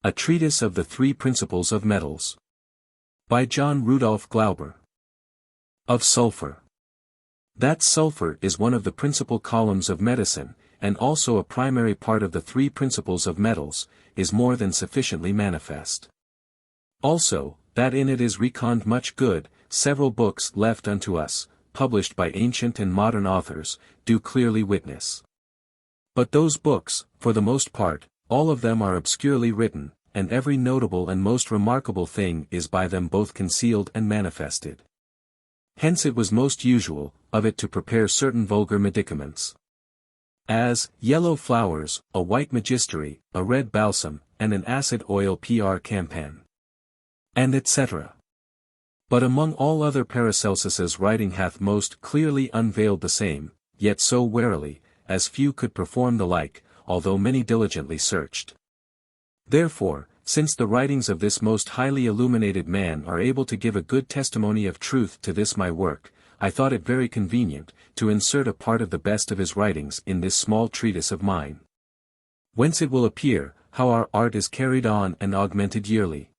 A Treatise of the Three Principles of Metals. By John Rudolph Glauber. Of sulfur. That sulfur is one of the principal columns of medicine, and also a primary part of the three principles of metals, is more than sufficiently manifest. Also, that in it is reckoned much good, several books left unto us, published by ancient and modern authors, do clearly witness. But those books, for the most part, all of them are obscurely written, and every notable and most remarkable thing is by them both concealed and manifested. Hence it was most usual, of it to prepare certain vulgar medicaments. As, yellow flowers, a white magistery, a red balsam, and an acid oil PR campan. And etc. But among all other Paracelsus's writing hath most clearly unveiled the same, yet so warily, as few could perform the like, although many diligently searched. Therefore, since the writings of this most highly illuminated man are able to give a good testimony of truth to this my work, I thought it very convenient, to insert a part of the best of his writings in this small treatise of mine. Whence it will appear, how our art is carried on and augmented yearly.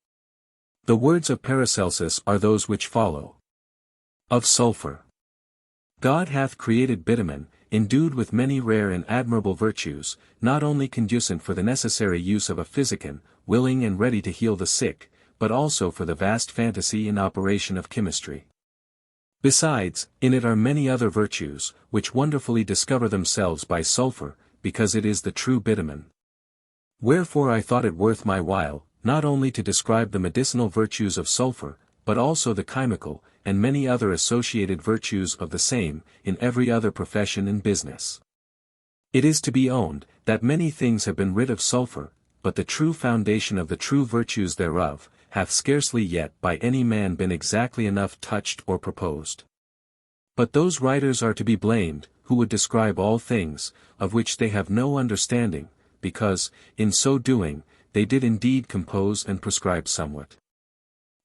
The words of Paracelsus are those which follow. Of sulphur. God hath created bitumen, endued with many rare and admirable virtues, not only conducent for the necessary use of a physician, willing and ready to heal the sick, but also for the vast fantasy and operation of chemistry. Besides, in it are many other virtues, which wonderfully discover themselves by sulphur, because it is the true bitumen. Wherefore I thought it worth my while, not only to describe the medicinal virtues of sulphur, but also the chemical, and many other associated virtues of the same, in every other profession and business. It is to be owned, that many things have been rid of sulphur, but the true foundation of the true virtues thereof, hath scarcely yet by any man been exactly enough touched or proposed. But those writers are to be blamed, who would describe all things, of which they have no understanding, because, in so doing, they did indeed compose and prescribe somewhat.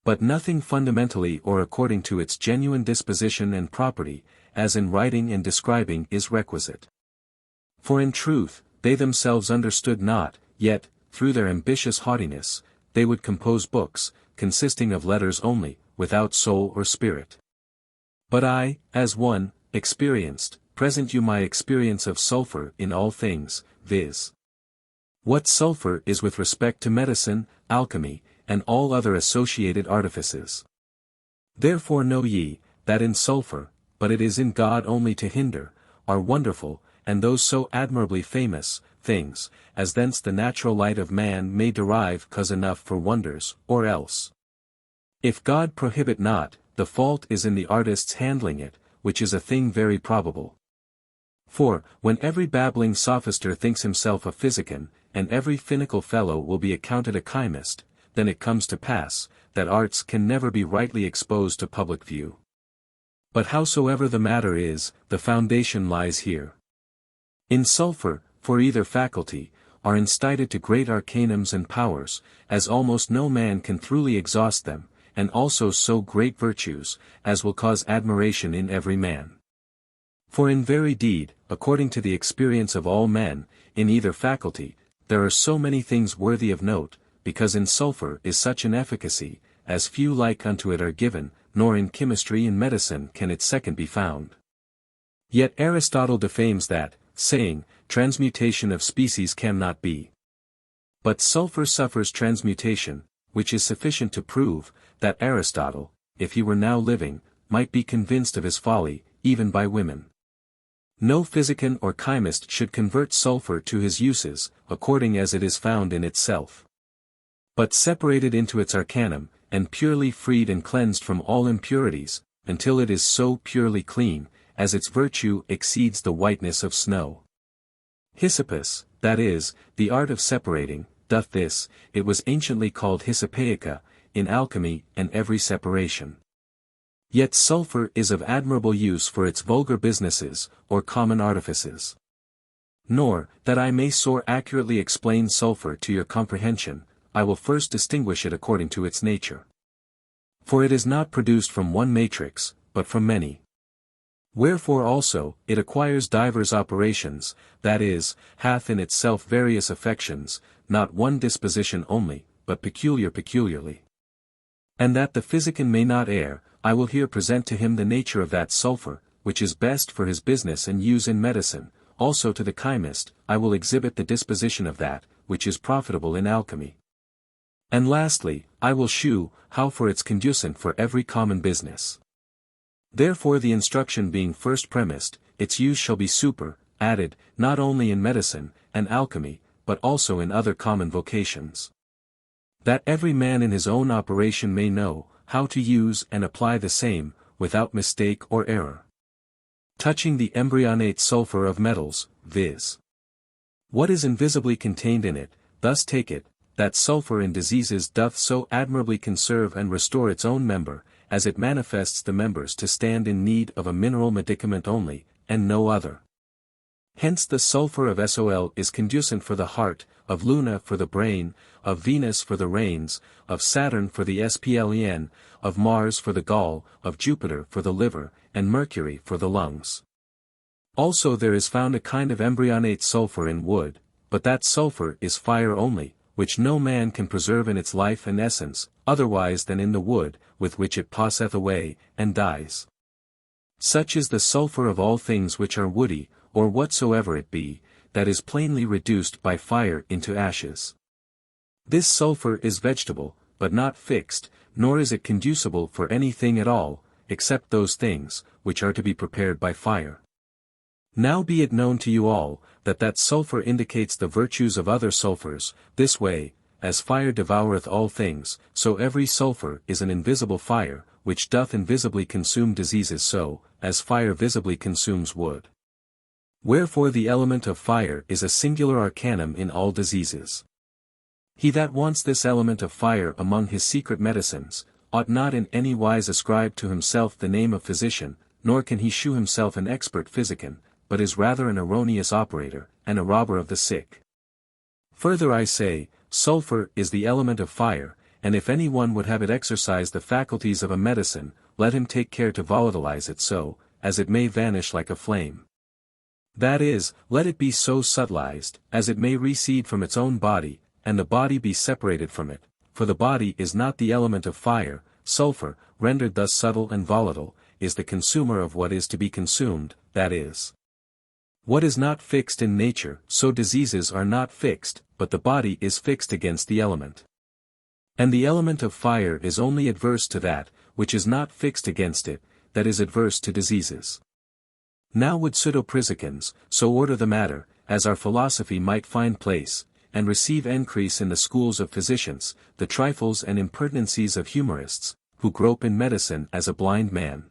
But nothing fundamentally or according to its genuine disposition and property, as in writing and describing is requisite. For in truth, they themselves understood not, yet, through their ambitious haughtiness, they would compose books, consisting of letters only, without soul or spirit. But I, as one, experienced, present you my experience of sulphur in all things, viz. What sulphur is with respect to medicine, alchemy, and all other associated artifices. Therefore know ye, that in sulphur, but it is in God only to hinder, are wonderful, and those so admirably famous, things, as thence the natural light of man may derive cause enough for wonders, or else. If God prohibit not, the fault is in the artist's handling it, which is a thing very probable. For, when every babbling sophister thinks himself a physician, and every finical fellow will be accounted a chymist, then it comes to pass, that arts can never be rightly exposed to public view. But howsoever the matter is, the foundation lies here. In sulphur, for either faculty, are instituted to great arcanums and powers, as almost no man can truly exhaust them, and also so great virtues, as will cause admiration in every man. For in very deed, according to the experience of all men, in either faculty, there are so many things worthy of note, because in sulphur is such an efficacy, as few like unto it are given, nor in chemistry and medicine can its second be found. Yet Aristotle defames that, saying, transmutation of species cannot be. But sulphur suffers transmutation, which is sufficient to prove, that Aristotle, if he were now living, might be convinced of his folly, even by women. No physician or chymist should convert sulphur to his uses, according as it is found in itself. But separated into its arcanum, and purely freed and cleansed from all impurities, until it is so purely clean, as its virtue exceeds the whiteness of snow. Hyssopus, that is, the art of separating, doth this, it was anciently called hyssopaica, in alchemy and every separation. Yet sulphur is of admirable use for its vulgar businesses, or common artifices. Nor, that I may sore accurately explain sulphur to your comprehension, I will first distinguish it according to its nature. For it is not produced from one matrix, but from many. Wherefore also, it acquires divers operations, that is, hath in itself various affections, not one disposition only, but peculiarly. And that the physician may not err, I will here present to him the nature of that sulphur, which is best for his business and use in medicine, also to the chymist, I will exhibit the disposition of that, which is profitable in alchemy. And lastly, I will shew, how for its conducent for every common business. Therefore the instruction being first premised, its use shall be added, not only in medicine, and alchemy, but also in other common vocations. That every man in his own operation may know, how to use and apply the same, without mistake or error. Touching the embryonate sulphur of metals, viz. What is invisibly contained in it, thus take it, that sulphur in diseases doth so admirably conserve and restore its own member, as it manifests the members to stand in need of a mineral medicament only, and no other. Hence the sulphur of Sol is conducent for the heart, of Luna for the brain, of Venus for the reins, of Saturn for the spleen, of Mars for the gall, of Jupiter for the liver, and Mercury for the lungs. Also there is found a kind of embryonate sulphur in wood, but that sulphur is fire only, which no man can preserve in its life and essence, otherwise than in the wood, with which it passeth away, and dies. Such is the sulphur of all things which are woody, or whatsoever it be, that is plainly reduced by fire into ashes. This sulphur is vegetable, but not fixed, nor is it conducible for anything at all, except those things, which are to be prepared by fire. Now be it known to you all, that sulphur indicates the virtues of other sulphurs, this way, as fire devoureth all things, so every sulphur is an invisible fire, which doth invisibly consume diseases so, as fire visibly consumes wood. Wherefore the element of fire is a singular arcanum in all diseases. He that wants this element of fire among his secret medicines, ought not in any wise ascribe to himself the name of physician, nor can he shew himself an expert physician, but is rather an erroneous operator, and a robber of the sick. Further I say, sulphur is the element of fire, and if any one would have it exercise the faculties of a medicine, let him take care to volatilize it so, as it may vanish like a flame. That is, let it be so subtilized, as it may recede from its own body, and the body be separated from it, for the body is not the element of fire. Sulphur, rendered thus subtle and volatile, is the consumer of what is to be consumed, that is. What is not fixed in nature, so diseases are not fixed, but the body is fixed against the element. And the element of fire is only adverse to that, which is not fixed against it, that is adverse to diseases. Now would pseudo-physicians so order the matter, as our philosophy might find place, and receive increase in the schools of physicians, the trifles and impertinencies of humorists, who grope in medicine as a blind man,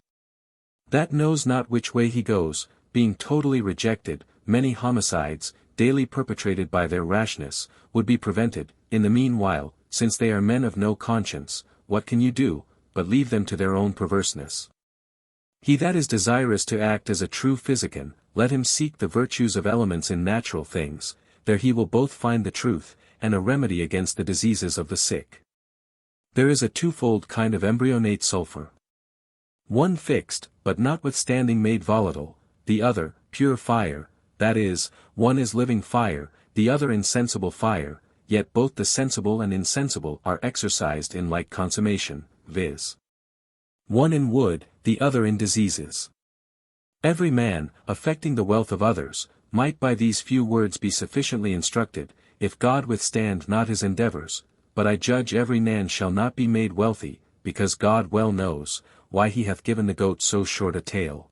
that knows not which way he goes, being totally rejected. Many homicides, daily perpetrated by their rashness, would be prevented. In the meanwhile, since they are men of no conscience, what can you do, but leave them to their own perverseness? He that is desirous to act as a true physician, let him seek the virtues of elements in natural things, there he will both find the truth, and a remedy against the diseases of the sick. There is a twofold kind of embryonate sulphur. One fixed, but notwithstanding made volatile, the other, pure fire, that is, one is living fire, the other insensible fire, yet both the sensible and insensible are exercised in like consummation, viz. One in wood, the other in diseases. Every man, affecting the wealth of others, might by these few words be sufficiently instructed, if God withstand not his endeavors, but I judge every man shall not be made wealthy, because God well knows, why he hath given the goat so short a tail.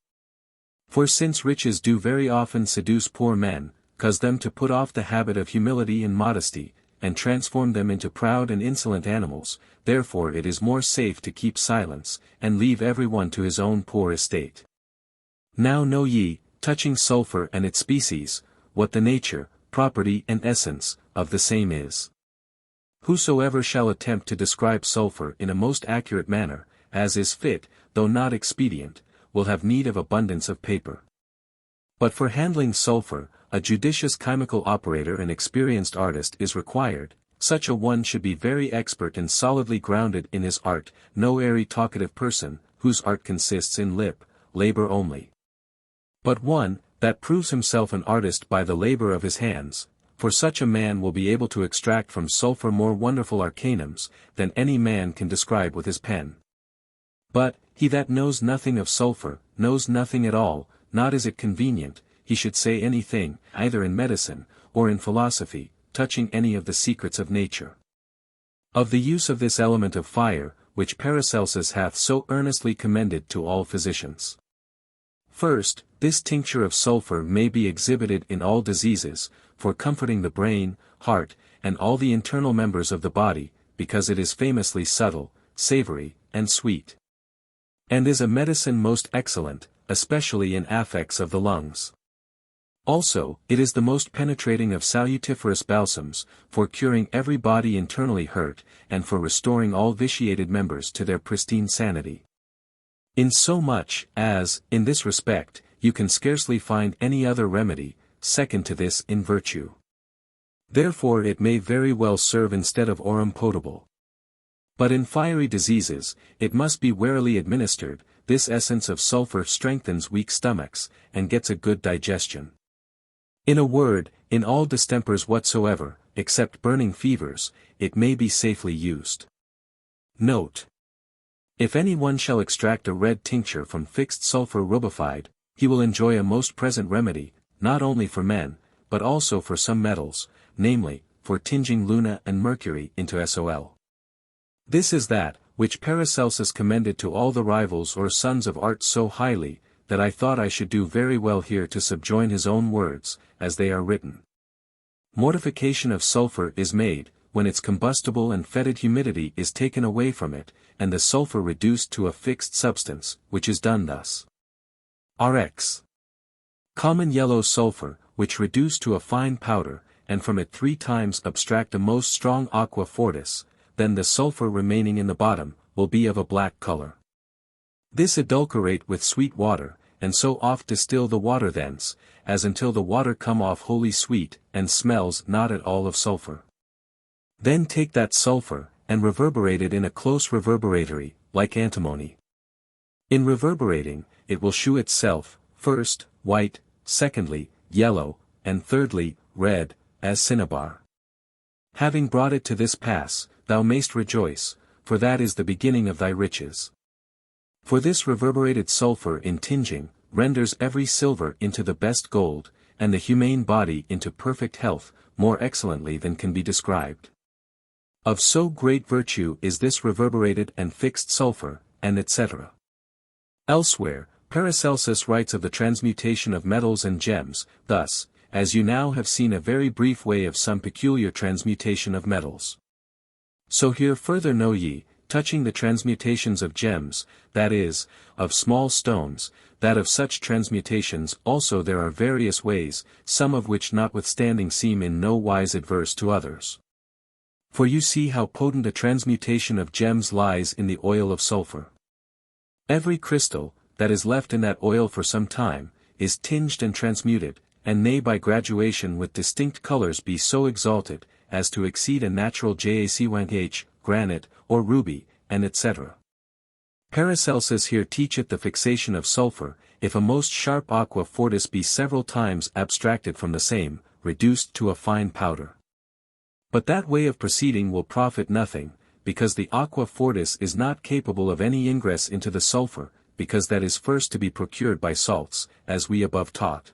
For since riches do very often seduce poor men, cause them to put off the habit of humility and modesty, and transform them into proud and insolent animals, therefore it is more safe to keep silence, and leave every one to his own poor estate. Now know ye, touching sulphur and its species, what the nature, property and essence, of the same is. Whosoever shall attempt to describe sulphur in a most accurate manner, as is fit, though not expedient, will have need of abundance of paper. But for handling sulphur, a judicious chemical operator and experienced artist is required. Such a one should be very expert and solidly grounded in his art, no airy talkative person, whose art consists in labor only. But one, that proves himself an artist by the labor of his hands, for such a man will be able to extract from sulphur more wonderful arcanums, than any man can describe with his pen. But, he that knows nothing of sulphur, knows nothing at all, not is it convenient, he should say anything, either in medicine, or in philosophy, touching any of the secrets of nature. Of the use of this element of fire, which Paracelsus hath so earnestly commended to all physicians. First, this tincture of sulphur may be exhibited in all diseases, for comforting the brain, heart, and all the internal members of the body, because it is famously subtle, savory, and sweet. And is a medicine most excellent, especially in affects of the lungs. Also, it is the most penetrating of salutiferous balsams, for curing every body internally hurt, and for restoring all vitiated members to their pristine sanity. In so much, as, in this respect, you can scarcely find any other remedy, second to this in virtue. Therefore it may very well serve instead of aurum potable. But in fiery diseases, it must be warily administered, this essence of sulphur strengthens weak stomachs, and gets a good digestion. In a word, in all distempers whatsoever, except burning fevers, it may be safely used. Note: if any one shall extract a red tincture from fixed sulphur rubified, he will enjoy a most present remedy, not only for men, but also for some metals, namely, for tinging Luna and Mercury into Sol. This is that, which Paracelsus commended to all the rivals or sons of art so highly, that I thought I should do very well here to subjoin his own words, as they are written. Mortification of sulphur is made, when its combustible and fetid humidity is taken away from it, and the sulphur reduced to a fixed substance, which is done thus. Rx. Common yellow sulphur, which reduce to a fine powder, and from it 3 times abstract a most strong aqua fortis, then the sulphur remaining in the bottom, will be of a black color. This adulterate with sweet water, and so oft distill the water thence, as until the water come off wholly sweet, and smells not at all of sulphur. Then take that sulphur, and reverberate it in a close reverberatory, like antimony. In reverberating, it will shew itself, first, white, secondly, yellow, and thirdly, red, as cinnabar. Having brought it to this pass, thou mayst rejoice, for that is the beginning of thy riches. For this reverberated sulphur in tinging, renders every silver into the best gold, and the humane body into perfect health, more excellently than can be described. Of so great virtue is this reverberated and fixed sulphur, and etc. Elsewhere, Paracelsus writes of the transmutation of metals and gems, thus, as you now have seen a very brief way of some peculiar transmutation of metals. So here further know ye, touching the transmutations of gems, that is, of small stones, that of such transmutations also there are various ways, some of which notwithstanding seem in no wise adverse to others. For you see how potent a transmutation of gems lies in the oil of sulphur. Every crystal, that is left in that oil for some time, is tinged and transmuted, and may by graduation with distinct colors be so exalted, as to exceed a natural jacinth, granite, or ruby, and etc. Paracelsus here teacheth the fixation of sulphur, if a most sharp aqua fortis be several times abstracted from the same, reduced to a fine powder. But that way of proceeding will profit nothing, because the aqua fortis is not capable of any ingress into the sulphur, because that is first to be procured by salts, as we above taught.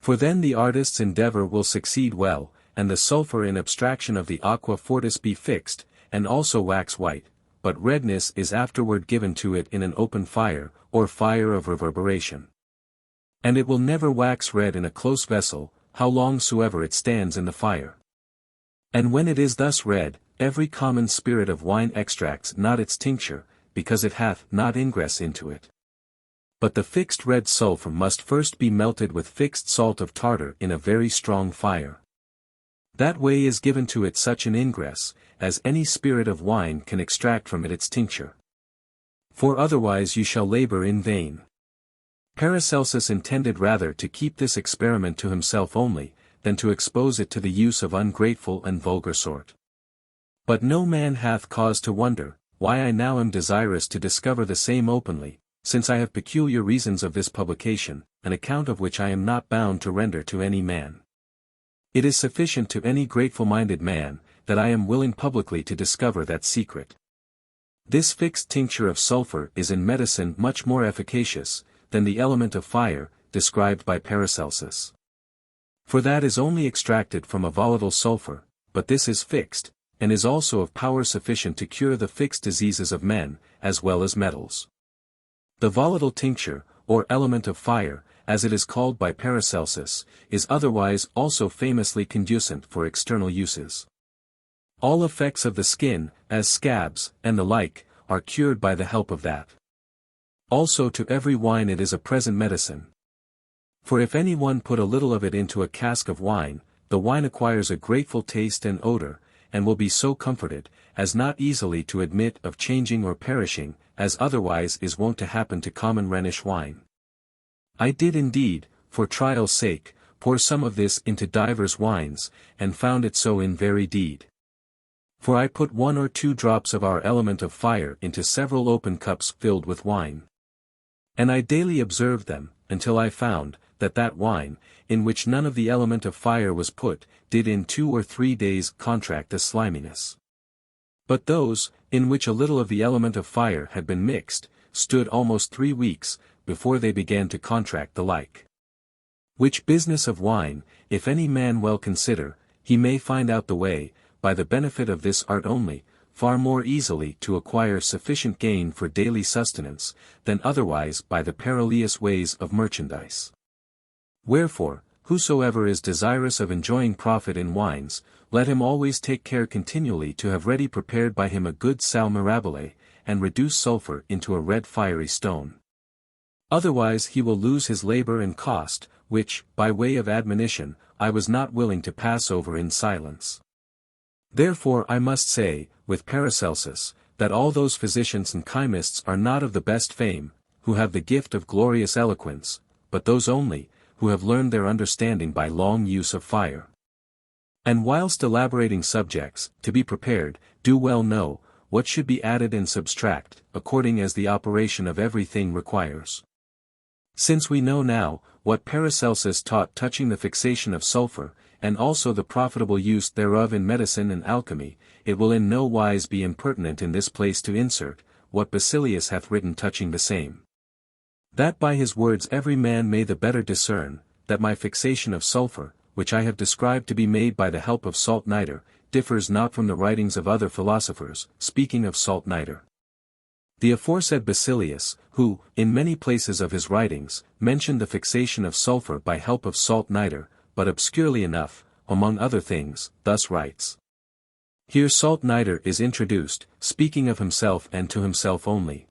For then the artist's endeavor will succeed well, and the sulphur in abstraction of the aqua fortis be fixed, and also wax white, but redness is afterward given to it in an open fire, or fire of reverberation. And it will never wax red in a close vessel, how long soever it stands in the fire. And when it is thus red, every common spirit of wine extracts not its tincture, because it hath not ingress into it. But the fixed red sulphur must first be melted with fixed salt of tartar in a very strong fire. That way is given to it such an ingress, as any spirit of wine can extract from it its tincture. For otherwise you shall labor in vain. Paracelsus intended rather to keep this experiment to himself only, than to expose it to the use of ungrateful and vulgar sort. But no man hath cause to wonder, why I now am desirous to discover the same openly, since I have peculiar reasons of this publication, an account of which I am not bound to render to any man. It is sufficient to any grateful-minded man, that I am willing publicly to discover that secret. This fixed tincture of sulphur is in medicine much more efficacious, than the element of fire, described by Paracelsus. For that is only extracted from a volatile sulphur, but this is fixed, and is also of power sufficient to cure the fixed diseases of men, as well as metals. The volatile tincture, or element of fire, as it is called by Paracelsus, is otherwise also famously conducent for external uses. All effects of the skin, as scabs, and the like, are cured by the help of that. Also to every wine it is a present medicine. For if any one put a little of it into a cask of wine, the wine acquires a grateful taste and odor, and will be so comforted, as not easily to admit of changing or perishing, as otherwise is wont to happen to common Rhenish wine. I did indeed, for trial's sake, pour some of this into divers wines, and found it so in very deed. For I put 1 or 2 drops of our element of fire into several open cups filled with wine. And I daily observed them, until I found, that wine, in which none of the element of fire was put, did in 2 or 3 days contract a sliminess. But those, in which a little of the element of fire had been mixed, stood almost 3 weeks, before they began to contract the like. Which business of wine, if any man well consider, he may find out the way, by the benefit of this art only, far more easily to acquire sufficient gain for daily sustenance, than otherwise by the perilous ways of merchandise. Wherefore, whosoever is desirous of enjoying profit in wines, let him always take care continually to have ready prepared by him a good sal mirabile, and reduce sulphur into a red fiery stone. Otherwise he will lose his labor and cost, which, by way of admonition, I was not willing to pass over in silence. Therefore I must say, with Paracelsus, that all those physicians and chymists are not of the best fame, who have the gift of glorious eloquence, but those only, who have learned their understanding by long use of fire. And whilst elaborating subjects, to be prepared, do well know, what should be added and subtract, according as the operation of every thing requires. Since we know now, what Paracelsus taught touching the fixation of sulphur, and also the profitable use thereof in medicine and alchemy, it will in no wise be impertinent in this place to insert, what Basilius hath written touching the same. That by his words every man may the better discern, that my fixation of sulphur, which I have described to be made by the help of salt nitre, differs not from the writings of other philosophers, speaking of salt nitre. The aforesaid Basilius, who, in many places of his writings, mentioned the fixation of sulphur by help of salt nitre, but obscurely enough, among other things, thus writes. Here salt nitre is introduced, speaking of himself and to himself only.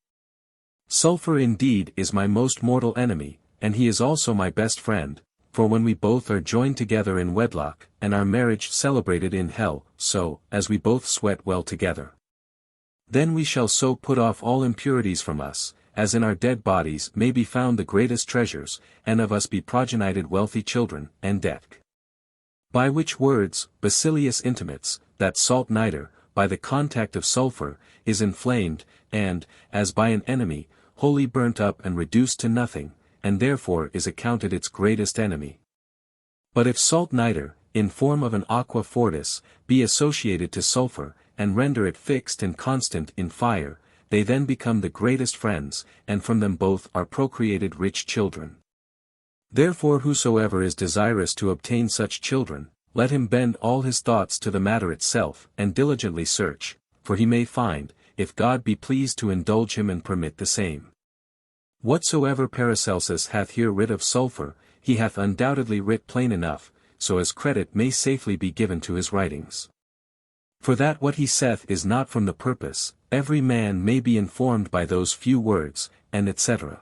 Sulphur indeed is my most mortal enemy, and he is also my best friend, for when we both are joined together in wedlock, and our marriage celebrated in hell, so, as we both sweat well together. Then we shall so put off all impurities from us, as in our dead bodies may be found the greatest treasures, and of us be progenited wealthy children, and deck. By which words, Basilius intimates, that salt nitre, by the contact of sulphur, is inflamed, and, as by an enemy, wholly burnt up and reduced to nothing, and therefore is accounted its greatest enemy. But if salt nitre, in form of an aqua fortis, be associated to sulphur, and render it fixed and constant in fire, they then become the greatest friends, and from them both are procreated rich children. Therefore whosoever is desirous to obtain such children, let him bend all his thoughts to the matter itself, and diligently search, for he may find, if God be pleased to indulge him and permit the same. Whatsoever Paracelsus hath here writ of sulphur, he hath undoubtedly writ plain enough, so as credit may safely be given to his writings. For that what he saith is not from the purpose, every man may be informed by those few words, and etc.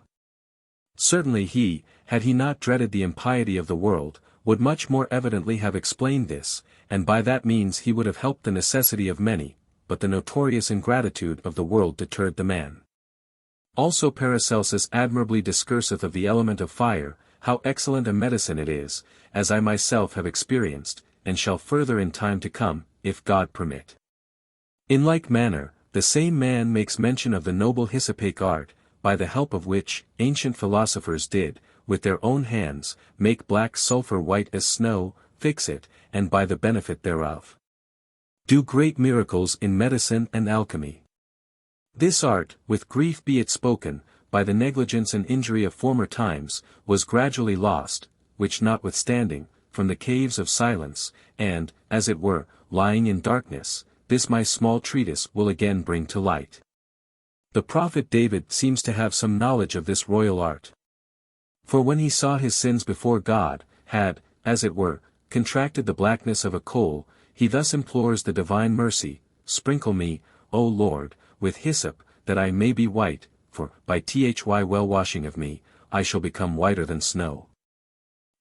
Certainly he, had he not dreaded the impiety of the world, would much more evidently have explained this, and by that means he would have helped the necessity of many, but the notorious ingratitude of the world deterred the man. Also Paracelsus admirably discourseth of the element of fire, how excellent a medicine it is, as I myself have experienced, and shall further in time to come, if God permit. In like manner, the same man makes mention of the noble hyssopaic art, by the help of which, ancient philosophers did, with their own hands, make black sulphur white as snow, fix it, and by the benefit thereof do great miracles in medicine and alchemy. This art, with grief be it spoken, by the negligence and injury of former times, was gradually lost, which notwithstanding, from the caves of silence, and, as it were, lying in darkness, this my small treatise will again bring to light. The prophet David seems to have some knowledge of this royal art. For when he saw his sins before God, had, as it were, contracted the blackness of a coal, he thus implores the divine mercy, "Sprinkle me, O Lord, with hyssop, that I may be white, for, by thy well washing of me, I shall become whiter than snow."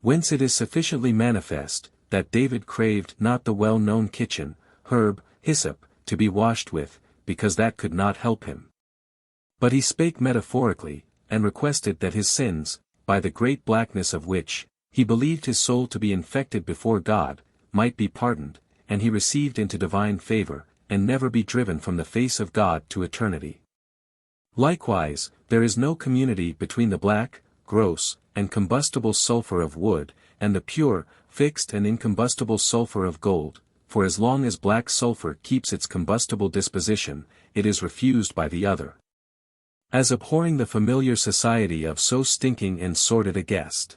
Whence it is sufficiently manifest, that David craved not the well-known kitchen, herb, hyssop, to be washed with, because that could not help him. But he spake metaphorically, and requested that his sins, by the great blackness of which, he believed his soul to be infected before God, might be pardoned, and he received into divine favor, and never be driven from the face of God to eternity. Likewise, there is no community between the black, gross, and combustible sulphur of wood, and the pure, fixed and incombustible sulphur of gold, for as long as black sulphur keeps its combustible disposition, it is refused by the other, as abhorring the familiar society of so stinking and sordid a guest.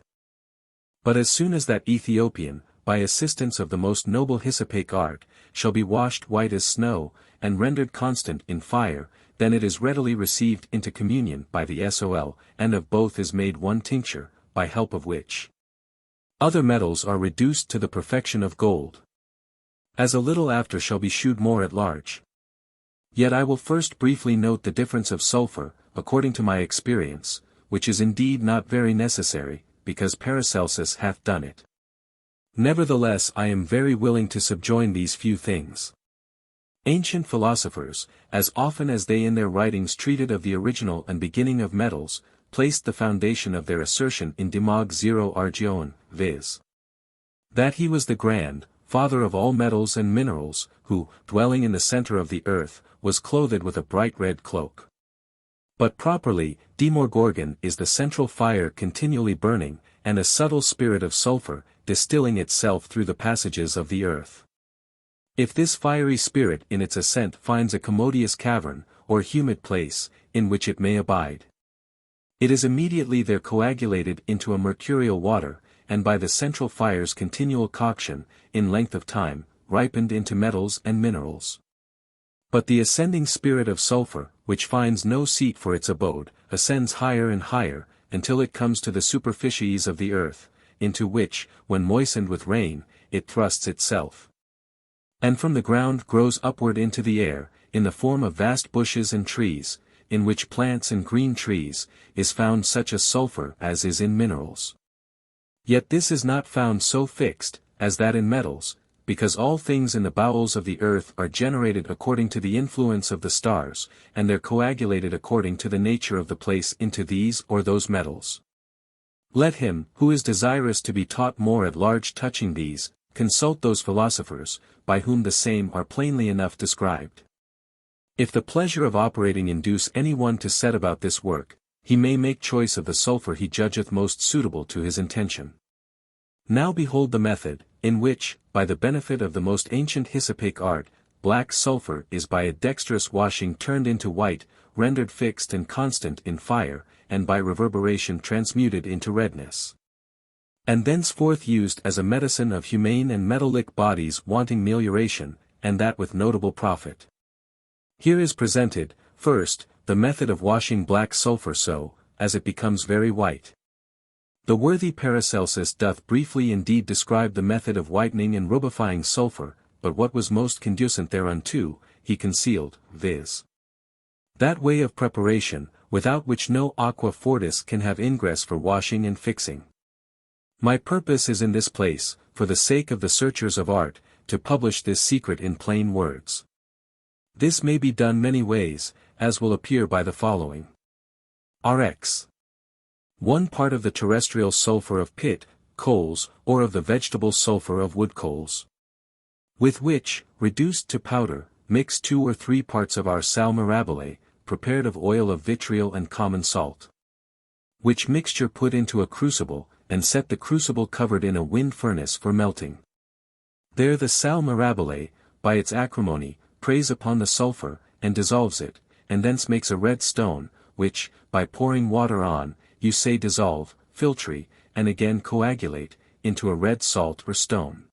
But as soon as that Ethiopian, by assistance of the most noble hyssopaic art, shall be washed white as snow, and rendered constant in fire, then it is readily received into communion by the Sol, and of both is made one tincture, by help of which other metals are reduced to the perfection of gold. As a little after shall be shewed more at large. Yet I will first briefly note the difference of sulphur, according to my experience, which is indeed not very necessary, because Paracelsus hath done it. Nevertheless I am very willing to subjoin these few things. Ancient philosophers, as often as they in their writings treated of the original and beginning of metals, placed the foundation of their assertion in Dimag zero argion, viz. that he was the grand Father of all metals and minerals, who, dwelling in the center of the earth, was clothed with a bright red cloak. But properly, Demogorgon is the central fire continually burning, and a subtle spirit of sulphur, distilling itself through the passages of the earth. If this fiery spirit in its ascent finds a commodious cavern, or humid place, in which it may abide, it is immediately there coagulated into a mercurial water, and by the central fire's continual coction, in length of time, ripened into metals and minerals. But the ascending spirit of sulphur, which finds no seat for its abode, ascends higher and higher, until it comes to the superficies of the earth, into which, when moistened with rain, it thrusts itself. And from the ground grows upward into the air, in the form of vast bushes and trees, in which plants and green trees, is found such a sulphur as is in minerals. Yet this is not found so fixed, as that in metals, because all things in the bowels of the earth are generated according to the influence of the stars, and they're coagulated according to the nature of the place into these or those metals. Let him, who is desirous to be taught more at large touching these, consult those philosophers, by whom the same are plainly enough described. If the pleasure of operating induce any one to set about this work, he may make choice of the sulphur he judgeth most suitable to his intention. Now behold the method, in which, by the benefit of the most ancient hyssopaic art, black sulphur is by a dexterous washing turned into white, rendered fixed and constant in fire, and by reverberation transmuted into redness, and thenceforth used as a medicine of humane and metallic bodies wanting melioration, and that with notable profit. Here is presented, first, the method of washing black sulphur so, as it becomes very white. The worthy Paracelsus doth briefly indeed describe the method of whitening and rubefying sulphur, but what was most conducent thereunto, he concealed, viz. that way of preparation, without which no aqua fortis can have ingress for washing and fixing. My purpose is in this place, for the sake of the searchers of art, to publish this secret in plain words. This may be done many ways, as will appear by the following. Rx. 1 part of the terrestrial sulphur of pit, coals, or of the vegetable sulphur of wood coals, with which, reduced to powder, mix 2 or 3 parts of our sal mirabile, prepared of oil of vitriol and common salt. Which mixture put into a crucible, and set the crucible covered in a wind furnace for melting. There the sal mirabile, by its acrimony, preys upon the sulphur, and dissolves it, and thence makes a red stone, which, by pouring water on, you say dissolve, filtrate, and again coagulate, into a red salt or stone.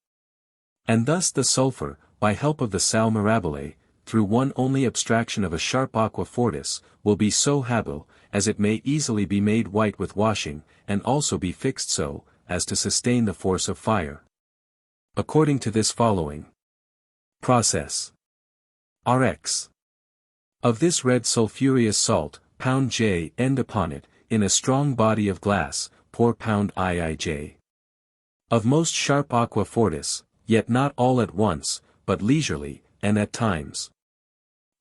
And thus the sulphur, by help of the sal mirabile, through one only abstraction of a sharp aqua fortis, will be so habil, as it may easily be made white with washing, and also be fixed so, as to sustain the force of fire. According to this following process. Rx. Of this red sulphureous salt, pound J end upon it, in a strong body of glass, pour pound IIJ. Of most sharp aqua fortis, yet not all at once, but leisurely, and at times.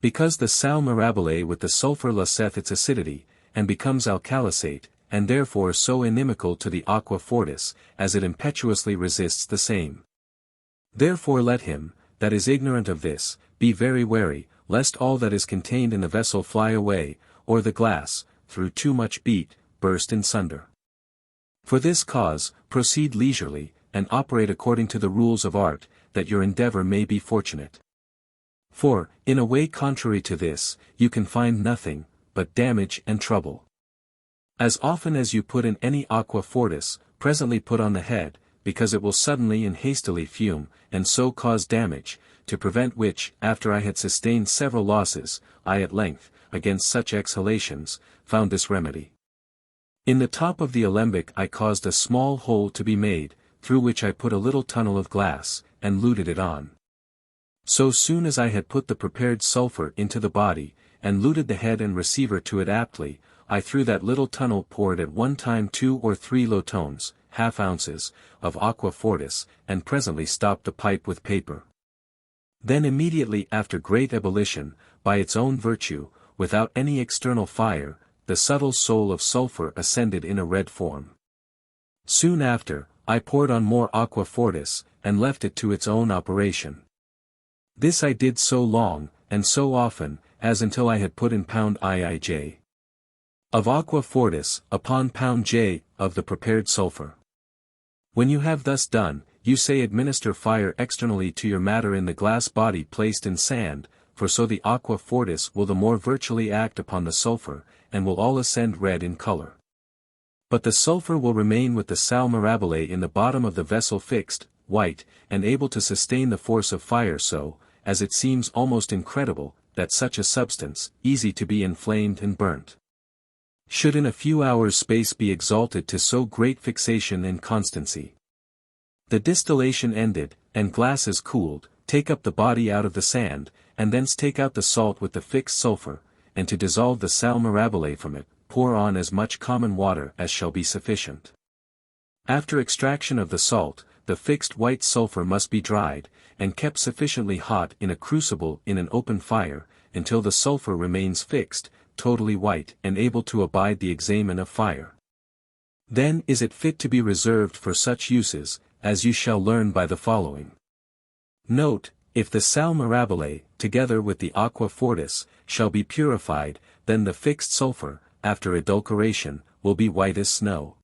Because the sal mirabile with the sulphur loseth its acidity, and becomes alkalisate, and therefore so inimical to the aqua fortis, as it impetuously resists the same. Therefore let him, that is ignorant of this, be very wary, lest all that is contained in the vessel fly away, or the glass, through too much beat, burst in sunder. For this cause, proceed leisurely, and operate according to the rules of art, that your endeavor may be fortunate. For, in a way contrary to this, you can find nothing, but damage and trouble. As often as you put in any aqua fortis, presently put on the head, because it will suddenly and hastily fume, and so cause damage, to prevent which, after I had sustained several losses, I at length, against such exhalations, found this remedy. In the top of the alembic I caused a small hole to be made, through which I put a little tunnel of glass, and luted it on. So soon as I had put the prepared sulphur into the body, and luted the head and receiver to it aptly, I through that little tunnel poured at one time 2 or 3 lotones, half ounces, of aqua fortis, and presently stopped the pipe with paper. Then immediately after great ebullition, by its own virtue, without any external fire, the subtle soul of sulphur ascended in a red form. Soon after, I poured on more aqua fortis, and left it to its own operation. This I did so long, and so often, as until I had put in pound IIJ of aqua fortis, upon pound J, of the prepared sulphur. When you have thus done, you say administer fire externally to your matter in the glass body placed in sand, for so the aqua fortis will the more virtually act upon the sulphur, and will all ascend red in color. But the sulphur will remain with the sal mirabile in the bottom of the vessel fixed, white, and able to sustain the force of fire so, as it seems almost incredible, that such a substance, easy to be inflamed and burnt, should in a few hours' space be exalted to so great fixation and constancy. The distillation ended, and glasses cooled, take up the body out of the sand, and thence take out the salt with the fixed sulphur, and to dissolve the sal mirabile from it, pour on as much common water as shall be sufficient. After extraction of the salt, the fixed white sulphur must be dried, and kept sufficiently hot in a crucible in an open fire, until the sulphur remains fixed, totally white and able to abide the examen of fire. Then is it fit to be reserved for such uses, as you shall learn by the following. Note, if the sal mirabile, together with the aqua fortis, shall be purified, then the fixed sulphur, after adulteration, will be white as snow.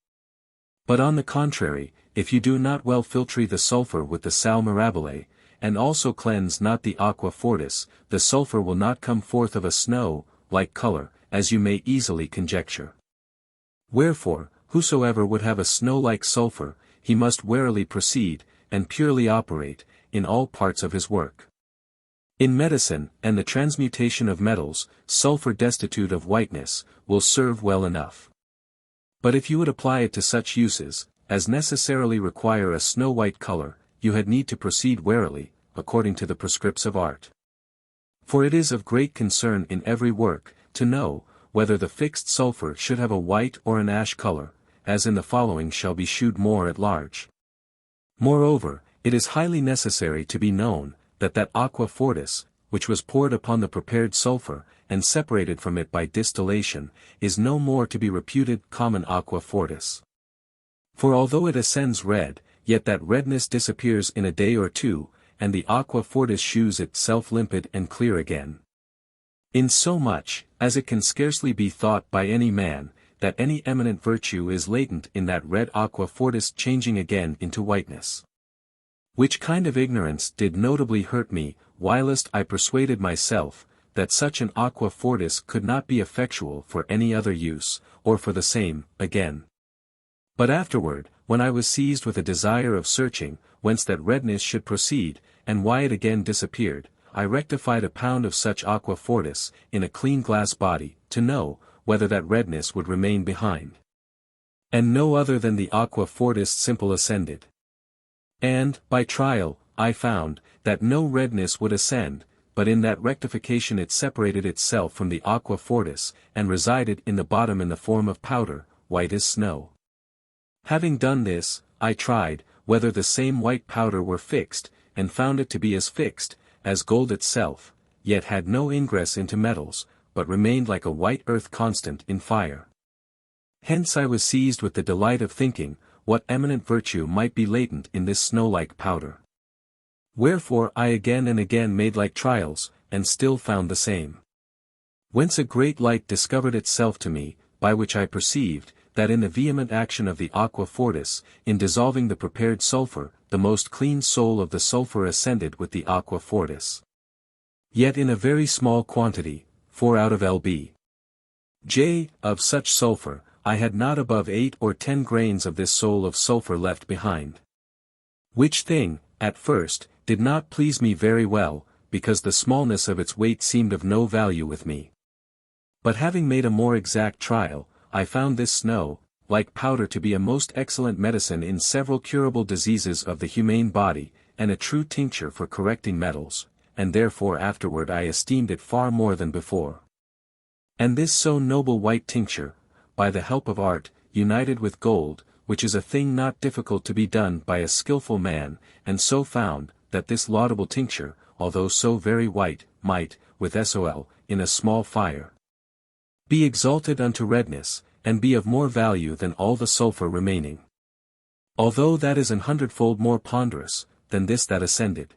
But on the contrary, if you do not well filtrate the sulphur with the sal mirabile, and also cleanse not the aqua fortis, the sulphur will not come forth of a snow-like color, as you may easily conjecture. Wherefore, whosoever would have a snow-like sulphur, he must warily proceed, and purely operate, in all parts of his work. In medicine, and the transmutation of metals, sulphur destitute of whiteness, will serve well enough. But if you would apply it to such uses, as necessarily require a snow-white color, you had need to proceed warily, according to the prescripts of art. For it is of great concern in every work, to know, whether the fixed sulphur should have a white or an ash color, as in the following shall be shewed more at large. Moreover, it is highly necessary to be known, that aqua fortis, which was poured upon the prepared sulphur, and separated from it by distillation, is no more to be reputed common aqua fortis. For although it ascends red, yet that redness disappears in a day or two, and the aqua fortis shews itself limpid and clear again. In so much, as it can scarcely be thought by any man, that any eminent virtue is latent in that red aqua fortis changing again into whiteness. Which kind of ignorance did notably hurt me, whilst I persuaded myself, that such an aqua fortis could not be effectual for any other use, or for the same, again. But afterward, when I was seized with a desire of searching, whence that redness should proceed, and why it again disappeared, I rectified a pound of such aqua fortis, in a clean glass body, to know, whether that redness would remain behind. And no other than the aqua fortis simple ascended. And, by trial, I found, that no redness would ascend, but in that rectification it separated itself from the aqua fortis, and resided in the bottom in the form of powder, white as snow. Having done this, I tried, whether the same white powder were fixed, and found it to be as fixed, as gold itself, yet had no ingress into metals, but remained like a white earth constant in fire. Hence I was seized with the delight of thinking, what eminent virtue might be latent in this snow-like powder. Wherefore I again and again made like trials, and still found the same. Whence a great light discovered itself to me, by which I perceived, that in the vehement action of the aqua fortis, in dissolving the prepared sulphur, the most clean soul of the sulphur ascended with the aqua fortis. Yet in a very small quantity, 4 out of lb. J. of such sulphur, I had not above 8 or 10 grains of this soul of sulphur left behind. Which thing, at first, did not please me very well, because the smallness of its weight seemed of no value with me. But having made a more exact trial, I found this snow, like powder to be a most excellent medicine in several curable diseases of the humane body, and a true tincture for correcting metals, and therefore afterward I esteemed it far more than before. And this so noble white tincture, by the help of art, united with gold, which is a thing not difficult to be done by a skilful man, and so found, that this laudable tincture, although so very white, might, with sol, in a small fire, be exalted unto redness, and be of more value than all the sulphur remaining. Although that is 100-fold more ponderous, than this that ascended.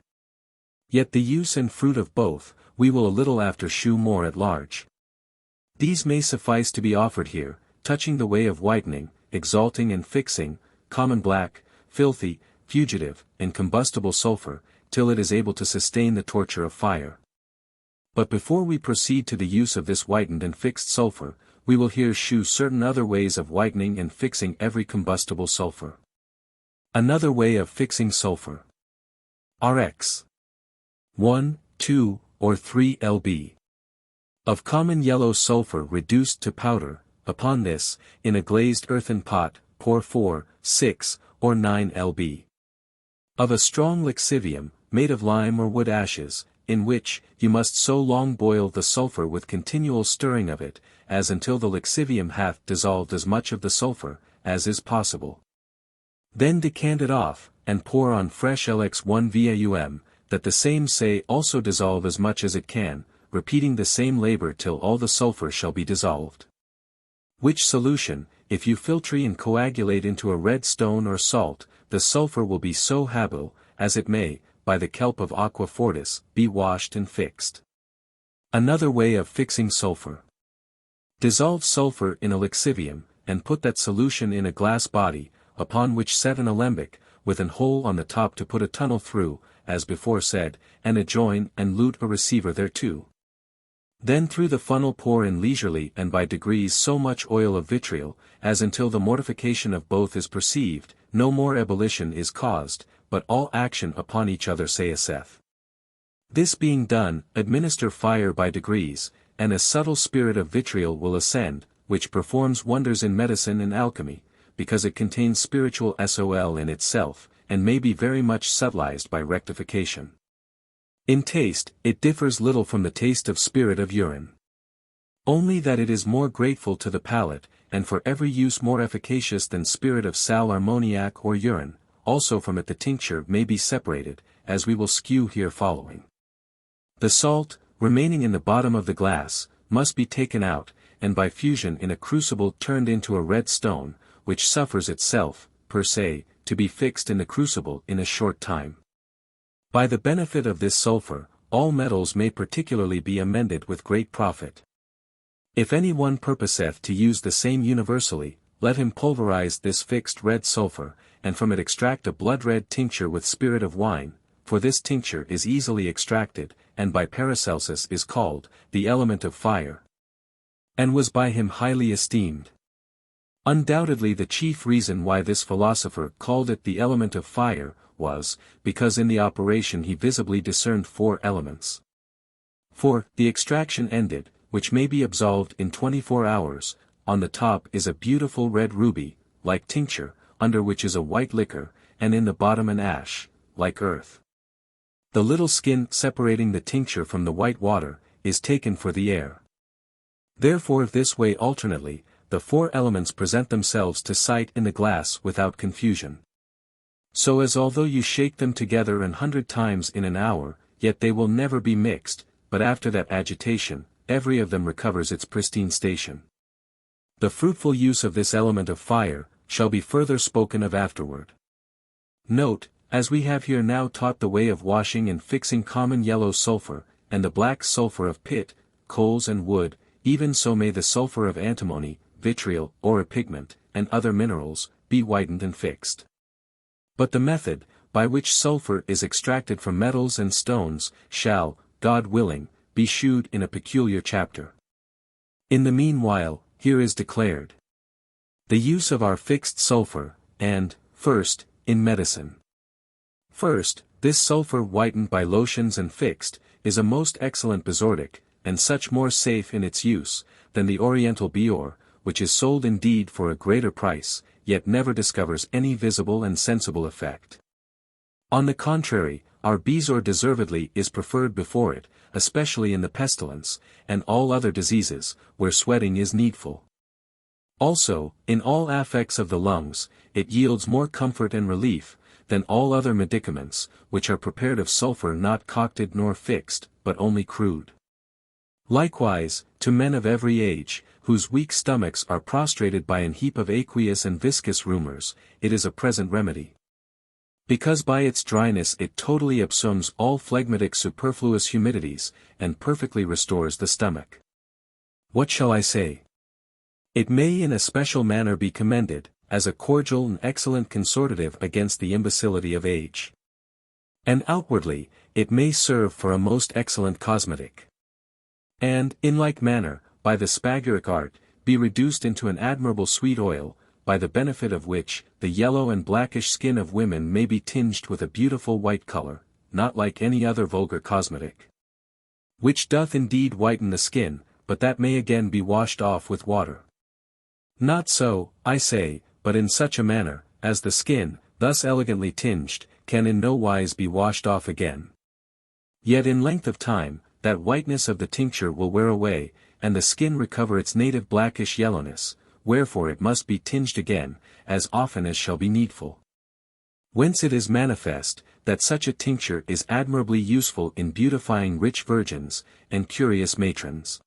Yet the use and fruit of both, we will a little after shew more at large. These may suffice to be offered here, touching the way of whitening, exalting and fixing, common black, filthy, fugitive, and combustible sulphur, till it is able to sustain the torture of fire. But before we proceed to the use of this whitened and fixed sulphur, we will here shew certain other ways of whitening and fixing every combustible sulphur. Another way of fixing sulphur. Rx. 1, 2, or 3 lb. Of common yellow sulphur reduced to powder. Upon this, in a glazed earthen pot, pour 4, 6, or 9 lb. Of a strong lixivium, made of lime or wood ashes, in which, you must so long boil the sulphur with continual stirring of it, as until the lixivium hath dissolved as much of the sulphur, as is possible. Then decant it off, and pour on fresh lx 1 vaum, that the same say also dissolve as much as it can, repeating the same labor till all the sulphur shall be dissolved. Which solution, if you filtre and coagulate into a red stone or salt, the sulphur will be so habile, as it may, by the kelp of aqua fortis, be washed and fixed. Another way of fixing sulphur. Dissolve sulphur in a lixivium, and put that solution in a glass body, upon which set an alembic, with an hole on the top to put a tunnel through, as before said, and adjoin and lute a receiver thereto. Then through the funnel pour in leisurely and by degrees so much oil of vitriol, as until the mortification of both is perceived, no more ebullition is caused, but all action upon each other ceaseth. This being done, administer fire by degrees, and a subtle spirit of vitriol will ascend, which performs wonders in medicine and alchemy, because it contains spiritual sol in itself, and may be very much subtilized by rectification. In taste, it differs little from the taste of spirit of urine. Only that it is more grateful to the palate, and for every use more efficacious than spirit of sal ammoniac or urine, also from it the tincture may be separated, as we will shew here following. The salt, remaining in the bottom of the glass, must be taken out, and by fusion in a crucible turned into a red stone, which suffers itself, per se, to be fixed in the crucible in a short time. By the benefit of this sulphur, all metals may particularly be amended with great profit. If any one purposeth to use the same universally, let him pulverize this fixed red sulphur, and from it extract a blood-red tincture with spirit of wine, for this tincture is easily extracted, and by Paracelsus is called, the element of fire, and was by him highly esteemed. Undoubtedly the chief reason why this philosopher called it the element of fire, was, because in the operation he visibly discerned 4 elements. For, the extraction ended, which may be absolved in 24 hours, on the top is a beautiful red ruby, like tincture, under which is a white liquor, and in the bottom an ash, like earth. The little skin separating the tincture from the white water, is taken for the air. Therefore this way alternately, the 4 elements present themselves to sight in the glass without confusion. So as although you shake them together 100 times in an hour, yet they will never be mixed, but after that agitation, every of them recovers its pristine station. The fruitful use of this element of fire, shall be further spoken of afterward. Note, as we have here now taught the way of washing and fixing common yellow sulphur, and the black sulphur of pit, coals and wood, even so may the sulphur of antimony, vitriol, or a pigment, and other minerals, be whitened and fixed. But the method, by which sulphur is extracted from metals and stones, shall, God willing, be shewed in a peculiar chapter. In the meanwhile, here is declared the use of our fixed sulphur, and, first, in medicine. First, this sulphur whitened by lotions and fixed, is a most excellent besortic, and such more safe in its use, than the oriental bior, which is sold indeed for a greater price, yet never discovers any visible and sensible effect. On the contrary, our bezoar deservedly is preferred before it, especially in the pestilence, and all other diseases, where sweating is needful. Also, in all affects of the lungs, it yields more comfort and relief, than all other medicaments, which are prepared of sulphur not concocted nor fixed, but only crude. Likewise, to men of every age, whose weak stomachs are prostrated by an heap of aqueous and viscous rumours, it is a present remedy. Because by its dryness it totally absorbs all phlegmatic superfluous humidities, and perfectly restores the stomach. What shall I say? It may in a special manner be commended, as a cordial and excellent consortative against the imbecility of age. And outwardly, it may serve for a most excellent cosmetic. And, in like manner, by the spagyric art, be reduced into an admirable sweet oil, by the benefit of which, the yellow and blackish skin of women may be tinged with a beautiful white colour, not like any other vulgar cosmetic. Which doth indeed whiten the skin, but that may again be washed off with water. Not so, I say, but in such a manner, as the skin, thus elegantly tinged, can in no wise be washed off again. Yet in length of time, that whiteness of the tincture will wear away, and the skin recover its native blackish yellowness, wherefore it must be tinged again, as often as shall be needful. Whence it is manifest, that such a tincture is admirably useful in beautifying rich virgins, and curious matrons.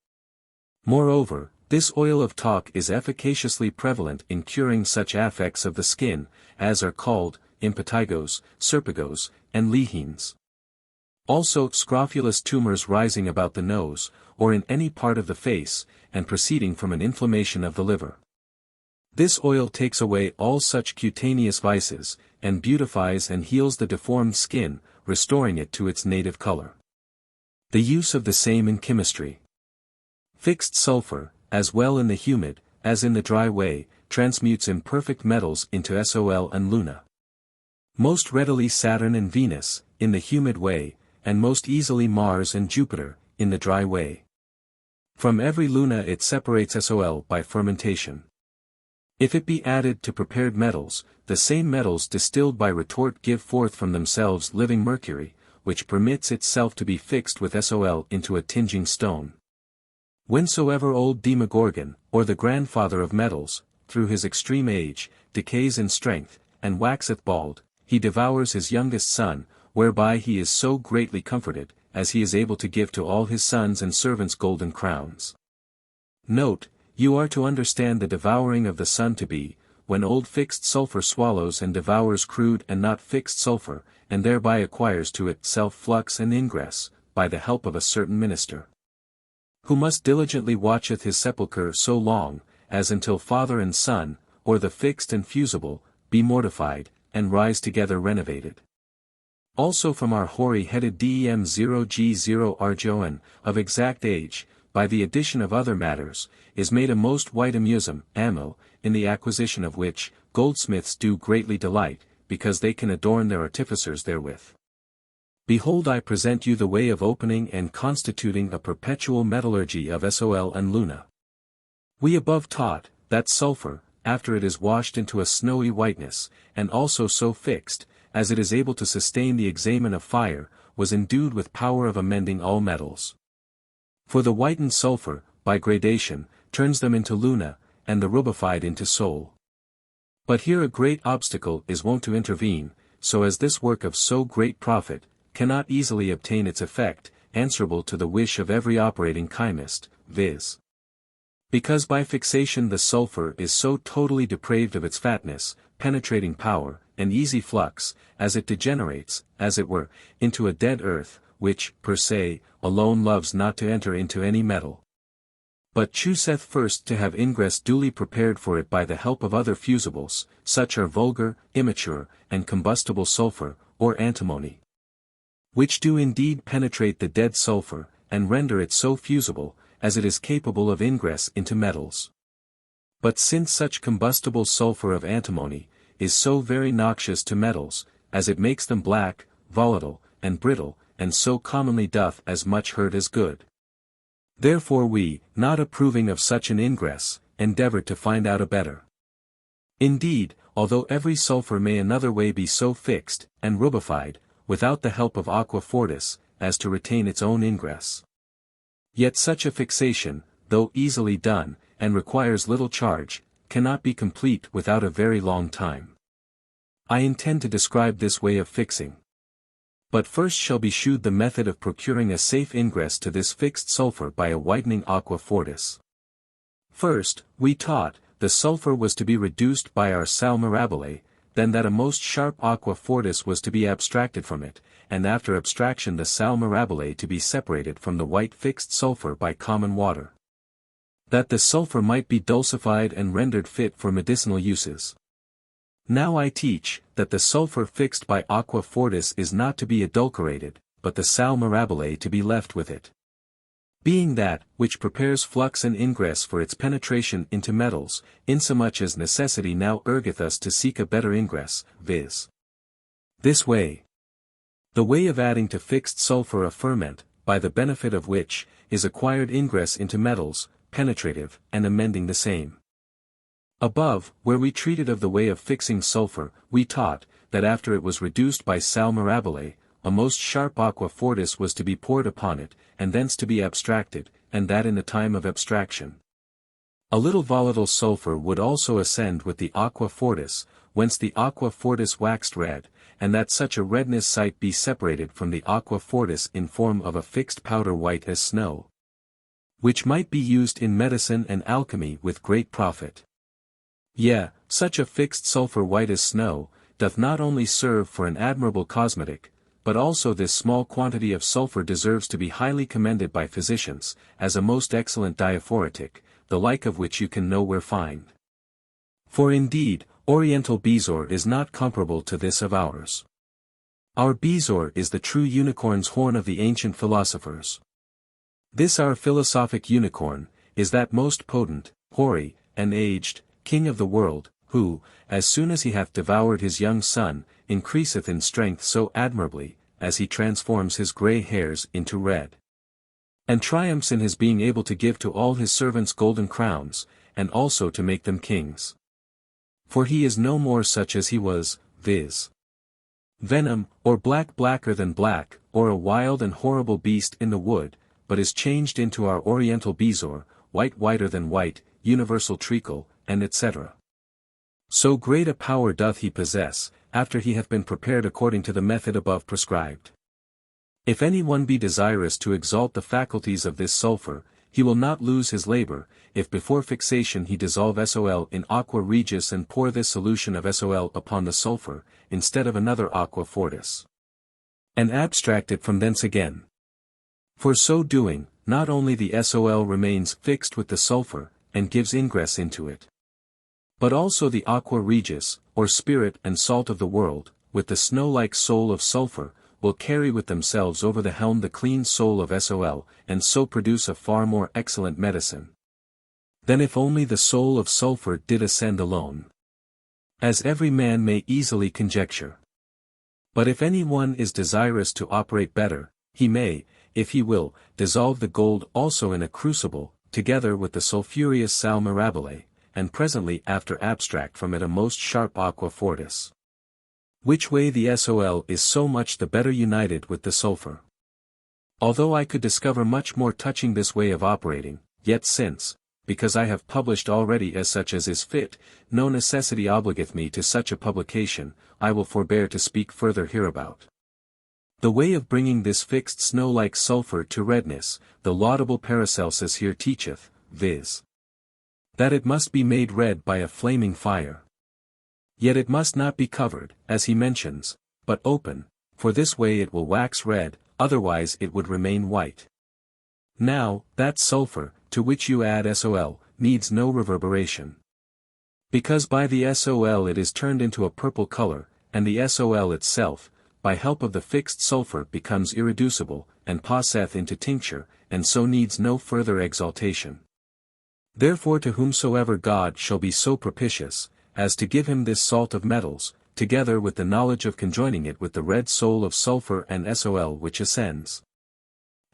Moreover, this oil of talc is efficaciously prevalent in curing such affects of the skin, as are called, impetygos, serpagos, and lehenes. Also scrofulous tumors rising about the nose, or in any part of the face, and proceeding from an inflammation of the liver. This oil takes away all such cutaneous vices, and beautifies and heals the deformed skin, restoring it to its native color. The use of the same in chemistry. Fixed sulphur, as well in the humid, as in the dry way, transmutes imperfect metals into Sol and Luna. Most readily Saturn and Venus, in the humid way, and most easily Mars and Jupiter, in the dry way. From every Luna it separates Sol by fermentation. If it be added to prepared metals, the same metals distilled by retort give forth from themselves living mercury, which permits itself to be fixed with Sol into a tinging stone. Whensoever old Demogorgon, or the grandfather of metals, through his extreme age, decays in strength, and waxeth bald, he devours his youngest son, whereby he is so greatly comforted, as he is able to give to all his sons and servants golden crowns. Note, you are to understand the devouring of the son to be, when old fixed sulphur swallows and devours crude and not fixed sulphur, and thereby acquires to itself flux and ingress, by the help of a certain minister, who most diligently watcheth his sepulchre so long, as until father and son, or the fixed and fusible, be mortified, and rise together renovated. Also from our hoary-headed DEM0G0 Arjoan, of exact age, by the addition of other matters, is made a most white amusum, ammo, in the acquisition of which, goldsmiths do greatly delight, because they can adorn their artificers therewith. Behold, I present you the way of opening and constituting a perpetual metallurgy of Sol and Luna. We above taught, that sulphur, after it is washed into a snowy whiteness, and also so fixed, as it is able to sustain the examen of fire, was endued with power of amending all metals. For the whitened sulphur, by gradation, turns them into Luna, and the rubified into Sol. But here a great obstacle is wont to intervene, so as this work of so great profit, cannot easily obtain its effect, answerable to the wish of every operating chymist, viz. Because by fixation the sulphur is so totally depraved of its fatness, penetrating power, and easy flux, as it degenerates, as it were, into a dead earth, which, per se, alone loves not to enter into any metal, but chooseth first to have ingress duly prepared for it by the help of other fusibles, such are vulgar, immature, and combustible sulphur, or antimony, which do indeed penetrate the dead sulphur, and render it so fusible, as it is capable of ingress into metals. But since such combustible sulphur of antimony, is so very noxious to metals, as it makes them black, volatile, and brittle, and so commonly doth as much hurt as good. Therefore we, not approving of such an ingress, endeavour to find out a better. Indeed, although every sulphur may another way be so fixed, and rubified, without the help of aqua fortis, as to retain its own ingress. Yet such a fixation, though easily done, and requires little charge, cannot be complete without a very long time. I intend to describe this way of fixing. But first shall be shewed the method of procuring a safe ingress to this fixed sulphur by a whitening aqua fortis. First, we taught, the sulphur was to be reduced by our sal mirabile, then that a most sharp aqua fortis was to be abstracted from it, and after abstraction the sal mirabile to be separated from the white fixed sulphur by common water, that the sulphur might be dulcified and rendered fit for medicinal uses. Now I teach, that the sulphur fixed by aqua fortis is not to be adulterated, but the sal mirabile to be left with it, being that, which prepares flux and ingress for its penetration into metals, insomuch as necessity now urgeth us to seek a better ingress, viz. This way. The way of adding to fixed sulphur a ferment, by the benefit of which, is acquired ingress into metals, penetrative, and amending the same. Above, where we treated of the way of fixing sulphur, we taught, that after it was reduced by sal mirabile, a most sharp aqua fortis was to be poured upon it, and thence to be abstracted, and that in the time of abstraction. A little volatile sulphur would also ascend with the aqua fortis, whence the aqua fortis waxed red, and that such a redness sight be separated from the aqua fortis in form of a fixed powder white as snow, which might be used in medicine and alchemy with great profit. Yea, such a fixed sulphur white as snow, doth not only serve for an admirable cosmetic, but also this small quantity of sulphur deserves to be highly commended by physicians, as a most excellent diaphoretic, the like of which you can nowhere find. For indeed, Oriental bezoar is not comparable to this of ours. Our bezoar is the true unicorn's horn of the ancient philosophers. This our philosophic unicorn, is that most potent, hoary, and aged, king of the world, who, as soon as he hath devoured his young son, increaseth in strength so admirably, as he transforms his grey hairs into red, and triumphs in his being able to give to all his servants golden crowns, and also to make them kings. For he is no more such as he was, viz. Venom, or black blacker than black, or a wild and horrible beast in the wood, but is changed into our Oriental bezoar, white whiter than white, universal treacle, and etc. So great a power doth he possess, after he hath been prepared according to the method above prescribed. If any one be desirous to exalt the faculties of this sulphur, he will not lose his labour, if before fixation he dissolve Sol in aqua regis and pour this solution of Sol upon the sulphur, instead of another aqua fortis, and abstract it from thence again. For so doing, not only the Sol remains fixed with the sulphur, and gives ingress into it, But also the aqua regis, or spirit and salt of the world, with the snow-like soul of sulphur, will carry with themselves over the helm the clean soul of Sol, and so produce a far more excellent medicine than if only the soul of sulphur did ascend alone. As every man may easily conjecture. But if any one is desirous to operate better, he may, if he will, dissolve the gold also in a crucible, together with the sulphureous sal mirabile, and presently after abstract from it a most sharp aqua fortis. Which way the Sol is so much the better united with the sulphur. Although I could discover much more touching this way of operating, yet since, because I have published already as such as is fit, no necessity obligeth me to such a publication, I will forbear to speak further hereabout. The way of bringing this fixed snow-like sulphur to redness, the laudable Paracelsus here teacheth, viz. That it must be made red by a flaming fire. Yet it must not be covered, as he mentions, but open, for this way it will wax red, otherwise it would remain white. Now, that sulphur, to which you add Sol, needs no reverberation. Because by the Sol it is turned into a purple color, and the Sol itself, by help of the fixed sulphur becomes irreducible, and passeth into tincture, and so needs no further exaltation. Therefore to whomsoever God shall be so propitious, as to give him this salt of metals, together with the knowledge of conjoining it with the red soul of sulphur and Sol which ascends,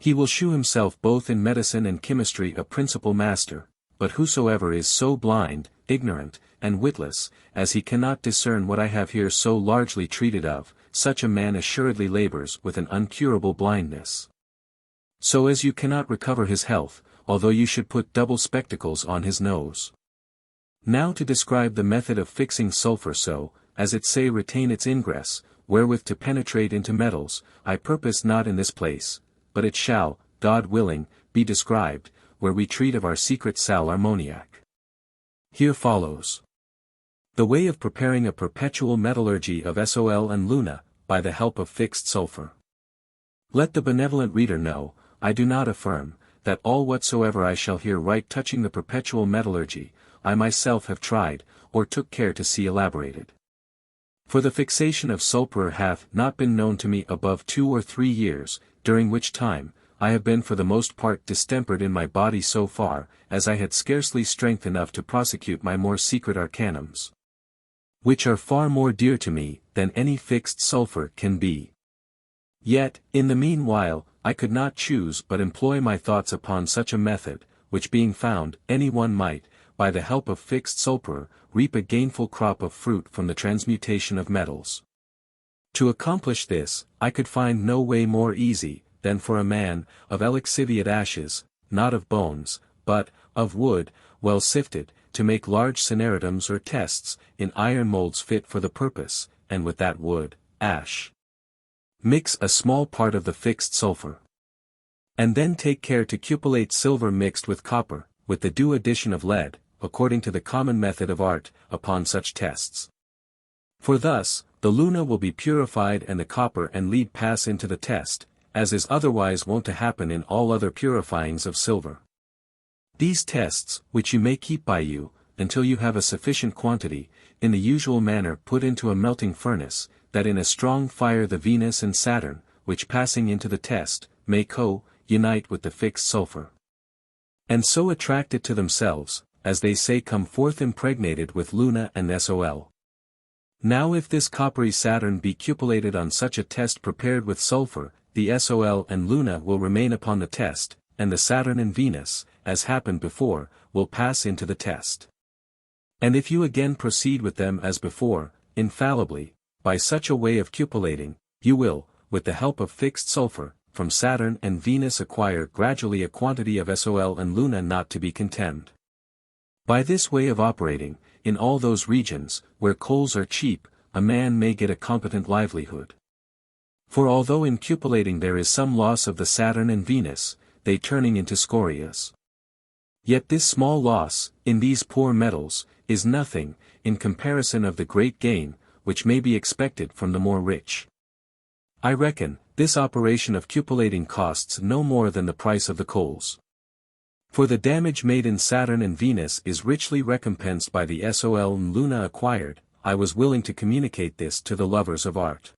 he will shew himself both in medicine and chemistry a principal master, but whosoever is so blind, ignorant, and witless, as he cannot discern what I have here so largely treated of, such a man assuredly labors with an uncurable blindness. So as you cannot recover his health, although you should put double spectacles on his nose. Now to describe the method of fixing sulphur so, as it say retain its ingress, wherewith to penetrate into metals, I purpose not in this place, but it shall, God willing, be described, where we treat of our secret sal ammoniac. Here follows the way of preparing a perpetual metallurgy of Sol and Luna, by the help of fixed sulphur. Let the benevolent reader know, I do not affirm, that all whatsoever I shall here write touching the perpetual metallurgy, I myself have tried, or took care to see elaborated. For the fixation of sulphur hath not been known to me above 2 or 3 years, during which time, I have been for the most part distempered in my body so far, as I had scarcely strength enough to prosecute my more secret arcanums, which are far more dear to me, than any fixed sulphur can be. Yet, in the meanwhile, I could not choose but employ my thoughts upon such a method, which being found, any one might, by the help of fixed sulphur, reap a gainful crop of fruit from the transmutation of metals. To accomplish this, I could find no way more easy, than for a man, of elixiviate ashes, not of bones, but, of wood, well sifted, to make large cineratums or tests, in iron molds fit for the purpose, and with that wood, ash, mix a small part of the fixed sulphur. And then take care to cupellate silver mixed with copper, with the due addition of lead, according to the common method of art, upon such tests. For thus, the Luna will be purified and the copper and lead pass into the test, as is otherwise wont to happen in all other purifyings of silver. These tests, which you may keep by you, until you have a sufficient quantity, in the usual manner put into a melting furnace, that in a strong fire the Venus and Saturn, which passing into the test, may unite with the fixed sulphur. And so attract it to themselves, as they say come forth impregnated with Luna and Sol. Now if this coppery Saturn be cupellated on such a test prepared with sulphur, the Sol and Luna will remain upon the test, and the Saturn and Venus, as happened before, will pass into the test. And if you again proceed with them as before, infallibly, by such a way of cupellating, you will, with the help of fixed sulphur, from Saturn and Venus acquire gradually a quantity of Sol and Luna not to be contemned. By this way of operating, in all those regions, where coals are cheap, a man may get a competent livelihood. For although in cupellating there is some loss of the Saturn and Venus, they turning into scorias, yet this small loss, in these poor metals, is nothing, in comparison of the great gain, which may be expected from the more rich. I reckon, this operation of cupellating costs no more than the price of the coals. For the damage made in Saturn and Venus is richly recompensed by the Sol and Luna acquired. I was willing to communicate this to the lovers of art.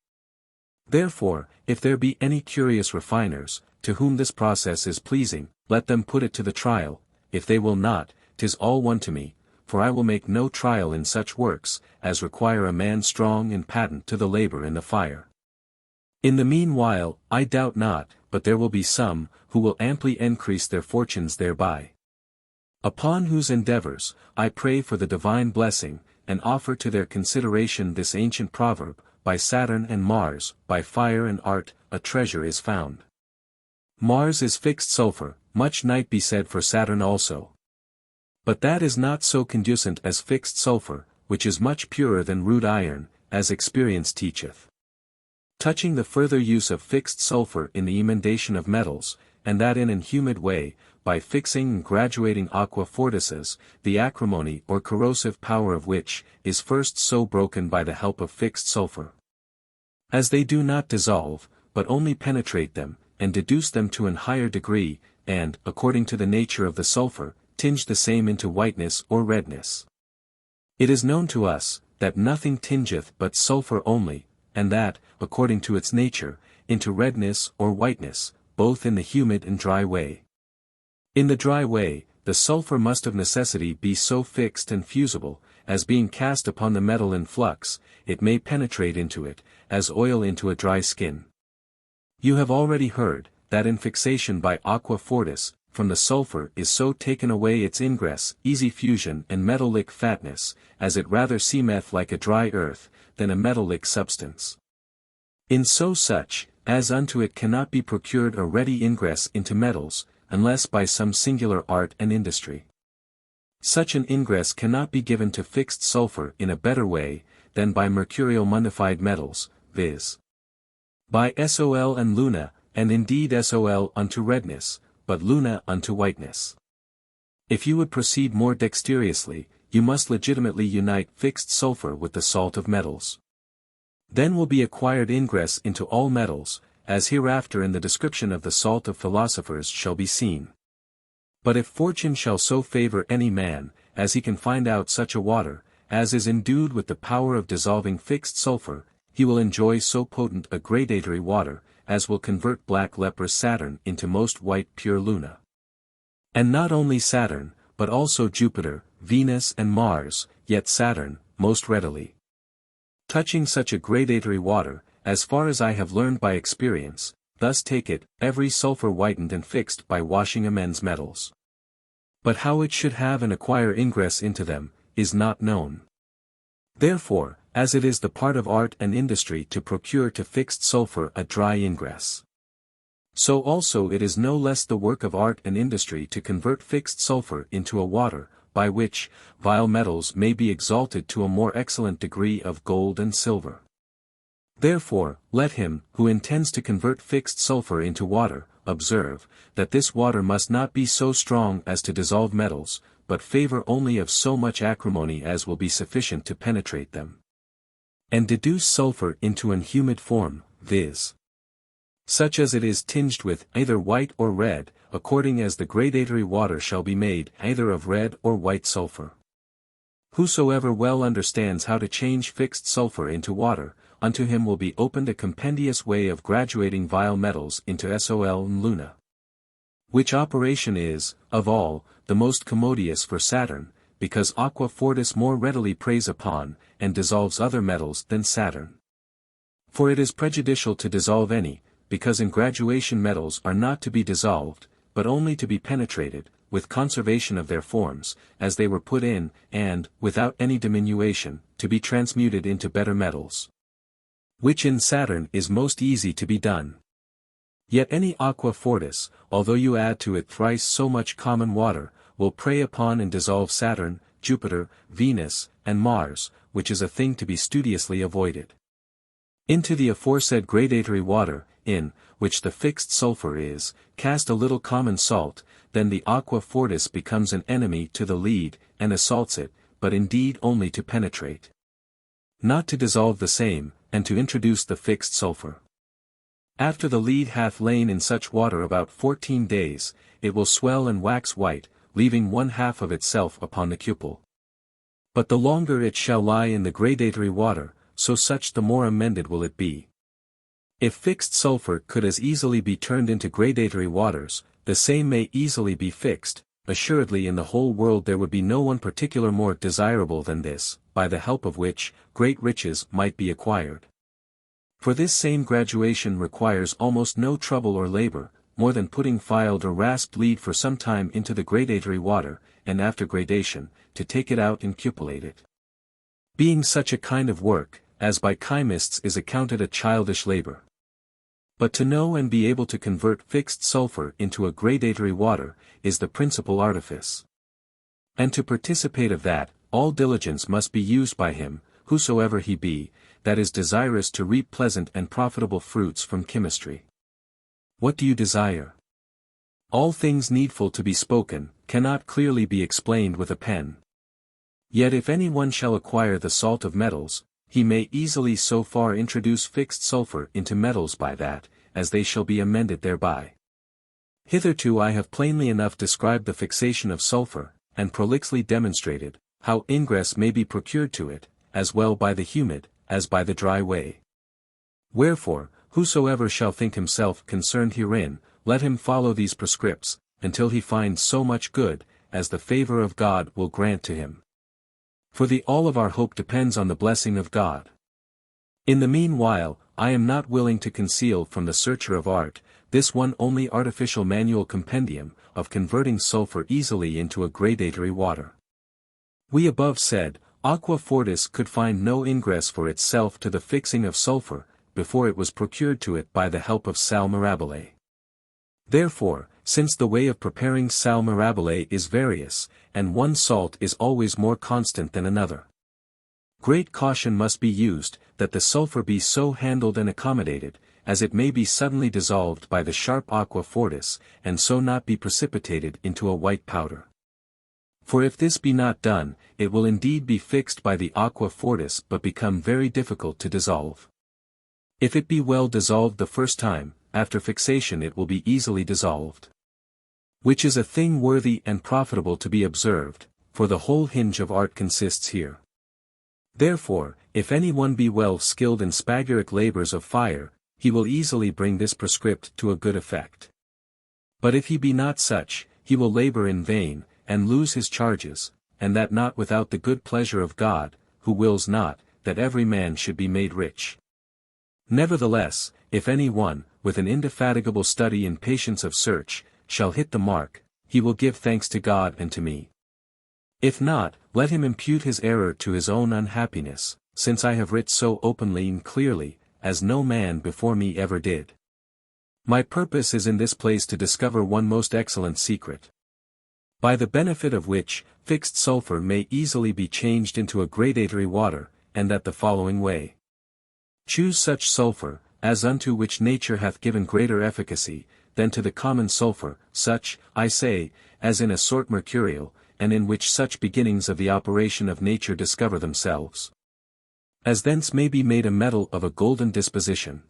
Therefore, if there be any curious refiners, to whom this process is pleasing, let them put it to the trial. If they will not, 'tis all one to me, for I will make no trial in such works, as require a man strong and patent to the labor in the fire. In the meanwhile, I doubt not, but there will be some, who will amply increase their fortunes thereby. Upon whose endeavors, I pray for the divine blessing, and offer to their consideration this ancient proverb, by Saturn and Mars, by fire and art, a treasure is found. Mars is fixed sulphur, much might be said for Saturn also. But that is not so conducent as fixed sulphur, which is much purer than rude iron, as experience teacheth. Touching the further use of fixed sulphur in the emendation of metals, and that in an humid way, by fixing and graduating aqua fortises, the acrimony or corrosive power of which is first so broken by the help of fixed sulphur. As they do not dissolve, but only penetrate them, and deduce them to an higher degree, and, according to the nature of the sulphur, tinge the same into whiteness or redness. It is known to us, that nothing tingeth but sulphur only, and that, according to its nature, into redness or whiteness, both in the humid and dry way. In the dry way, the sulphur must of necessity be so fixed and fusible, as being cast upon the metal in flux, it may penetrate into it, as oil into a dry skin. You have already heard, that in fixation by aqua fortis, from the sulphur is so taken away its ingress, easy fusion and metallic fatness, as it rather seemeth like a dry earth, than a metallic substance. In so such, as unto it cannot be procured a ready ingress into metals, unless by some singular art and industry. Such an ingress cannot be given to fixed sulphur in a better way, than by mercurial mundified metals, viz. By Sol and Luna, and indeed Sol unto redness, but Luna unto whiteness. If you would proceed more dexterously, you must legitimately unite fixed sulphur with the salt of metals. Then will be acquired ingress into all metals, as hereafter in the description of the salt of philosophers shall be seen. But if fortune shall so favor any man, as he can find out such a water, as is endued with the power of dissolving fixed sulphur, he will enjoy so potent a gradatory water, as will convert black leprous Saturn into most white pure Luna. And not only Saturn, but also Jupiter, Venus and Mars, yet Saturn, most readily. Touching such a gradatory water, as far as I have learned by experience, thus take it, every sulphur whitened and fixed by washing amends metals. But how it should have and acquire ingress into them, is not known. Therefore, as it is the part of art and industry to procure to fixed sulphur a dry ingress, so also it is no less the work of art and industry to convert fixed sulphur into a water, by which, vile metals may be exalted to a more excellent degree of gold and silver. Therefore, let him, who intends to convert fixed sulphur into water, observe, that this water must not be so strong as to dissolve metals, but favor only of so much acrimony as will be sufficient to penetrate them. And deduce sulphur into an humid form, viz. such as it is tinged with either white or red, according as the gradatory water shall be made either of red or white sulphur. Whosoever well understands how to change fixed sulphur into water, unto him will be opened a compendious way of graduating vile metals into Sol and Luna. Which operation is, of all, the most commodious for Saturn, because aqua fortis more readily preys upon, and dissolves other metals than Saturn. For it is prejudicial to dissolve any, because in graduation metals are not to be dissolved, but only to be penetrated, with conservation of their forms, as they were put in, and, without any diminution, to be transmuted into better metals. Which in Saturn is most easy to be done. Yet any aqua fortis, although you add to it thrice so much common water, will prey upon and dissolve Saturn, Jupiter, Venus, and Mars, which is a thing to be studiously avoided. Into the aforesaid gradatory water, in which the fixed sulphur is, cast a little common salt, then the aqua fortis becomes an enemy to the lead, and assaults it, but indeed only to penetrate. Not to dissolve the same, and to introduce the fixed sulphur. After the lead hath lain in such water about 14 days, it will swell and wax white, leaving one half of itself upon the cupel. But the longer it shall lie in the gradatory water, so such the more amended will it be. If fixed sulphur could as easily be turned into gradatory waters, the same may easily be fixed. Assuredly in the whole world there would be no one particular more desirable than this, by the help of which, great riches might be acquired. For this same graduation requires almost no trouble or labor, more than putting filed or rasped lead for some time into the gradatory water, and after gradation, to take it out and cupellate it. Being such a kind of work, as by chymists is accounted a childish labor. But to know and be able to convert fixed sulphur into a gradatory water, is the principal artifice. And to participate of that, all diligence must be used by him, whosoever he be, that is desirous to reap pleasant and profitable fruits from chemistry. What do you desire? All things needful to be spoken, cannot clearly be explained with a pen. Yet if any one shall acquire the salt of metals, he may easily so far introduce fixed sulphur into metals by that, as they shall be amended thereby. Hitherto I have plainly enough described the fixation of sulphur, and prolixly demonstrated, how ingress may be procured to it, as well by the humid, as by the dry way. Wherefore, whosoever shall think himself concerned herein, let him follow these prescripts, until he find so much good, as the favor of God will grant to him. For the all of our hope depends on the blessing of God. In the meanwhile, I am not willing to conceal from the searcher of art, this one only artificial manual compendium, of converting sulphur easily into a gradatory water. We above said, aqua fortis could find no ingress for itself to the fixing of sulphur, before it was procured to it by the help of sal mirabile. Therefore, since the way of preparing sal mirabile is various, and one salt is always more constant than another, great caution must be used, that the sulphur be so handled and accommodated, as it may be suddenly dissolved by the sharp aqua fortis, and so not be precipitated into a white powder. For if this be not done, it will indeed be fixed by the aqua fortis but become very difficult to dissolve. If it be well dissolved the first time, after fixation it will be easily dissolved. Which is a thing worthy and profitable to be observed, for the whole hinge of art consists here. Therefore, if any one be well skilled in spagyric labors of fire, he will easily bring this prescript to a good effect. But if he be not such, he will labor in vain, and lose his charges, and that not without the good pleasure of God, who wills not, that every man should be made rich. Nevertheless, if any one, with an indefatigable study and patience of search, shall hit the mark, he will give thanks to God and to me. If not, let him impute his error to his own unhappiness, since I have writ so openly and clearly, as no man before me ever did. My purpose is in this place to discover one most excellent secret, by the benefit of which, fixed sulphur may easily be changed into a gradatory water, and that the following way. Choose such sulphur, as unto which nature hath given greater efficacy, than to the common sulphur, such, I say, as in a sort mercurial, and in which such beginnings of the operation of nature discover themselves, as thence may be made a metal of a golden disposition.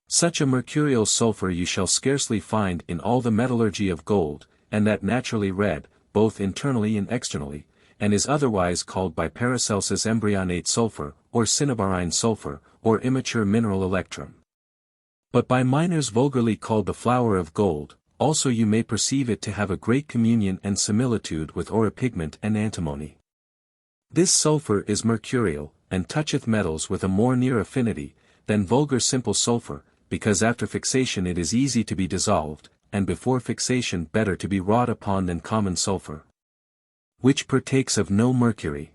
Such a mercurial sulphur you shall scarcely find in all the metallurgy of gold, and that naturally red, both internally and externally, and is otherwise called by Paracelsus embryonate sulphur, or cinnabarine sulphur, or immature mineral electrum. But by miners vulgarly called the flower of gold, also you may perceive it to have a great communion and similitude with oripigment and antimony. This sulphur is mercurial, and toucheth metals with a more near affinity, than vulgar simple sulphur, because after fixation it is easy to be dissolved, and before fixation better to be wrought upon than common sulphur, which partakes of no mercury.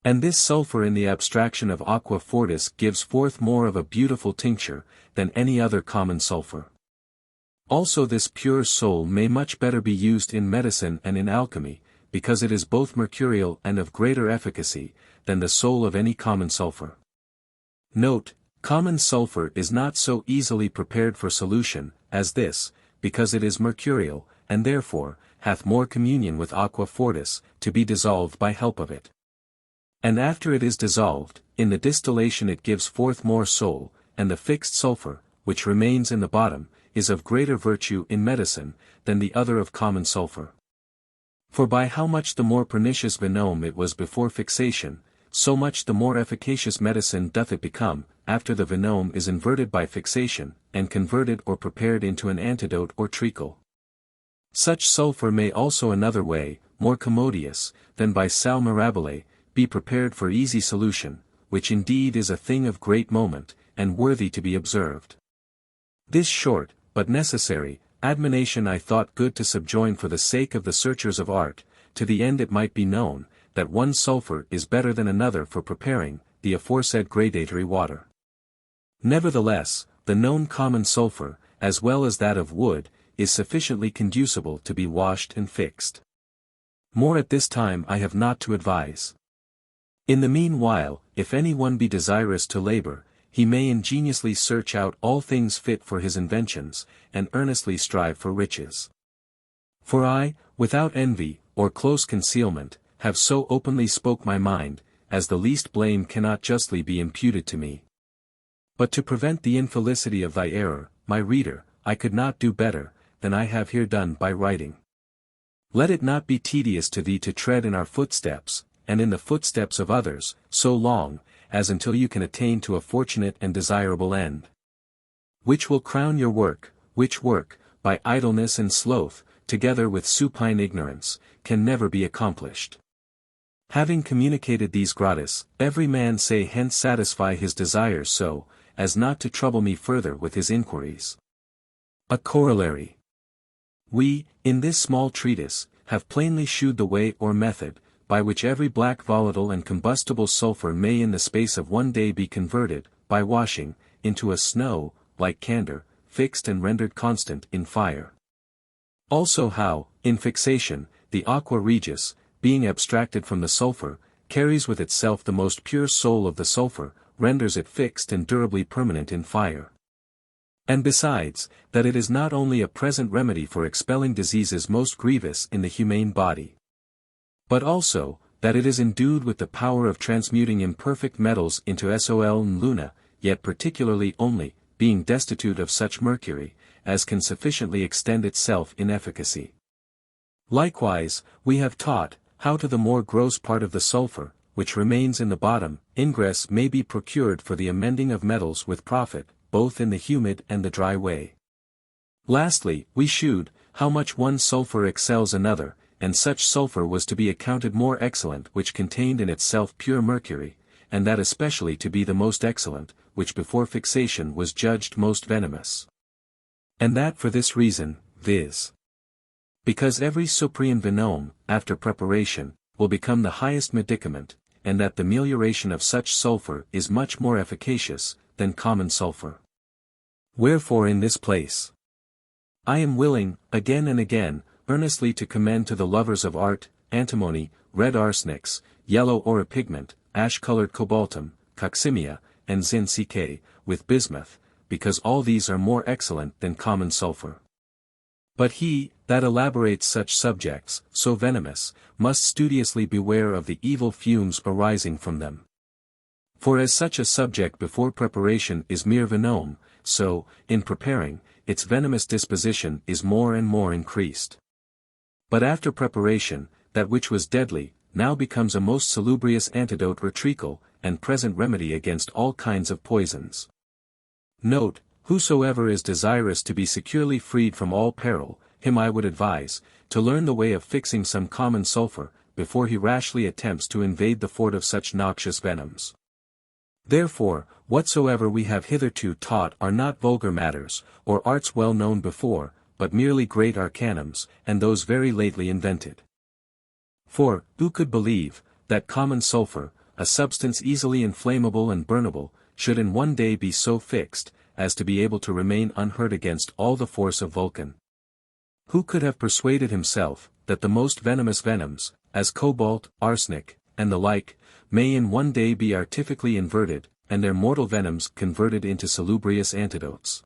And this sulphur in the abstraction of aqua fortis gives forth more of a beautiful tincture, than any other common sulphur. Also this pure soul may much better be used in medicine and in alchemy, because it is both mercurial and of greater efficacy, than the soul of any common sulphur. Note, common sulphur is not so easily prepared for solution, as this, because it is mercurial, and therefore, hath more communion with aqua fortis, to be dissolved by help of it. And after it is dissolved, in the distillation it gives forth more soul, and the fixed sulphur, which remains in the bottom, is of greater virtue in medicine, than the other of common sulphur. For by how much the more pernicious venom it was before fixation, so much the more efficacious medicine doth it become, after the venom is inverted by fixation, and converted or prepared into an antidote or treacle. Such sulphur may also another way, more commodious, than by sal mirabile, be prepared for easy solution, which indeed is a thing of great moment, and worthy to be observed. This short, but necessary, admonition I thought good to subjoin for the sake of the searchers of art, to the end it might be known, that one sulphur is better than another for preparing the aforesaid gradatory water. Nevertheless, the known common sulphur, as well as that of wood, is sufficiently conducible to be washed and fixed. More at this time I have not to advise. In the meanwhile, if any one be desirous to labor, he may ingeniously search out all things fit for his inventions, and earnestly strive for riches. For I, without envy, or close concealment, have so openly spoke my mind, as the least blame cannot justly be imputed to me. But to prevent the infelicity of thy error, my reader, I could not do better, than I have here done by writing. Let it not be tedious to thee to tread in our footsteps, and in the footsteps of others, so long, as until you can attain to a fortunate and desirable end. Which will crown your work, which work, by idleness and sloth, together with supine ignorance, can never be accomplished. Having communicated these gratis, every man say hence satisfy his desires so, as not to trouble me further with his inquiries. A corollary. We, in this small treatise, have plainly shewed the way or method, by which every black volatile and combustible sulphur may in the space of one day be converted, by washing, into a snow, like candor, fixed and rendered constant in fire. Also how, in fixation, the aqua regis, being abstracted from the sulphur, carries with itself the most pure soul of the sulphur, renders it fixed and durably permanent in fire. And besides, that it is not only a present remedy for expelling diseases most grievous in the humane body, but also, that it is endued with the power of transmuting imperfect metals into sol and luna, yet particularly only, being destitute of such mercury, as can sufficiently extend itself in efficacy. Likewise, we have taught, how to the more gross part of the sulphur, which remains in the bottom, ingress may be procured for the amending of metals with profit, both in the humid and the dry way. Lastly, we shewed, how much one sulphur excels another, and such sulphur was to be accounted more excellent which contained in itself pure mercury, and that especially to be the most excellent, which before fixation was judged most venomous. And that for this reason, viz. Because every Cyprian venom, after preparation, will become the highest medicament, and that the melioration of such sulphur is much more efficacious, than common sulphur. Wherefore in this place, I am willing, again and again, earnestly to commend to the lovers of art, antimony, red arsenics, yellow oripigment, ash-colored cobaltum, coccinea, and zinc, with bismuth, because all these are more excellent than common sulphur. But he, that elaborates such subjects, so venomous, must studiously beware of the evil fumes arising from them. For as such a subject before preparation is mere venom, so, in preparing, its venomous disposition is more and more increased. But after preparation, that which was deadly, now becomes a most salubrious antidote or treacle, and present remedy against all kinds of poisons. Note, whosoever is desirous to be securely freed from all peril, him I would advise, to learn the way of fixing some common sulphur, before he rashly attempts to invade the fort of such noxious venoms. Therefore, whatsoever we have hitherto taught are not vulgar matters, or arts well known before, but merely great arcanums, and those very lately invented. For, who could believe, that common sulphur, a substance easily inflammable and burnable, should in one day be so fixed, as to be able to remain unhurt against all the force of Vulcan? Who could have persuaded himself, that the most venomous venoms, as cobalt, arsenic, and the like, may in one day be artificially inverted, and their mortal venoms converted into salubrious antidotes?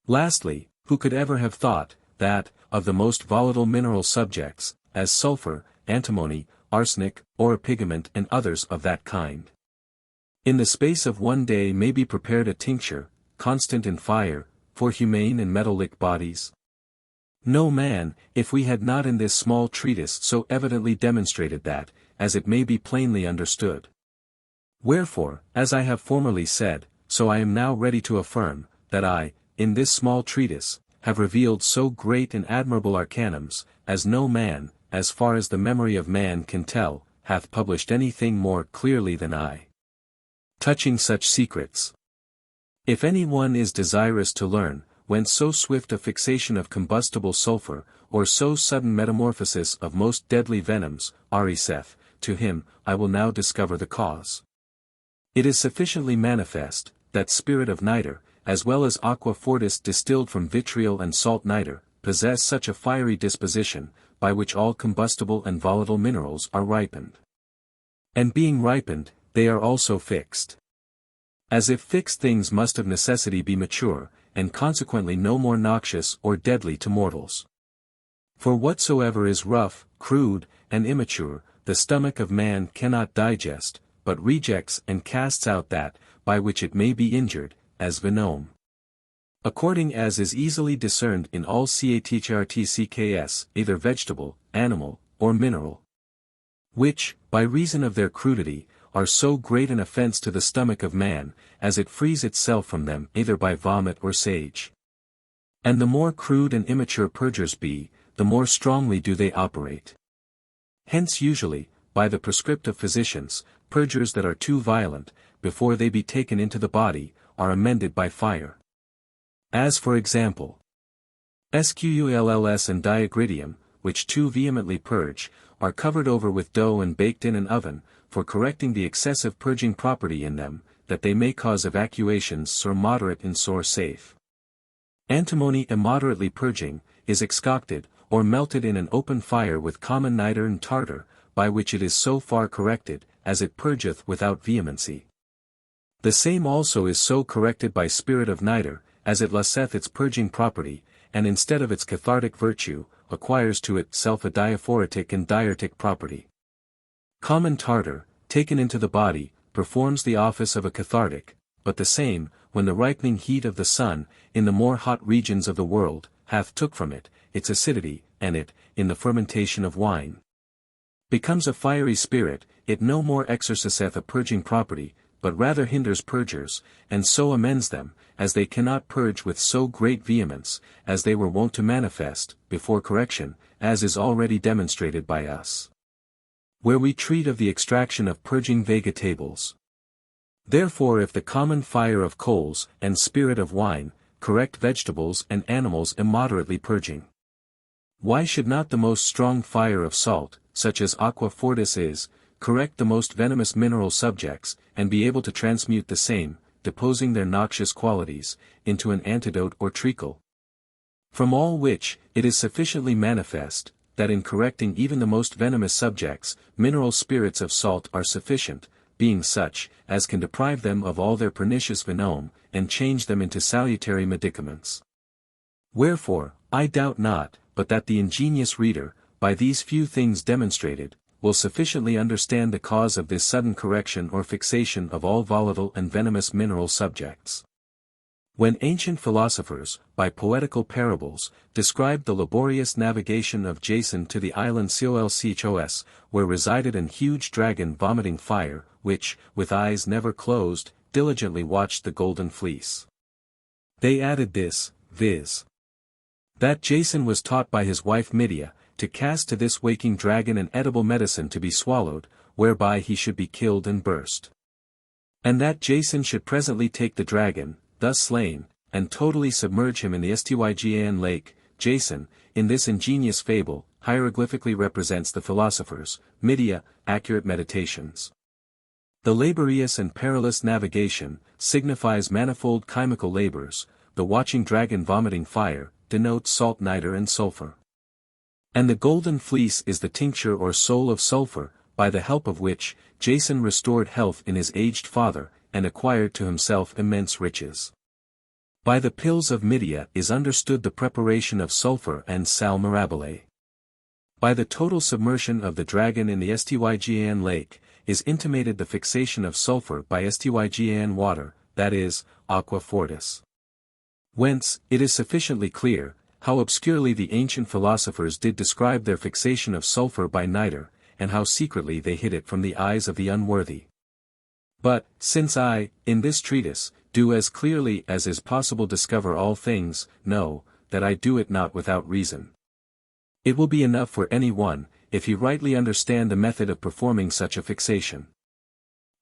Lastly, who could ever have thought, that, of the most volatile mineral subjects, as sulphur, antimony, arsenic, oripigment and others of that kind, in the space of one day may be prepared a tincture, constant in fire, for humane and metallic bodies? No man, if we had not in this small treatise so evidently demonstrated that, as it may be plainly understood. Wherefore, as I have formerly said, so I am now ready to affirm, that I, in this small treatise, have revealed so great and admirable arcanums, as no man, as far as the memory of man can tell, hath published anything more clearly than I. Touching such secrets. If any one is desirous to learn, whence so swift a fixation of combustible sulphur, or so sudden metamorphosis of most deadly venoms, ariseth, to him, I will now discover the cause. It is sufficiently manifest, that spirit of nitre, as well as aqua fortis distilled from vitriol and salt nitre, possess such a fiery disposition, by which all combustible and volatile minerals are ripened. And being ripened, they are also fixed. As if fixed things must of necessity be mature, and consequently no more noxious or deadly to mortals. For whatsoever is rough, crude, and immature, the stomach of man cannot digest, but rejects and casts out that, by which it may be injured, as venom. According as is easily discerned in all cathartcks, either vegetable, animal, or mineral. Which, by reason of their crudity, are so great an offence to the stomach of man, as it frees itself from them either by vomit or sage. And the more crude and immature purgers be, the more strongly do they operate. Hence usually, by the prescript of physicians, purgers that are too violent, before they be taken into the body, are amended by fire. As for example, squalls and diagridium, which too vehemently purge, are covered over with dough and baked in an oven, for correcting the excessive purging property in them, that they may cause evacuations sore moderate and sore safe. Antimony immoderately purging, is excocted, or melted in an open fire with common nitre and tartar, by which it is so far corrected, as it purgeth without vehemency. The same also is so corrected by spirit of nitre, as it loseth its purging property, and instead of its cathartic virtue, acquires to itself a diaphoretic and diuretic property. Common tartar, taken into the body, performs the office of a cathartic, but the same, when the ripening heat of the sun, in the more hot regions of the world, hath took from it, its acidity, and it, in the fermentation of wine, becomes a fiery spirit, it no more exerciseth a purging property, but rather hinders purgers, and so amends them, as they cannot purge with so great vehemence, as they were wont to manifest, before correction, as is already demonstrated by us, where we treat of the extraction of purging vegetables. Therefore if the common fire of coals, and spirit of wine, correct vegetables and animals immoderately purging, why should not the most strong fire of salt, such as aqua fortis is, correct the most venomous mineral subjects, and be able to transmute the same, deposing their noxious qualities, into an antidote or treacle? From all which, it is sufficiently manifest, that in correcting even the most venomous subjects, mineral spirits of salt are sufficient, being such, as can deprive them of all their pernicious venom, and change them into salutary medicaments. Wherefore, I doubt not, but that the ingenious reader, by these few things demonstrated, will sufficiently understand the cause of this sudden correction or fixation of all volatile and venomous mineral subjects. When ancient philosophers, by poetical parables, described the laborious navigation of Jason to the island Colchos, where resided an huge dragon vomiting fire, which, with eyes never closed, diligently watched the golden fleece, they added this, viz. that Jason was taught by his wife Medea, to cast to this waking dragon an edible medicine to be swallowed, whereby he should be killed and burst. And that Jason should presently take the dragon, thus slain, and totally submerge him in the Stygian lake. Jason, in this ingenious fable, hieroglyphically represents the philosophers, Medea, accurate meditations. The laborious and perilous navigation, signifies manifold chemical labors, the watching dragon vomiting fire, denotes salt nitre and sulphur. And the golden fleece is the tincture or soul of sulphur, by the help of which, Jason restored health in his aged father, and acquired to himself immense riches. By the pills of Medea is understood the preparation of sulphur and sal mirabile. By the total submersion of the dragon in the Stygian lake, is intimated the fixation of sulphur by Stygian water, that is, aqua fortis. Whence, it is sufficiently clear, how obscurely the ancient philosophers did describe their fixation of sulphur by nitre, and how secretly they hid it from the eyes of the unworthy. But, since I, in this treatise, do as clearly as is possible discover all things, know, that I do it not without reason. It will be enough for any one, if he rightly understand the method of performing such a fixation.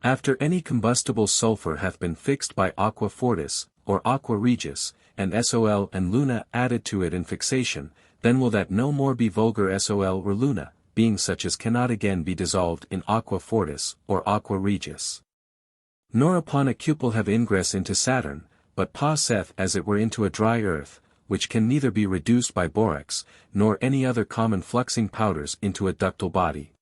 After any combustible sulphur hath been fixed by aqua fortis, or aqua regis, and sol and luna added to it in fixation, then will that no more be vulgar sol or luna, being such as cannot again be dissolved in aqua fortis, or aqua regis. Nor upon a cupel have ingress into Saturn, but passeth as it were into a dry earth, which can neither be reduced by borax, nor any other common fluxing powders into a ductile body.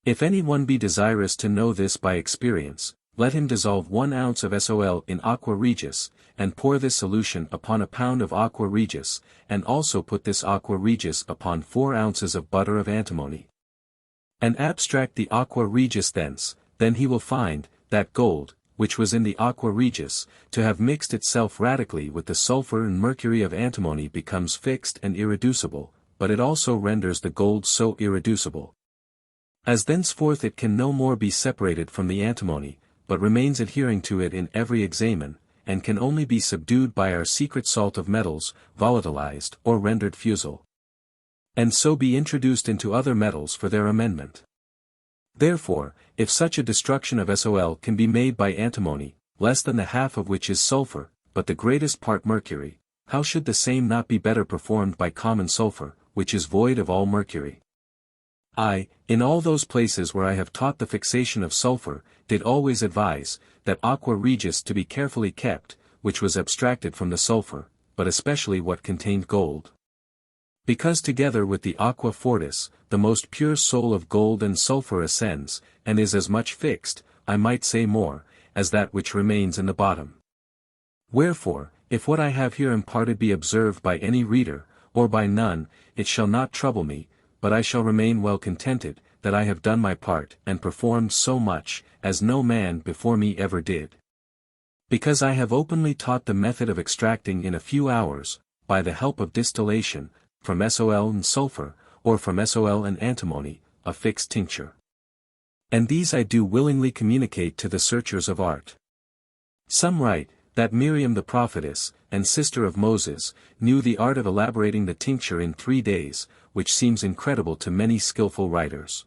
If any one be desirous to know this by experience, let him dissolve 1 ounce of sol in aqua regis, and pour this solution upon a pound of aqua regis, and also put this aqua regis upon 4 ounces of butter of antimony. And abstract the aqua regis thence, then he will find, that gold, which was in the aqua regis, to have mixed itself radically with the sulphur and mercury of antimony becomes fixed and irreducible, but it also renders the gold so irreducible, as thenceforth it can no more be separated from the antimony, but remains adhering to it in every examen, and can only be subdued by our secret salt of metals, volatilized or rendered fusel, and so be introduced into other metals for their amendment. Therefore, if such a destruction of sol can be made by antimony, less than the half of which is sulphur, but the greatest part mercury, how should the same not be better performed by common sulphur, which is void of all mercury? I, in all those places where I have taught the fixation of sulphur, did always advise, that aqua regis to be carefully kept, which was abstracted from the sulphur, but especially what contained gold. Because together with the aqua fortis, the most pure soul of gold and sulphur ascends, and is as much fixed, I might say more, as that which remains in the bottom. Wherefore, if what I have here imparted be observed by any reader, or by none, it shall not trouble me, but I shall remain well contented, that I have done my part and performed so much, as no man before me ever did. Because I have openly taught the method of extracting in a few hours, by the help of distillation, from sol and sulphur, or from sol and antimony, a fixed tincture. And these I do willingly communicate to the searchers of art. Some write, that Miriam the prophetess, and sister of Moses, knew the art of elaborating the tincture in 3 days, which seems incredible to many skillful writers.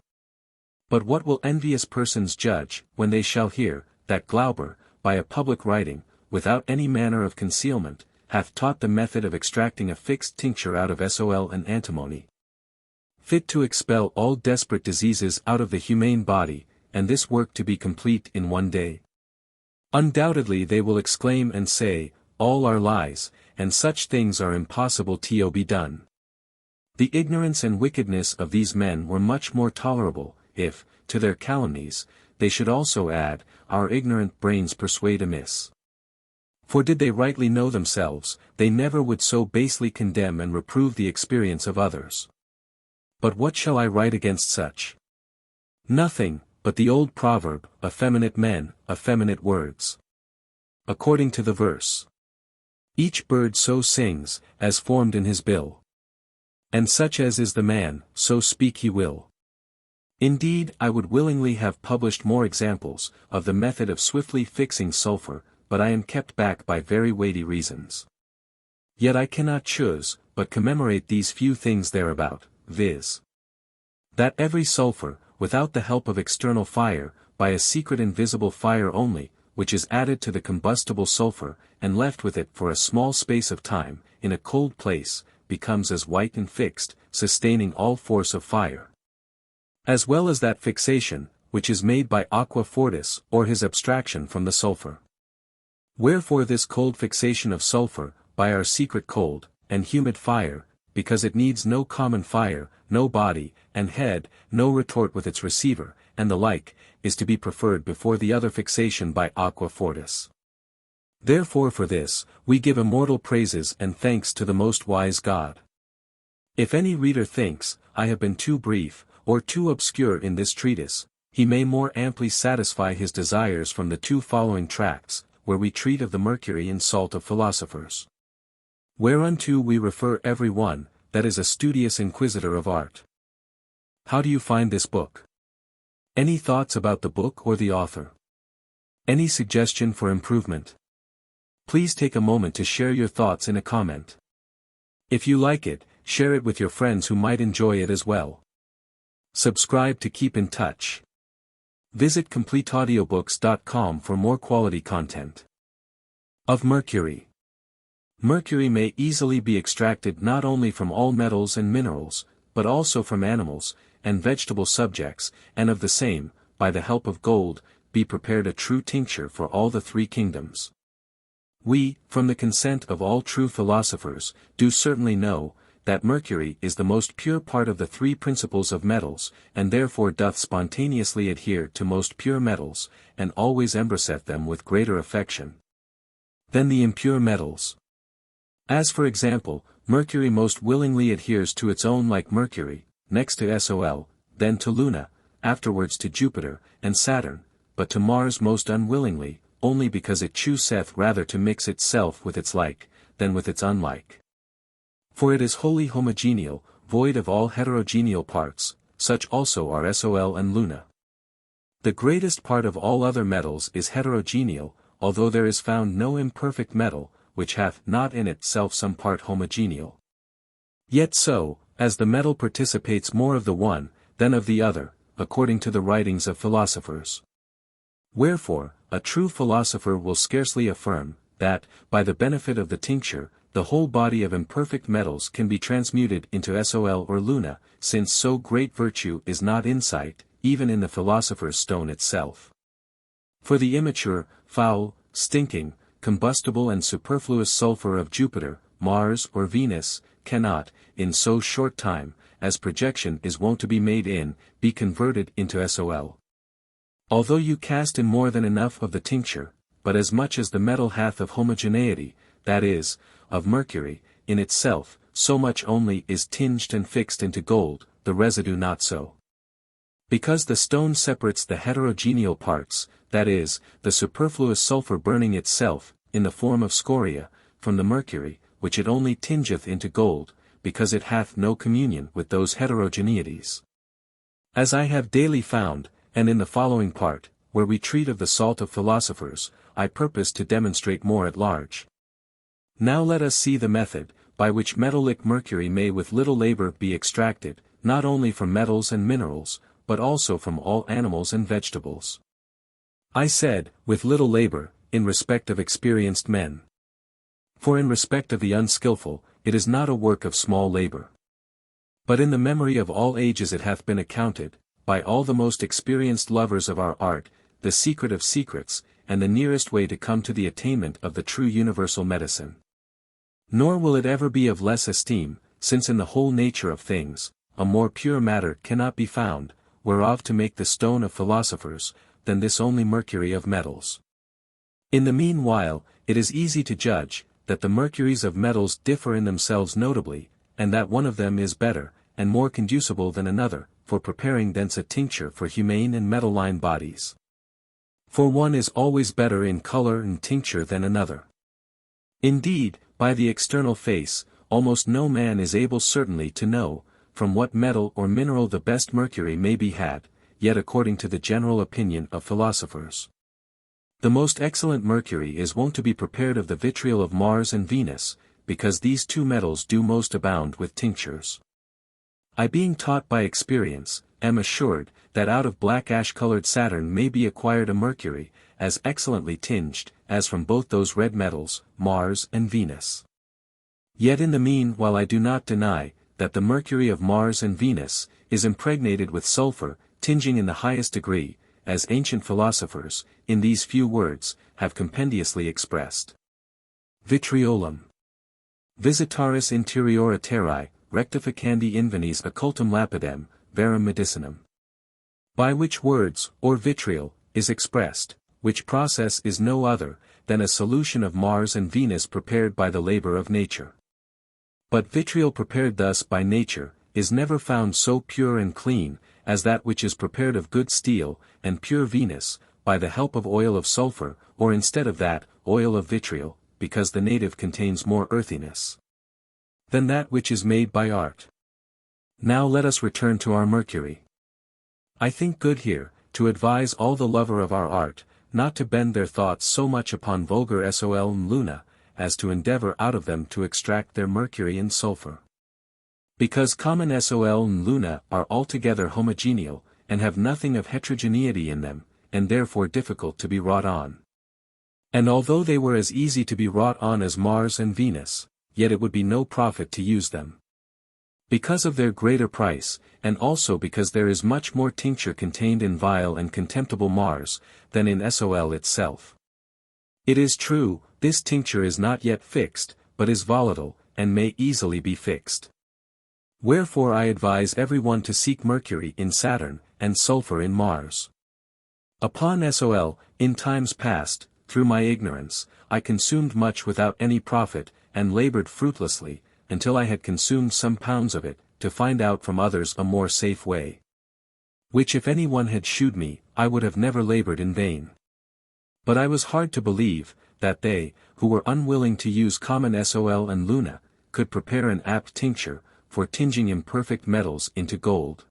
But what will envious persons judge, when they shall hear, that Glauber, by a public writing, without any manner of concealment, hath taught the method of extracting a fixed tincture out of sol and antimony, fit to expel all desperate diseases out of the humane body, and this work to be complete in 1 day? Undoubtedly they will exclaim and say, all are lies, and such things are impossible to be done. The ignorance and wickedness of these men were much more tolerable, if, to their calumnies, they should also add, our ignorant brains persuade amiss. For did they rightly know themselves, they never would so basely condemn and reprove the experience of others. But what shall I write against such? Nothing, but the old proverb, effeminate men, effeminate words. According to the verse, each bird so sings, as formed in his bill. And such as is the man, so speak he will. Indeed, I would willingly have published more examples, of the method of swiftly fixing sulphur, but I am kept back by very weighty reasons. Yet I cannot choose, but commemorate these few things thereabout, viz. That every sulphur, without the help of external fire, by a secret invisible fire only, which is added to the combustible sulphur, and left with it for a small space of time, in a cold place, becomes as white and fixed, sustaining all force of fire. As well as that fixation, which is made by aqua fortis, or his abstraction from the sulphur. Wherefore this cold fixation of sulphur, by our secret cold, and humid fire, because it needs no common fire, no body, and head, no retort with its receiver, and the like, is to be preferred before the other fixation by aqua fortis. Therefore for this, we give immortal praises and thanks to the most wise God. If any reader thinks, I have been too brief, or too obscure in this treatise, he may more amply satisfy his desires from the 2 following tracts, where we treat of the mercury and salt of philosophers. Whereunto we refer every one, that is a studious inquisitor of art. How do you find this book? Any thoughts about the book or the author? Any suggestion for improvement? Please take a moment to share your thoughts in a comment. If you like it, share it with your friends who might enjoy it as well. Subscribe to keep in touch. Visit CompleteAudiobooks.com for more quality content. Of Mercury. Mercury may easily be extracted not only from all metals and minerals, but also from animals, and vegetable subjects, and of the same, by the help of gold, be prepared a true tincture for all the three kingdoms. We, from the consent of all true philosophers, do certainly know, that mercury is the most pure part of the three principles of metals, and therefore doth spontaneously adhere to most pure metals, and always embrasseth them with greater affection than the impure metals. As for example, Mercury most willingly adheres to its own like Mercury, next to Sol, then to Luna, afterwards to Jupiter, and Saturn, but to Mars most unwillingly, only because it chooseth rather to mix itself with its like, than with its unlike. For it is wholly homogeneal, void of all heterogeneal parts, such also are Sol and Luna. The greatest part of all other metals is heterogeneal, although there is found no imperfect metal, which hath not in itself some part homogeneal. Yet so, as the metal participates more of the one, than of the other, according to the writings of philosophers. Wherefore, a true philosopher will scarcely affirm, that, by the benefit of the tincture, the whole body of imperfect metals can be transmuted into Sol or Luna, since so great virtue is not insight, even in the philosopher's stone itself. For the immature, foul, stinking, combustible and superfluous sulphur of Jupiter, Mars or Venus, cannot, in so short time, as projection is wont to be made in, be converted into Sol. Although you cast in more than enough of the tincture, but as much as the metal hath of homogeneity, that is, of mercury, in itself, so much only is tinged and fixed into gold, the residue not so. Because the stone separates the heterogeneal parts, that is, the superfluous sulphur burning itself, in the form of scoria, from the mercury, which it only tingeth into gold, because it hath no communion with those heterogeneities. As I have daily found, and in the following part, where we treat of the salt of philosophers, I purpose to demonstrate more at large. Now let us see the method, by which metallic mercury may with little labor be extracted, not only from metals and minerals, but also from all animals and vegetables. I said, with little labor, in respect of experienced men. For in respect of the unskilful, it is not a work of small labor. But in the memory of all ages it hath been accounted, by all the most experienced lovers of our art, the secret of secrets, and the nearest way to come to the attainment of the true universal medicine. Nor will it ever be of less esteem, since in the whole nature of things, a more pure matter cannot be found, whereof to make the stone of philosophers, than this only mercury of metals. In the meanwhile, it is easy to judge, that the mercuries of metals differ in themselves notably, and that one of them is better, and more conducible than another, for preparing thence a tincture for humane and metalline bodies. For one is always better in color and tincture than another. Indeed, by the external face, almost no man is able certainly to know, from what metal or mineral the best mercury may be had, yet according to the general opinion of philosophers, the most excellent mercury is wont to be prepared of the vitriol of Mars and Venus, because these two metals do most abound with tinctures. I being taught by experience, am assured, that out of black ash-colored Saturn may be acquired a mercury, as excellently tinged, as from both those red metals, Mars and Venus. Yet in the meanwhile I do not deny, that the mercury of Mars and Venus, is impregnated with sulphur, tinging in the highest degree, as ancient philosophers, in these few words, have compendiously expressed. Vitriolum. Visitaris interiora terrae, rectificandi invenis occultum lapidem, verum medicinum. By which words, or vitriol, is expressed, which process is no other, than a solution of Mars and Venus prepared by the labor of nature. But vitriol prepared thus by nature, is never found so pure and clean, as that which is prepared of good steel, and pure Venus, by the help of oil of sulphur, or instead of that, oil of vitriol, because the native contains more earthiness. than that which is made by art. Now let us return to our mercury. I think good here, to advise all the lover of our art, not to bend their thoughts so much upon vulgar sol and luna, as to endeavor out of them to extract their mercury and sulphur. Because common sol and luna are altogether homogeneal, and have nothing of heterogeneity in them, and therefore difficult to be wrought on. And although they were as easy to be wrought on as Mars and Venus, yet it would be no profit to use them. Because of their greater price, and also because there is much more tincture contained in vile and contemptible Mars, than in sol itself. It is true, this tincture is not yet fixed, but is volatile, and may easily be fixed. Wherefore I advise everyone to seek mercury in Saturn, and sulphur in Mars. Upon sol, in times past, through my ignorance, I consumed much without any profit, and labored fruitlessly, until I had consumed some pounds of it, to find out from others a more safe way. Which if any one had shewed me, I would have never labored in vain. But I was hard to believe, that they, who were unwilling to use common sol and luna, could prepare an apt tincture, for tinging imperfect metals into gold.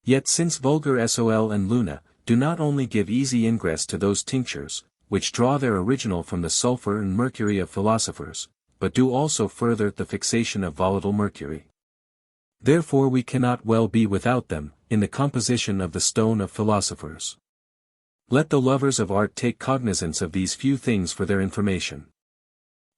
Yet since vulgar sol and luna, do not only give easy ingress to those tinctures, which draw their original from the sulphur and mercury of philosophers, but do also further the fixation of volatile mercury. Therefore we cannot well be without them, in the composition of the stone of philosophers. Let the lovers of art take cognizance of these few things for their information.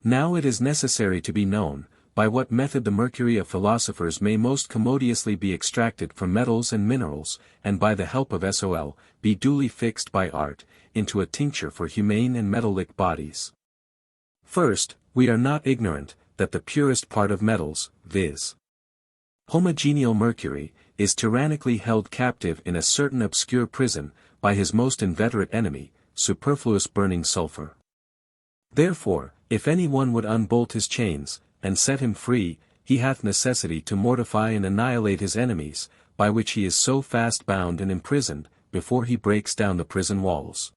Now it is necessary to be known, by what method the mercury of philosophers may most commodiously be extracted from metals and minerals, and by the help of sol, be duly fixed by art, into a tincture for humane and metallic bodies. First, we are not ignorant, that the purest part of metals, viz. homogeneal mercury, is tyrannically held captive in a certain obscure prison, by his most inveterate enemy, superfluous burning sulphur. Therefore, if any one would unbolt his chains, and set him free, he hath necessity to mortify and annihilate his enemies, by which he is so fast bound and imprisoned, before he breaks down the prison walls.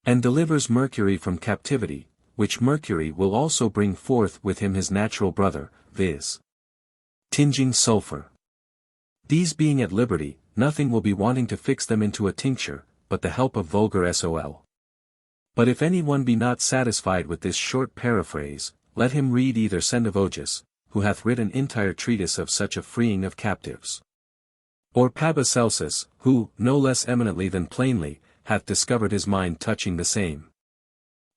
And delivers mercury from captivity, which mercury will also bring forth with him his natural brother, viz. tinging sulphur. These being at liberty, nothing will be wanting to fix them into a tincture, but the help of vulgar sol. But if any one be not satisfied with this short paraphrase, let him read either Sendivogius, who hath writ an entire treatise of such a freeing of captives. Or Paracelsus, who, no less eminently than plainly, hath discovered his mind touching the same.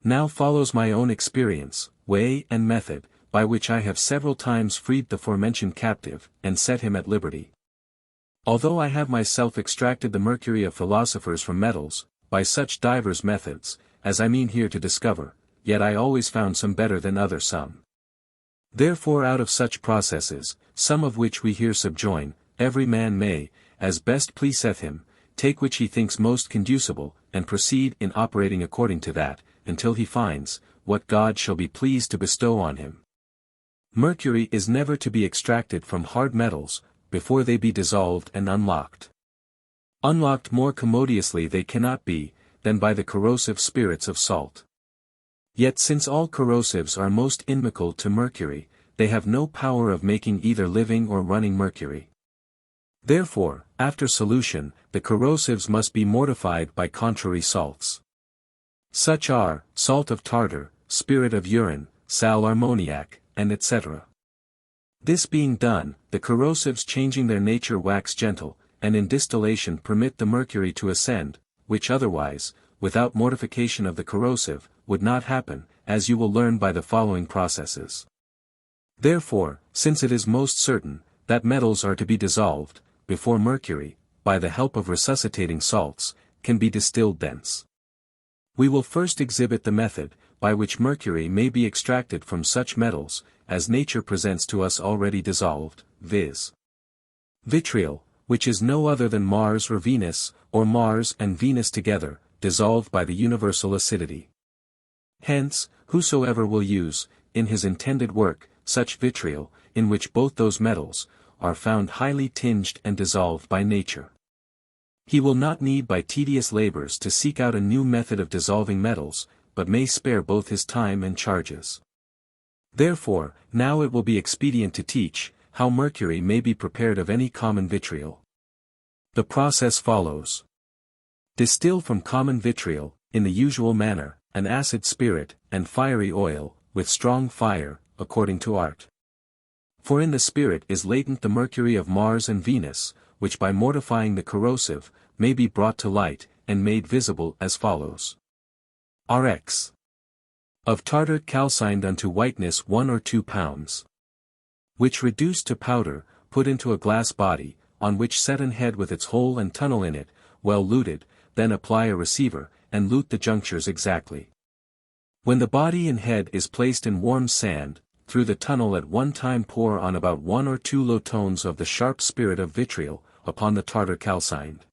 Now follows my own experience, way and method, by which I have several times freed the forementioned captive, and set him at liberty. Although I have myself extracted the mercury of philosophers from metals, by such divers methods, as I mean here to discover, yet I always found some better than other some. Therefore out of such processes, some of which we here subjoin, every man may, as best pleaseth him, take which he thinks most conducible, and proceed in operating according to that, until he finds, what God shall be pleased to bestow on him. Mercury is never to be extracted from hard metals, before they be dissolved and unlocked. Unlocked more commodiously they cannot be, than by the corrosive spirits of salt. Yet since all corrosives are most inimical to mercury, they have no power of making either living or running mercury. Therefore, after solution, the corrosives must be mortified by contrary salts. Such are, salt of tartar, spirit of urine, sal ammoniac, and etc. This being done, the corrosives changing their nature wax gentle, and in distillation permit the mercury to ascend, which otherwise, without mortification of the corrosive, would not happen, as you will learn by the following processes. Therefore, since it is most certain, that metals are to be dissolved, before mercury, by the help of resuscitating salts, can be distilled thence. We will first exhibit the method, by which mercury may be extracted from such metals, as nature presents to us already dissolved, viz. vitriol, which is no other than Mars or Venus, or Mars and Venus together, dissolved by the universal acidity. Hence, whosoever will use, in his intended work, such vitriol, in which both those metals, are found highly tinged and dissolved by nature. He will not need by tedious labors to seek out a new method of dissolving metals, but may spare both his time and charges. Therefore, now it will be expedient to teach, how mercury may be prepared of any common vitriol. The process follows. Distill from common vitriol, in the usual manner, an acid spirit, and fiery oil, with strong fire, according to art. For in the spirit is latent the mercury of Mars and Venus, which by mortifying the corrosive, may be brought to light, and made visible as follows. Rx. Of tartar calcined unto whiteness 1 or 2 pounds. Which reduced to powder, put into a glass body, on which set an head with its hole and tunnel in it, well luted, then apply a receiver, and lute the junctures exactly. When the body and head is placed in warm sand, through the tunnel at one time pour on about 1 or 2 low tones of the sharp spirit of vitriol, upon the tartar calcined.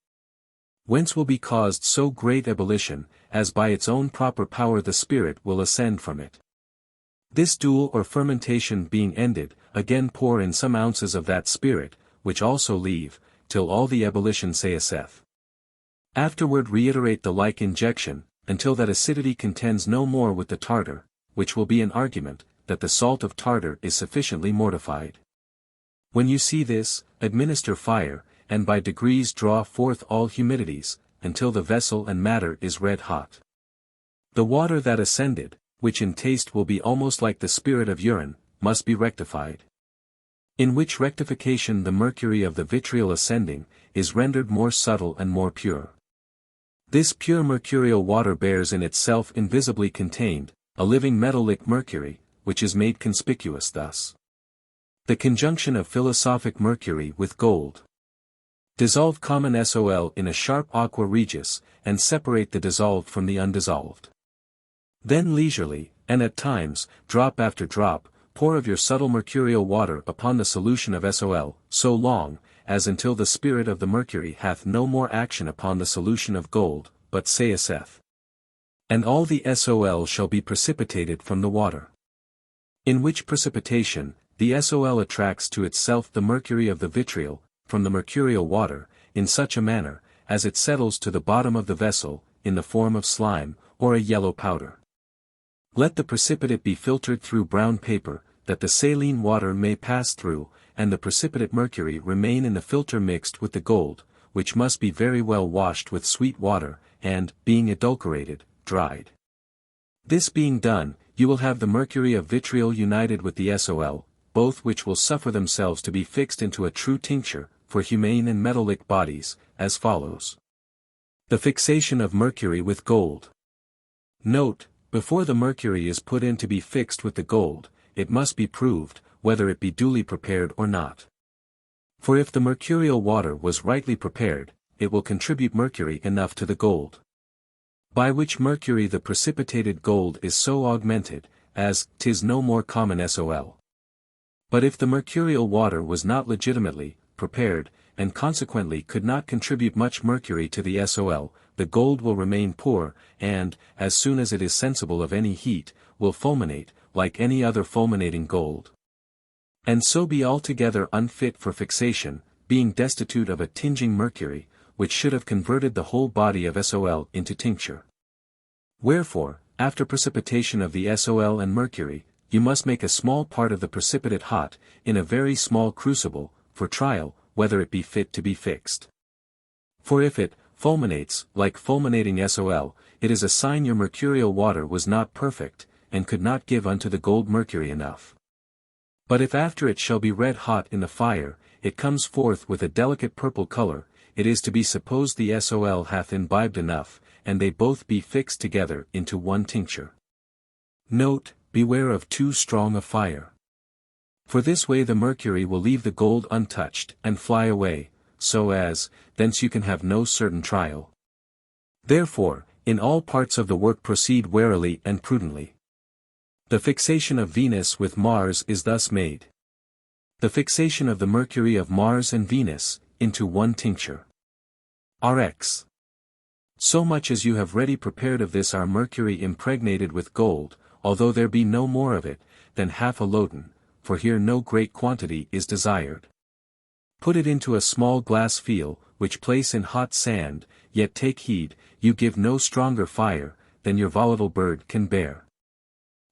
Whence will be caused so great ebullition, as by its own proper power the spirit will ascend from it. This duel or fermentation being ended, again pour in some ounces of that spirit, which also leave, till all the ebullition ceaseth. Afterward reiterate the like injection, until that acidity contends no more with the tartar, which will be an argument, that the salt of tartar is sufficiently mortified. When you see this, administer fire, and by degrees draw forth all humidities, until the vessel and matter is red hot. The water that ascended, which in taste will be almost like the spirit of urine, must be rectified. In which rectification the mercury of the vitriol ascending, is rendered more subtle and more pure. This pure mercurial water bears in itself invisibly contained, a living metallic mercury, which is made conspicuous thus. The conjunction of philosophic mercury with gold. Dissolve common Sol in a sharp aqua regis, and separate the dissolved from the undissolved. Then leisurely, and at times, drop after drop, pour of your subtle mercurial water upon the solution of Sol, so long, as until the spirit of the mercury hath no more action upon the solution of gold, but ceaseth. And all the Sol shall be precipitated from the water. In which precipitation, the Sol attracts to itself the mercury of the vitriol, from the mercurial water, in such a manner, as it settles to the bottom of the vessel, in the form of slime, or a yellow powder. Let the precipitate be filtered through brown paper, that the saline water may pass through, and the precipitate mercury remain in the filter mixed with the gold, which must be very well washed with sweet water, and, being adulterated, dried. This being done, you will have the mercury of vitriol united with the Sol, both which will suffer themselves to be fixed into a true tincture, for humane and metallic bodies, as follows. The fixation of mercury with gold. Note, before the mercury is put in to be fixed with the gold, it must be proved, whether it be duly prepared or not. For if the mercurial water was rightly prepared, it will contribute mercury enough to the gold. By which mercury the precipitated gold is so augmented, as 'tis no more common Sol. But if the mercurial water was not legitimately prepared, and consequently could not contribute much mercury to the Sol, the gold will remain poor, and, as soon as it is sensible of any heat, will fulminate, like any other fulminating gold. And so be altogether unfit for fixation, being destitute of a tinging mercury, which should have converted the whole body of Sol into tincture. Wherefore, after precipitation of the Sol and mercury, you must make a small part of the precipitate hot, in a very small crucible, for trial, whether it be fit to be fixed. For if it fulminates, like fulminating Sol, it is a sign your mercurial water was not perfect, and could not give unto the gold mercury enough. But if after it shall be red hot in the fire, it comes forth with a delicate purple color, it is to be supposed the Sol hath imbibed enough, and they both be fixed together into one tincture. Note, beware of too strong a fire. For this way the mercury will leave the gold untouched, and fly away, so as, thence you can have no certain trial. Therefore, in all parts of the work proceed warily and prudently. The fixation of Venus with Mars is thus made. The fixation of the mercury of Mars and Venus, into one tincture. Rx. So much as you have ready prepared of this our mercury impregnated with gold, although there be no more of it, than half a loden, for here no great quantity is desired. Put it into a small glass phial, which place in hot sand, yet take heed, you give no stronger fire, than your volatile bird can bear.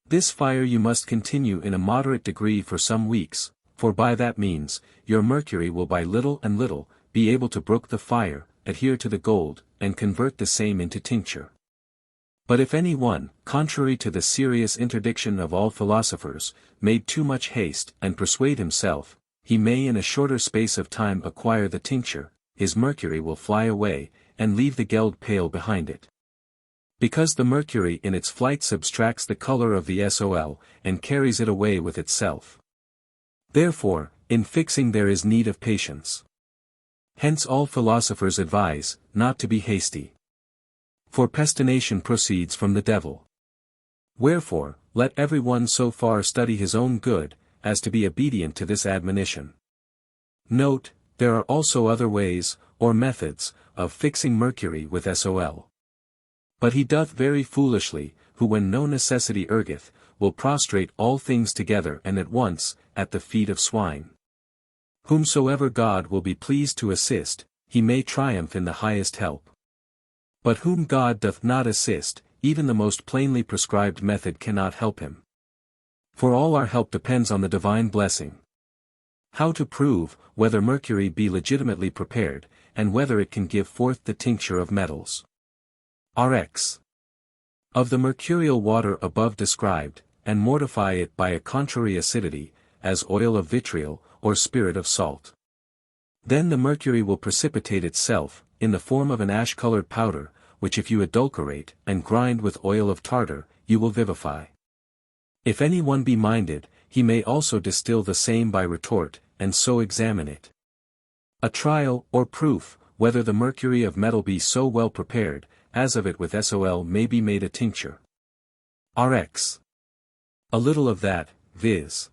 This fire you must continue in a moderate degree for some weeks, for by that means, your mercury will by little and little, be able to brook the fire, adhere to the gold, and convert the same into tincture. But if any one, contrary to the serious interdiction of all philosophers, made too much haste and persuade himself, he may in a shorter space of time acquire the tincture, his mercury will fly away, and leave the geld pale behind it. Because the mercury in its flight subtracts the color of the sol, and carries it away with itself. Therefore, in fixing there is need of patience. Hence all philosophers advise, not to be hasty. For pestination proceeds from the devil. Wherefore, let every one so far study his own good, as to be obedient to this admonition. Note, there are also other ways, or methods, of fixing mercury with sol. But he doth very foolishly, who when no necessity urgeth, will prostrate all things together and at once, at the feet of swine. Whomsoever God will be pleased to assist, he may triumph in the highest help. But whom God doth not assist, even the most plainly prescribed method cannot help him. For all our help depends on the divine blessing. How to prove, whether mercury be legitimately prepared, and whether it can give forth the tincture of metals. Rx. Of the mercurial water above described, and mortify it by a contrary acidity, as oil of vitriol, or spirit of salt. Then the mercury will precipitate itself, in the form of an ash-colored powder, which if you adulterate, and grind with oil of tartar, you will vivify. If any one be minded, he may also distill the same by retort, and so examine it. A trial, or proof, whether the mercury of metal be so well prepared, as of it with sol may be made a tincture. Rx. A little of that, viz.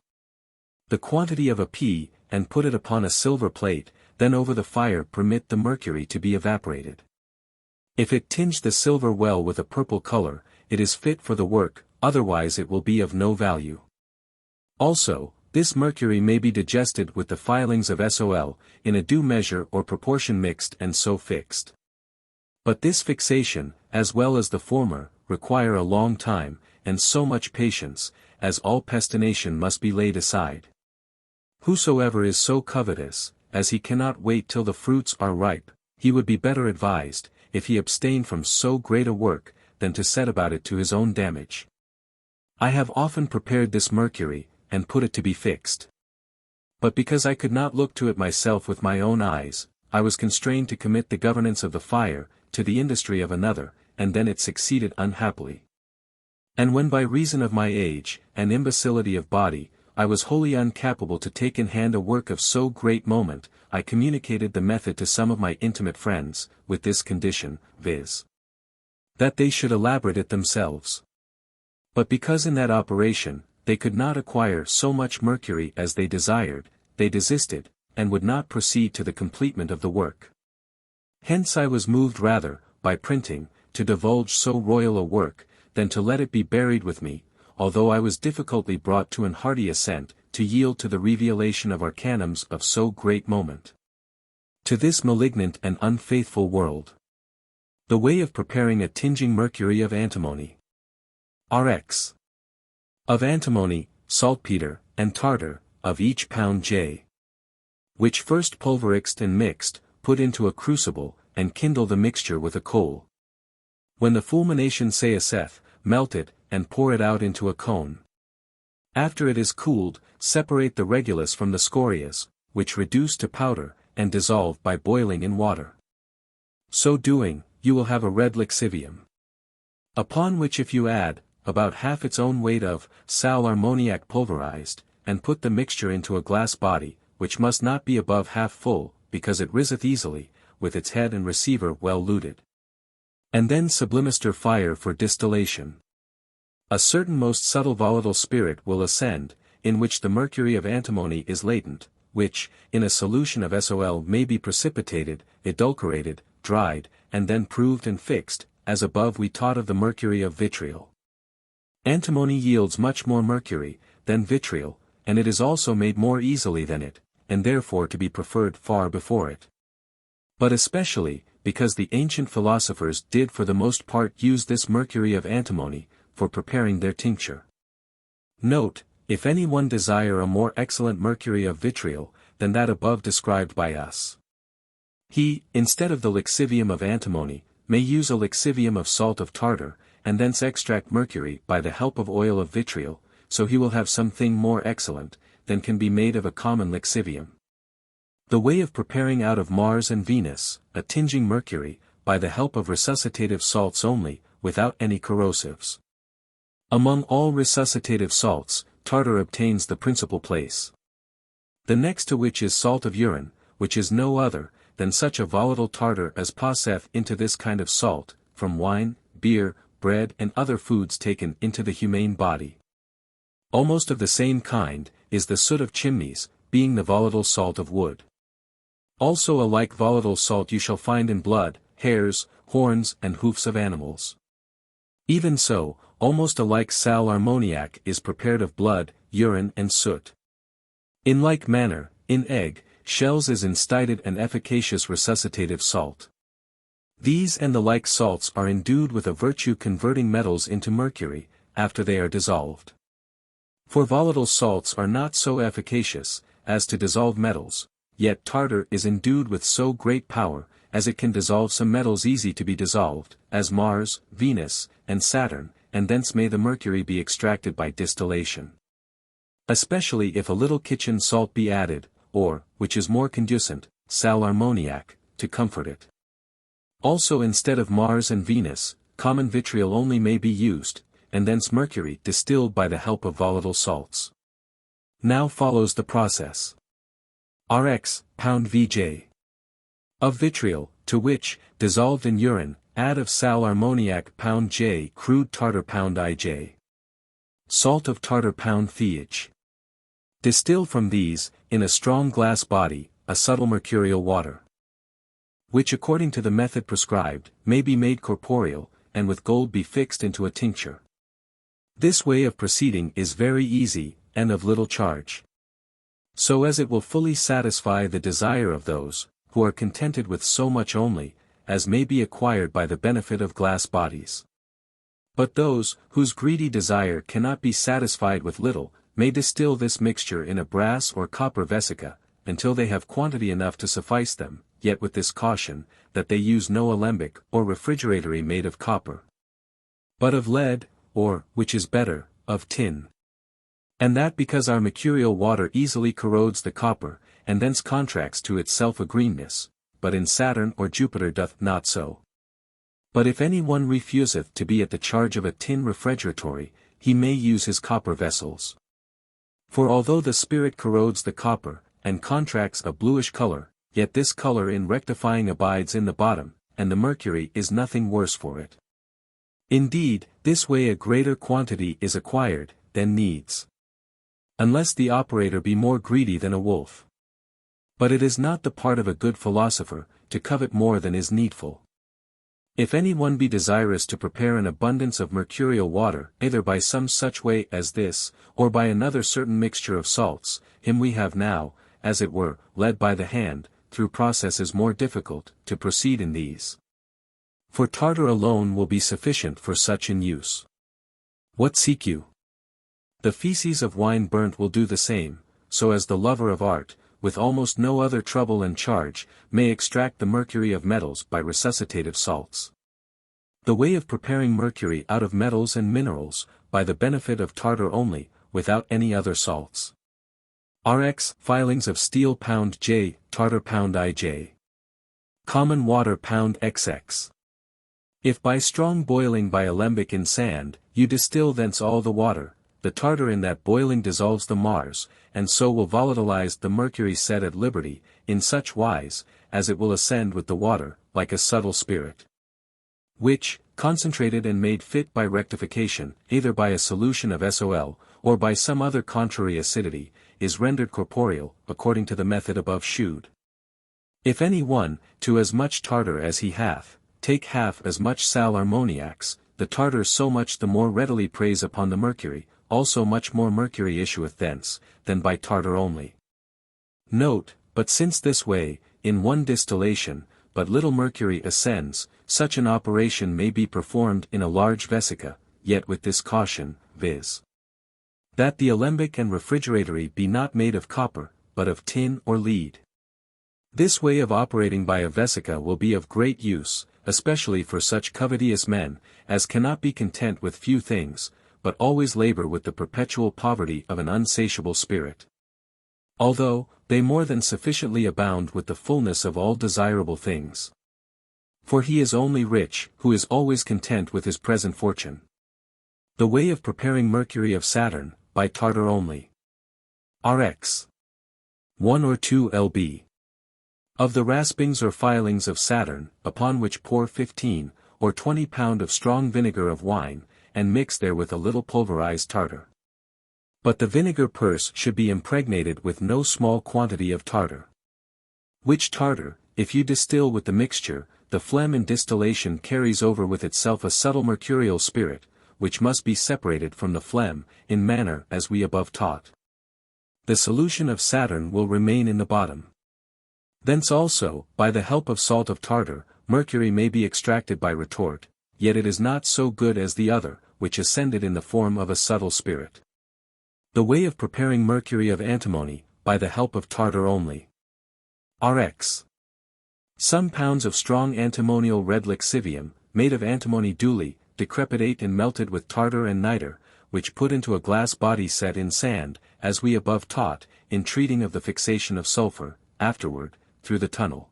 the quantity of a pea, and put it upon a silver plate, then over the fire permit the mercury to be evaporated. If it tinge the silver well with a purple color, it is fit for the work, otherwise it will be of no value. Also, this mercury may be digested with the filings of sol, in a due measure or proportion mixed and so fixed. But this fixation, as well as the former, require a long time, and so much patience, as all pestination must be laid aside. Whosoever is so covetous, as he cannot wait till the fruits are ripe, he would be better advised, if he abstain from so great a work, than to set about it to his own damage. I have often prepared this mercury, and put it to be fixed. But because I could not look to it myself with my own eyes, I was constrained to commit the governance of the fire, to the industry of another, and then it succeeded unhappily. And when by reason of my age, and imbecility of body, I was wholly incapable to take in hand a work of so great moment, I communicated the method to some of my intimate friends, with this condition, viz. that they should elaborate it themselves. But because in that operation, they could not acquire so much mercury as they desired, they desisted, and would not proceed to the completement of the work. Hence I was moved rather, by printing, to divulge so royal a work, than to let it be buried with me, although I was difficultly brought to an hearty assent, to yield to the revelation of arcanums of so great moment. To this malignant and unfaithful world. The way of preparing a tinging mercury of antimony. Rx. Of antimony, saltpeter, and tartar, of each pound J. Which first pulverized and mixed, put into a crucible, and kindle the mixture with a coal. When the fulmination ceaseth, melt it, and pour it out into a cone. After it is cooled, separate the regulus from the scorias, which reduce to powder, and dissolve by boiling in water. So doing, you will have a red lixivium. Upon which if you add, about half its own weight of sal ammoniac pulverized, and put the mixture into a glass body, which must not be above half full, because it riseth easily, with its head and receiver well luted. And then sublimister fire for distillation. A certain most subtle volatile spirit will ascend, in which the mercury of antimony is latent, which, in a solution of sol may be precipitated, adulterated, dried, and then proved and fixed, as above we taught of the mercury of vitriol. Antimony yields much more mercury, than vitriol, and it is also made more easily than it, and therefore to be preferred far before it. But especially, because the ancient philosophers did for the most part use this mercury of antimony, for preparing their tincture. Note, if any one desire a more excellent mercury of vitriol, than that above described by us, he, instead of the lixivium of antimony, may use a lixivium of salt of tartar, and thence extract mercury by the help of oil of vitriol, so he will have something more excellent, than can be made of a common lixivium. The way of preparing out of Mars and Venus, a tinging mercury, by the help of resuscitative salts only, without any corrosives. Among all resuscitative salts, tartar obtains the principal place. The next to which is salt of urine, which is no other, than such a volatile tartar as passeth into this kind of salt, from wine, beer, bread and other foods taken into the humane body. Almost of the same kind, is the soot of chimneys, being the volatile salt of wood. Also a like volatile salt you shall find in blood, hairs, horns and hoofs of animals. Even so, almost a like sal ammoniac is prepared of blood, urine and soot. In like manner, in egg, shells is instated an efficacious resuscitative salt. These and the like salts are endued with a virtue converting metals into mercury, after they are dissolved. For volatile salts are not so efficacious, as to dissolve metals, yet tartar is endued with so great power, as it can dissolve some metals easy to be dissolved, as Mars, Venus, and Saturn, and thence may the mercury be extracted by distillation. Especially if a little kitchen salt be added, or, which is more conducent, sal ammoniac, to comfort it. Also instead of Mars and Venus, common vitriol only may be used, and thence mercury distilled by the help of volatile salts. Now follows the process. Rx, pound Vj. Of vitriol, to which, dissolved in urine, add of sal ammoniac pound J crude tartar pound Ij. Salt of tartar pound Th. Distill from these, in a strong glass body, a subtle mercurial water, which according to the method prescribed, may be made corporeal, and with gold be fixed into a tincture. This way of proceeding is very easy, and of little charge. So as it will fully satisfy the desire of those, who are contented with so much only, as may be acquired by the benefit of glass bodies. But those, whose greedy desire cannot be satisfied with little, may distill this mixture in a brass or copper vesica, until they have quantity enough to suffice them, yet with this caution, that they use no alembic or refrigeratory made of copper, but of lead, or, which is better, of tin. And that because our mercurial water easily corrodes the copper, and thence contracts to itself a greenness, but in Saturn or Jupiter doth not so. But if any one refuseth to be at the charge of a tin refrigeratory, he may use his copper vessels. For although the spirit corrodes the copper, and contracts a bluish color, yet this color in rectifying abides in the bottom, and the mercury is nothing worse for it. Indeed, this way a greater quantity is acquired, than needs. Unless the operator be more greedy than a wolf. But it is not the part of a good philosopher, to covet more than is needful. If any one be desirous to prepare an abundance of mercurial water, either by some such way as this, or by another certain mixture of salts, him we have now, as it were, led by the hand, through processes more difficult, to proceed in these. For tartar alone will be sufficient for such in use. What seek you? The feces of wine burnt will do the same, so as the lover of art, with almost no other trouble and charge, may extract the mercury of metals by resuscitative salts. The way of preparing mercury out of metals and minerals, by the benefit of tartar only, without any other salts. Rx, filings of steel pound J, tartar pound Ij. Common water pound XX. If by strong boiling by alembic in sand, you distill thence all the water, the tartar in that boiling dissolves the Mars, and so will volatilize the mercury set at liberty, in such wise, as it will ascend with the water, like a subtle spirit. Which, concentrated and made fit by rectification, either by a solution of Sol, or by some other contrary acidity, is rendered corporeal, according to the method above shewed. If any one, to as much tartar as he hath, take half as much sal ammoniacs, the tartar so much the more readily preys upon the mercury, also much more mercury issueth thence, than by tartar only. Note, but since this way, in one distillation, but little mercury ascends, such an operation may be performed in a large vesica, yet with this caution, viz. That the alembic and refrigeratory be not made of copper, but of tin or lead. This way of operating by a vesica will be of great use, especially for such covetous men, as cannot be content with few things, but always labor with the perpetual poverty of an unsatiable spirit. Although, they more than sufficiently abound with the fullness of all desirable things. For he is only rich, who is always content with his present fortune. The way of preparing Mercury of Saturn, by tartar only. Rx. 1 or 2 lb. Of the raspings or filings of Saturn, upon which pour 15, or 20 pound of strong vinegar of wine, and mix therewith a little pulverized tartar. But the vinegar purse should be impregnated with no small quantity of tartar. Which tartar, if you distill with the mixture, the phlegm in distillation carries over with itself a subtle mercurial spirit, which must be separated from the phlegm, in manner as we above taught. The solution of Saturn will remain in the bottom. Thence also, by the help of salt of tartar, mercury may be extracted by retort, yet it is not so good as the other, which ascended in the form of a subtle spirit. The way of preparing mercury of antimony, by the help of tartar only. Rx. Some pounds of strong antimonial red lixivium, made of antimony duly, decrepitate and melted with tartar and nitre, which put into a glass body set in sand, as we above taught, in treating of the fixation of sulphur, afterward, through the tunnel.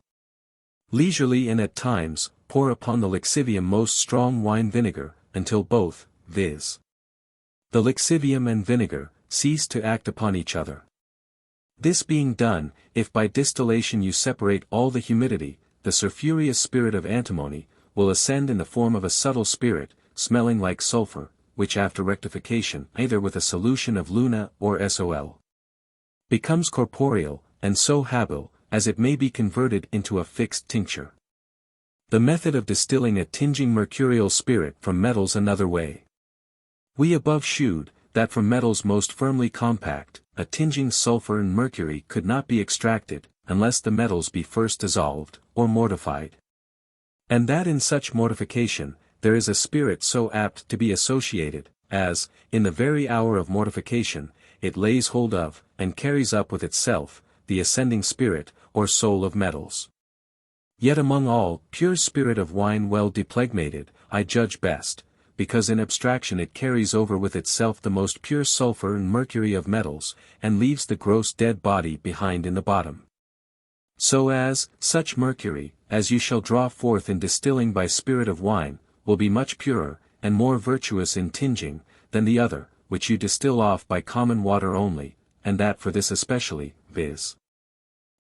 Leisurely and at times, pour upon the lixivium most strong wine vinegar, until both, viz. the lixivium and vinegar, cease to act upon each other. This being done, if by distillation you separate all the humidity, the sulphureous spirit of antimony, will ascend in the form of a subtle spirit, smelling like sulphur, which after rectification, either with a solution of luna or sol, becomes corporeal, and so habile, as it may be converted into a fixed tincture. The method of distilling a tinging mercurial spirit from metals another way. We above shewed, that from metals most firmly compact, a tinging sulphur and mercury could not be extracted, unless the metals be first dissolved, or mortified. And that in such mortification, there is a spirit so apt to be associated, as, in the very hour of mortification, it lays hold of, and carries up with itself, the ascending spirit, or soul of metals. Yet among all, pure spirit of wine well deplegmated, I judge best, because in abstraction it carries over with itself the most pure sulphur and mercury of metals, and leaves the gross dead body behind in the bottom. So as, such mercury, as you shall draw forth in distilling by spirit of wine, will be much purer, and more virtuous in tinging, than the other, which you distill off by common water only, and that for this especially, viz.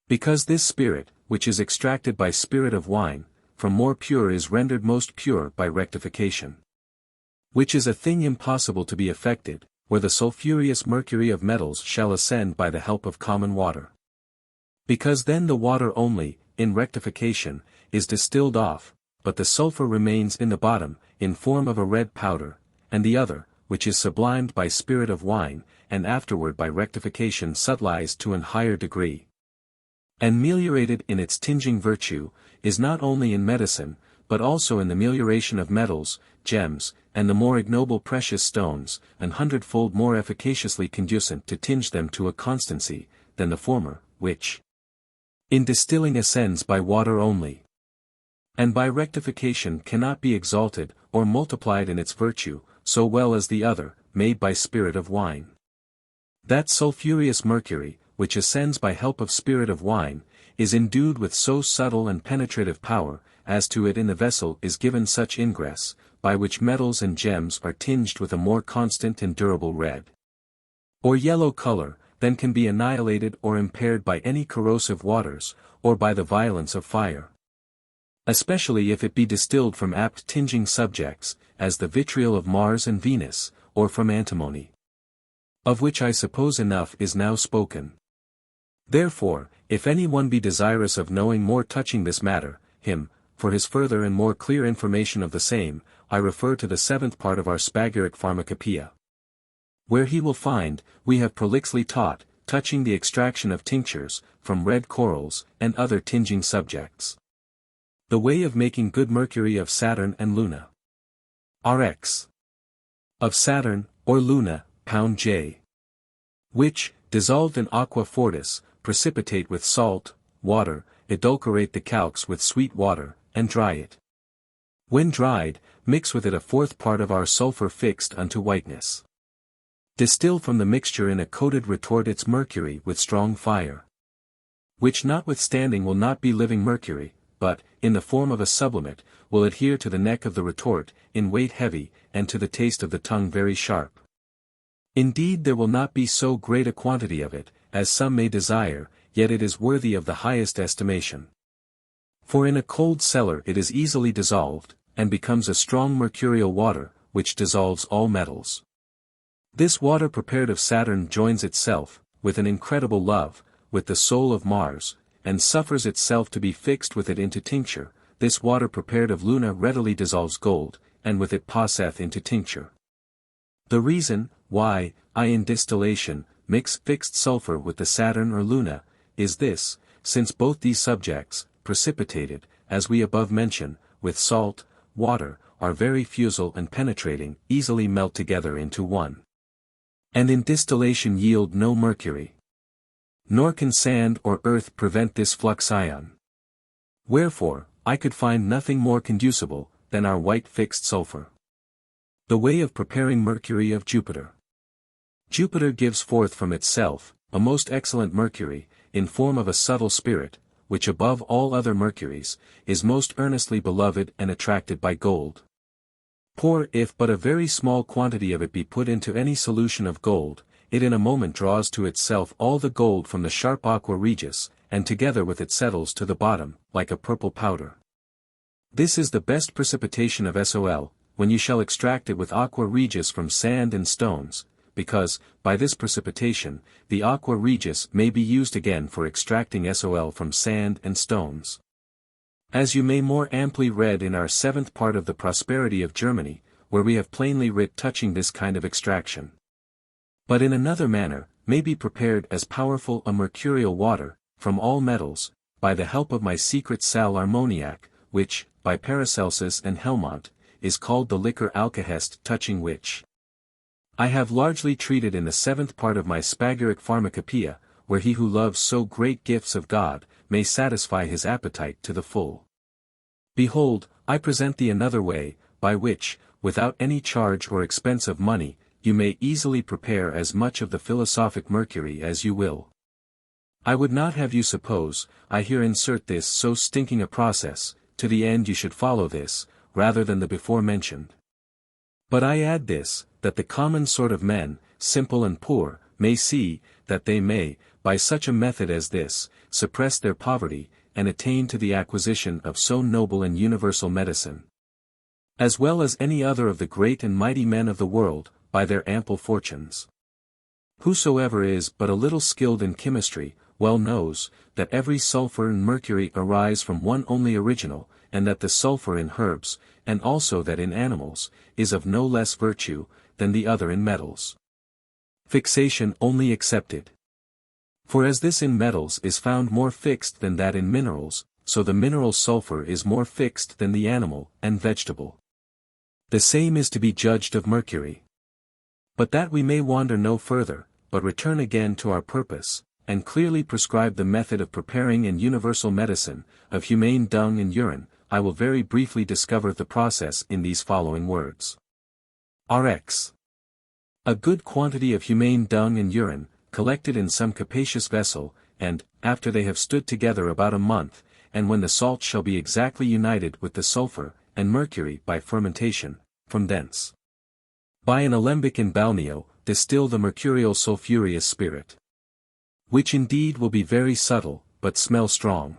Because this spirit, which is extracted by spirit of wine, from more pure is rendered most pure by rectification. Which is a thing impossible to be effected, where the sulphureous mercury of metals shall ascend by the help of common water. Because then the water only, in rectification, is distilled off, but the sulphur remains in the bottom, in form of a red powder, and the other, which is sublimed by spirit of wine, and afterward by rectification subtilized to an higher degree, and meliorated in its tinging virtue, is not only in medicine, but also in the melioration of metals, gems, and the more ignoble precious stones, an hundredfold more efficaciously conducent to tinge them to a constancy, than the former, which in distilling ascends by water only, and by rectification cannot be exalted, or multiplied in its virtue, so well as the other, made by spirit of wine. That sulphureous mercury, which ascends by help of spirit of wine, is endued with so subtle and penetrative power, as to it in the vessel is given such ingress, by which metals and gems are tinged with a more constant and durable red or yellow color, than can be annihilated or impaired by any corrosive waters, or by the violence of fire. Especially if it be distilled from apt tinging subjects, as the vitriol of Mars and Venus, or from antimony. Of which I suppose enough is now spoken. Therefore, if any one be desirous of knowing more touching this matter, him, for his further and more clear information of the same, I refer to the 7th part of our Spagyric Pharmacopoeia. Where he will find, we have prolixly taught, touching the extraction of tinctures, from red corals, and other tinging subjects. The way of making good mercury of Saturn and Luna. Rx. Of Saturn, or Luna, pound J. which, dissolved in aqua fortis, precipitate with salt, water, edulcorate the calx with sweet water, and dry it. When dried, mix with it a fourth part of our sulphur fixed unto whiteness. Distill from the mixture in a coated retort its mercury with strong fire. Which notwithstanding will not be living mercury, but, in the form of a sublimate, will adhere to the neck of the retort, in weight heavy, and to the taste of the tongue very sharp. Indeed there will not be so great a quantity of it, as some may desire, yet it is worthy of the highest estimation. For in a cold cellar it is easily dissolved, and becomes a strong mercurial water, which dissolves all metals. This water prepared of Saturn joins itself, with an incredible love, with the soul of Mars, and suffers itself to be fixed with it into tincture. This water prepared of Luna readily dissolves gold, and with it passeth into tincture. The reason, why, I in distillation, mix fixed sulphur with the Saturn or Luna, is this, since both these subjects, precipitated, as we above mention, with salt, water, are very fusel and penetrating, easily melt together into one. And in distillation yield no mercury. Nor can sand or earth prevent this fluxion. Wherefore, I could find nothing more conducible, than our white fixed sulphur. The way of preparing mercury of Jupiter. Jupiter gives forth from itself, a most excellent mercury, in form of a subtle spirit, which above all other mercuries, is most earnestly beloved and attracted by gold. For if but a very small quantity of it be put into any solution of gold, it in a moment draws to itself all the gold from the sharp aqua regis, and together with it settles to the bottom, like a purple powder. This is the best precipitation of Sol, when you shall extract it with aqua regis from sand and stones, because, by this precipitation, the aqua regis may be used again for extracting Sol from sand and stones. As you may more amply read in our 7th part of the Prosperity of Germany, where we have plainly writ touching this kind of extraction. But in another manner, may be prepared as powerful a mercurial water, from all metals, by the help of my secret sal armoniac, which, by Paracelsus and Helmont, is called the liquor alkahest, touching which I have largely treated in the 7th part of my Spagyric Pharmacopoeia, where he who loves so great gifts of God, may satisfy his appetite to the full. Behold, I present thee another way, by which, without any charge or expense of money, you may easily prepare as much of the philosophic mercury as you will. I would not have you suppose, I here insert this so stinking a process, to the end you should follow this, rather than the before mentioned. But I add this, that the common sort of men, simple and poor, may see, that they may, by such a method as this, suppress their poverty, and attain to the acquisition of so noble and universal medicine. As well as any other of the great and mighty men of the world, by their ample fortunes. Whosoever is but a little skilled in chemistry, well knows, that every sulphur and mercury arise from one only original, and that the sulphur in herbs, and also that in animals, is of no less virtue, than the other in metals. Fixation only excepted. For as this in metals is found more fixed than that in minerals, so the mineral sulphur is more fixed than the animal and vegetable. The same is to be judged of mercury. But that we may wander no further, but return again to our purpose, and clearly prescribe the method of preparing in universal medicine, of humane dung and urine, I will very briefly discover the process in these following words. Rx. A good quantity of humane dung and urine, collected in some capacious vessel, and, after they have stood together about a month, and when the salt shall be exactly united with the sulphur, and mercury by fermentation, from thence. By an alembic in balneo, distill the mercurial sulphureous spirit. Which indeed will be very subtle, but smell strong.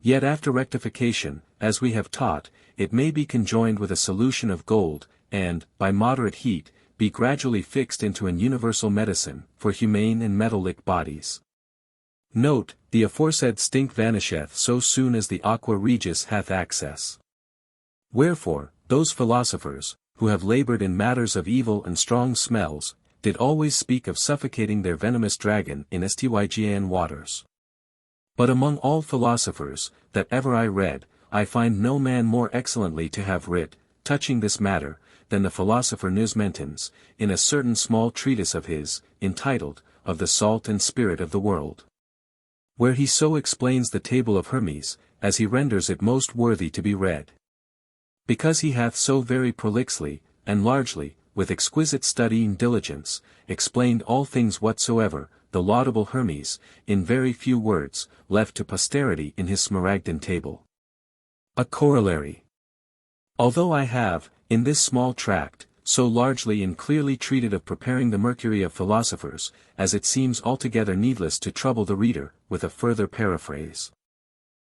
Yet after rectification, as we have taught, it may be conjoined with a solution of gold, and, by moderate heat, be gradually fixed into an universal medicine, for humane and metallic bodies. Note, the aforesaid stink vanisheth so soon as the aqua regis hath access. Wherefore, those philosophers, who have labored in matters of evil and strong smells, did always speak of suffocating their venomous dragon in Stygian waters. But among all philosophers, that ever I read, I find no man more excellently to have writ, touching this matter, than the philosopher Nismentens, in a certain small treatise of his, entitled, of the salt and spirit of the world. Where he so explains the table of Hermes, as he renders it most worthy to be read. Because he hath so very prolixly, and largely, with exquisite studying diligence, explained all things whatsoever, the laudable Hermes, in very few words, left to posterity in his Smaragdin table. A corollary. Although I have, in this small tract, so largely and clearly treated of preparing the Mercury of philosophers, as it seems altogether needless to trouble the reader, with a further paraphrase.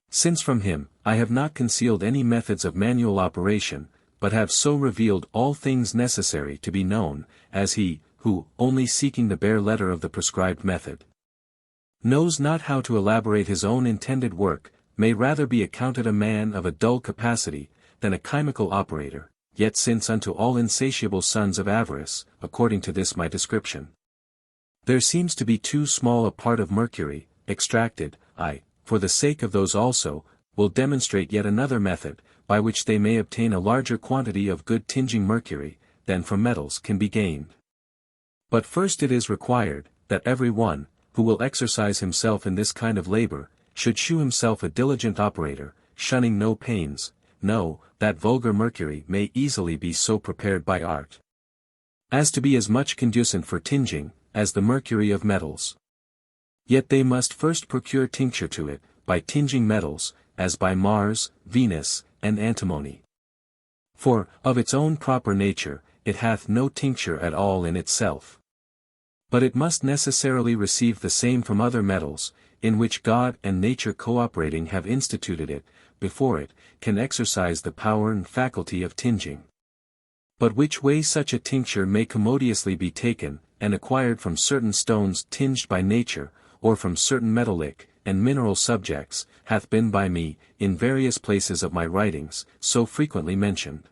Since from him, I have not concealed any methods of manual operation, but have so revealed all things necessary to be known, as he, who, only seeking the bare letter of the prescribed method, knows not how to elaborate his own intended work, may rather be accounted a man of a dull capacity, than a chemical operator, yet since unto all insatiable sons of avarice, according to this my description, there seems to be too small a part of mercury, extracted, I, for the sake of those also, will demonstrate yet another method, by which they may obtain a larger quantity of good tinging mercury, than from metals can be gained. But first it is required, that every one, who will exercise himself in this kind of labor, should shew himself a diligent operator, shunning no pains, no, that vulgar mercury may easily be so prepared by art, as to be as much conducent for tinging, as the mercury of metals. Yet they must first procure tincture to it, by tinging metals, as by Mars, Venus, and antimony. For, of its own proper nature, it hath no tincture at all in itself. But it must necessarily receive the same from other metals, in which God and nature cooperating have instituted it, before it can exercise the power and faculty of tinging. But which way such a tincture may commodiously be taken, and acquired from certain stones tinged by nature, or from certain metallic and mineral subjects, hath been by me, in various places of my writings, so frequently mentioned,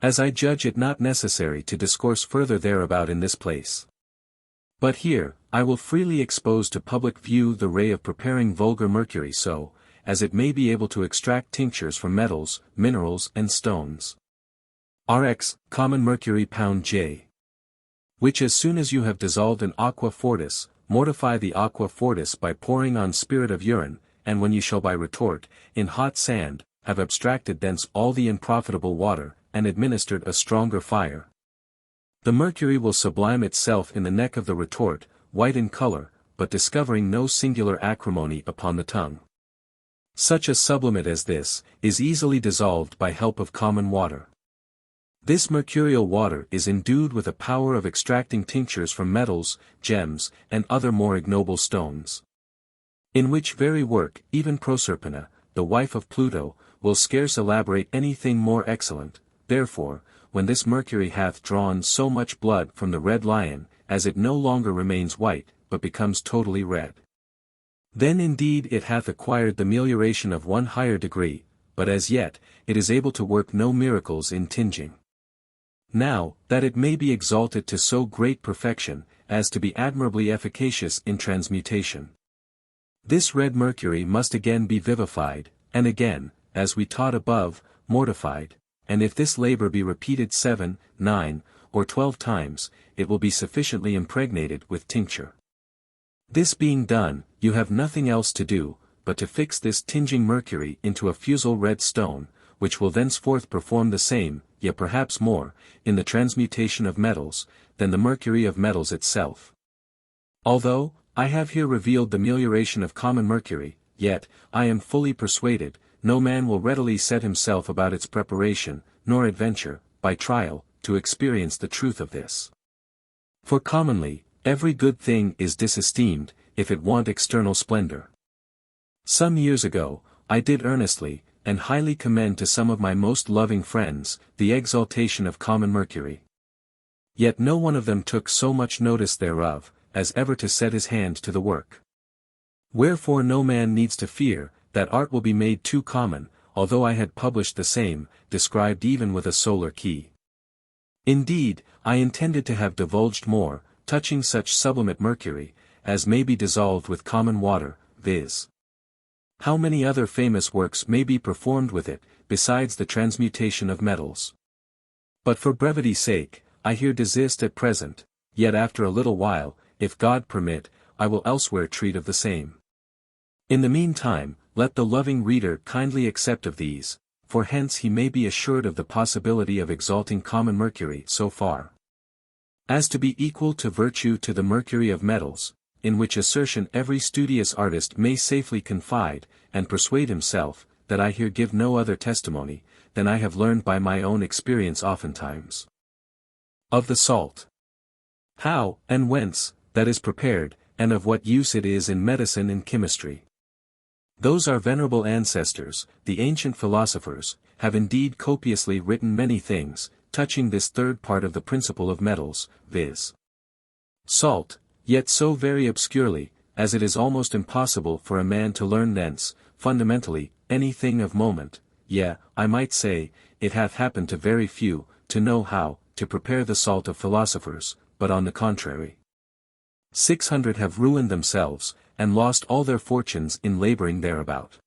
as I judge it not necessary to discourse further thereabout in this place. But here, I will freely expose to public view the way of preparing vulgar mercury so, as it may be able to extract tinctures from metals, minerals and stones. Rx, common mercury pound J. Which as soon as you have dissolved in aqua fortis, mortify the aqua fortis by pouring on spirit of urine, and when you shall by retort, in hot sand, have abstracted thence all the unprofitable water, and administered a stronger fire, the mercury will sublime itself in the neck of the retort, white in color, but discovering no singular acrimony upon the tongue. Such a sublimate as this, is easily dissolved by help of common water. This mercurial water is endued with a power of extracting tinctures from metals, gems, and other more ignoble stones. In which very work, even Proserpina, the wife of Pluto, will scarce elaborate anything more excellent. Therefore, when this mercury hath drawn so much blood from the red lion, as it no longer remains white, but becomes totally red, then indeed it hath acquired the melioration of one higher degree, but as yet, it is able to work no miracles in tinging. Now, that it may be exalted to so great perfection, as to be admirably efficacious in transmutation, this red mercury must again be vivified, and again, as we taught above, mortified, and if this labor be repeated 7, 9, or 12 times, it will be sufficiently impregnated with tincture. This being done, you have nothing else to do, but to fix this tinging mercury into a fusel red stone, which will thenceforth perform the same, yet perhaps more, in the transmutation of metals, than the mercury of metals itself. Although, I have here revealed the melioration of common mercury, yet, I am fully persuaded, no man will readily set himself about its preparation, nor adventure, by trial, to experience the truth of this. For commonly, every good thing is disesteemed, if it want external splendor. Some years ago, I did earnestly, and highly commend to some of my most loving friends, the exaltation of common mercury. Yet no one of them took so much notice thereof, as ever to set his hand to the work. Wherefore no man needs to fear, that art will be made too common, although I had published the same, described even with a solar key. Indeed, I intended to have divulged more, touching such sublimate mercury, as may be dissolved with common water, viz. How many other famous works may be performed with it, besides the transmutation of metals. But for brevity's sake, I here desist at present, yet after a little while, if God permit, I will elsewhere treat of the same. In the meantime, let the loving reader kindly accept of these, for hence he may be assured of the possibility of exalting common mercury so far as to be equal to virtue to the mercury of metals, in which assertion every studious artist may safely confide, and persuade himself, that I here give no other testimony, than I have learned by my own experience oftentimes. Of the salt. How, and whence, that is prepared, and of what use it is in medicine and chemistry. Those our venerable ancestors, the ancient philosophers, have indeed copiously written many things, touching this third part of the principle of metals, viz. Salt, yet so very obscurely, as it is almost impossible for a man to learn thence, fundamentally, any thing of moment, yea, I might say, it hath happened to very few, to know how, to prepare the salt of philosophers, but on the contrary. 600 have ruined themselves, and lost all their fortunes in laboring thereabout.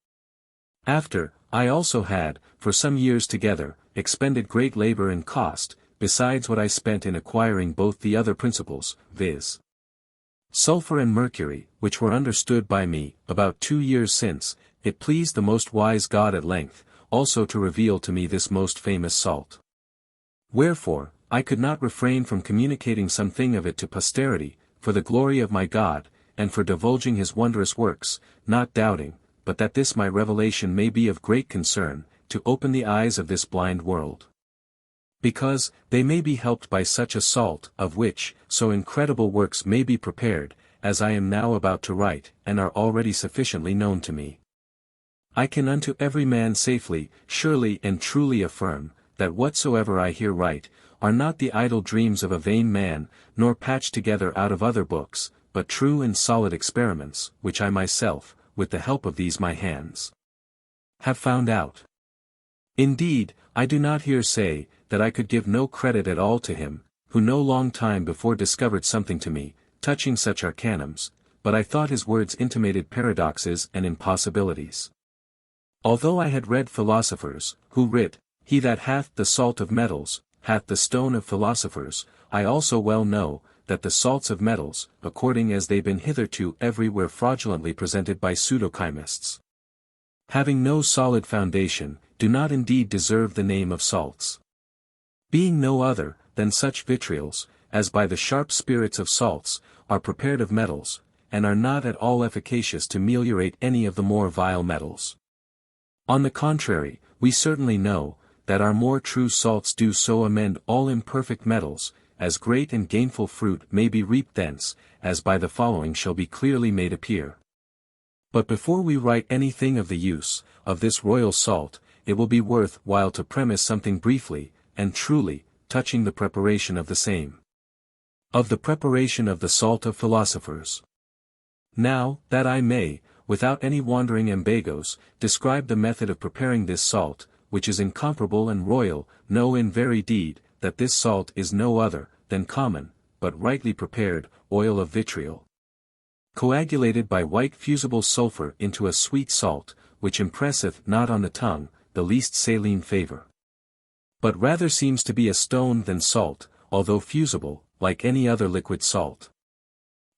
After, I also had, for some years together, expended great labor and cost, besides what I spent in acquiring both the other principles, viz. Sulphur and mercury, which were understood by me, about 2 years since, it pleased the most wise God at length, also to reveal to me this most famous salt. Wherefore, I could not refrain from communicating something of it to posterity, for the glory of my God, and for divulging his wondrous works, not doubting, but that this my revelation may be of great concern, to open the eyes of this blind world. Because, they may be helped by such a salt, of which, so incredible works may be prepared, as I am now about to write, and are already sufficiently known to me. I can unto every man safely, surely and truly affirm, that whatsoever I here write, are not the idle dreams of a vain man, nor patched together out of other books, but true and solid experiments, which I myself, with the help of these my hands, have found out. Indeed, I do not here say, that I could give no credit at all to him, who no long time before discovered something to me, touching such arcanums, but I thought his words intimated paradoxes and impossibilities. Although I had read philosophers, who writ, he that hath the salt of metals, hath the stone of philosophers, I also well know, that the salts of metals, according as they been hitherto everywhere fraudulently presented by pseudochemists, having no solid foundation, do not indeed deserve the name of salts. Being no other, than such vitriols, as by the sharp spirits of salts, are prepared of metals, and are not at all efficacious to meliorate any of the more vile metals. On the contrary, we certainly know, that our more true salts do so amend all imperfect metals, as great and gainful fruit may be reaped thence, as by the following shall be clearly made appear. But before we write anything of the use, of this royal salt, it will be worth while to premise something briefly, and truly, touching the preparation of the same. Of the preparation of the salt of philosophers. Now, that I may, without any wandering ambagos, describe the method of preparing this salt, which is incomparable and royal, know in very deed, that this salt is no other, than common, but rightly prepared, oil of vitriol, coagulated by white fusible sulphur into a sweet salt, which impresseth not on the tongue, the least saline favour, but rather seems to be a stone than salt, although fusible, like any other liquid salt.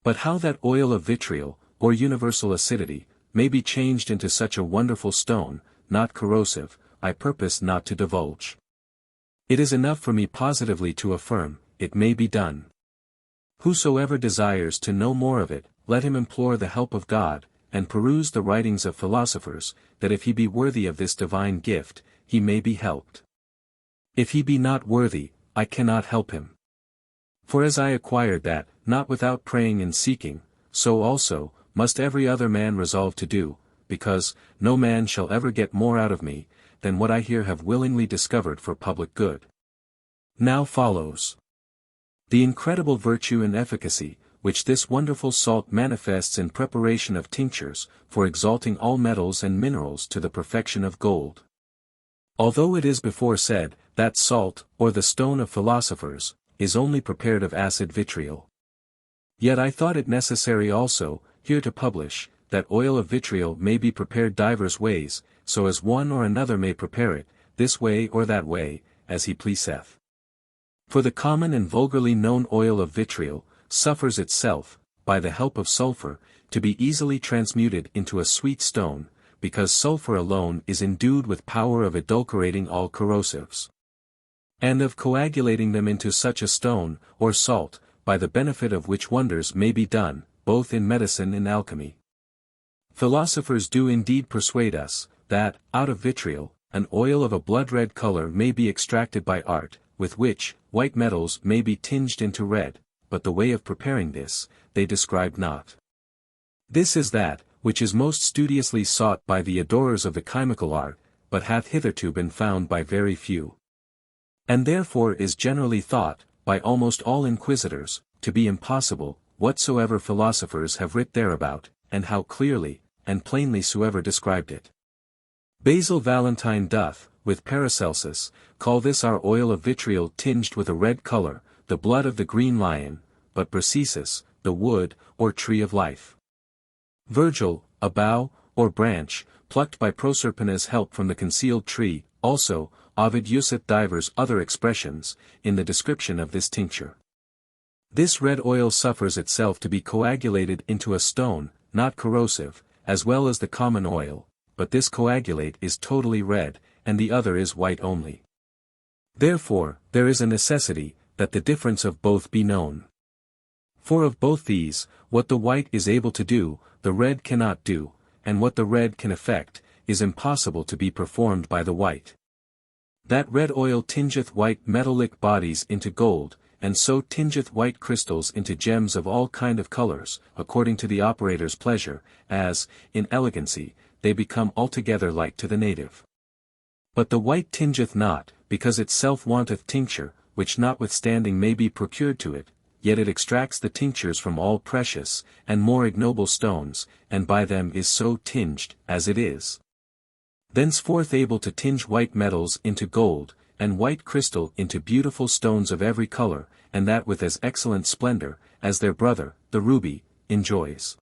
But how that oil of vitriol, or universal acidity, may be changed into such a wonderful stone, not corrosive, I purpose not to divulge. It is enough for me positively to affirm, it may be done. Whosoever desires to know more of it, let him implore the help of God, and peruse the writings of philosophers, that if he be worthy of this divine gift, he may be helped. If he be not worthy, I cannot help him. For as I acquired that, not without praying and seeking, so also, must every other man resolve to do, because, no man shall ever get more out of me, than what I here have willingly discovered for public good. Now follows the incredible virtue and efficacy, which this wonderful salt manifests in preparation of tinctures, for exalting all metals and minerals to the perfection of gold. Although it is before said, that salt, or the stone of philosophers, is only prepared of acid vitriol. Yet I thought it necessary also, here to publish, that oil of vitriol may be prepared divers ways, so as one or another may prepare it, this way or that way, as he pleaseth. For the common and vulgarly known oil of vitriol, suffers itself, by the help of sulphur, to be easily transmuted into a sweet stone, because sulphur alone is endued with power of adulterating all corrosives, and of coagulating them into such a stone, or salt, by the benefit of which wonders may be done, both in medicine and alchemy. Philosophers do indeed persuade us, that, out of vitriol, an oil of a blood-red color may be extracted by art, with which, white metals may be tinged into red, but the way of preparing this, they describe not. This is that, which is most studiously sought by the adorers of the chemical art, but hath hitherto been found by very few. And therefore is generally thought, by almost all inquisitors, to be impossible, whatsoever philosophers have writ thereabout, and how clearly, and plainly soever described it. Basil Valentine doth, with Paracelsus, call this our oil of vitriol tinged with a red color, the blood of the green lion, but Brassicis, the wood, or tree of life. Virgil, a bough, or branch, plucked by Proserpina's help from the concealed tree, also, Ovid useth divers other expressions, in the description of this tincture. This red oil suffers itself to be coagulated into a stone, not corrosive, as well as the common oil, but this coagulate is totally red, and the other is white only. Therefore, there is a necessity, that the difference of both be known. For of both these, what the white is able to do, the red cannot do, and what the red can effect, is impossible to be performed by the white. That red oil tingeth white metallic bodies into gold, and so tingeth white crystals into gems of all kind of colors, according to the operator's pleasure, as, in elegancy, they become altogether like to the native. But the white tingeth not, because itself wanteth tincture, which notwithstanding may be procured to it, yet it extracts the tinctures from all precious, and more ignoble stones, and by them is so tinged, as it is thenceforth able to tinge white metals into gold, and white crystal into beautiful stones of every color, and that with as excellent splendor, as their brother, the ruby, enjoys.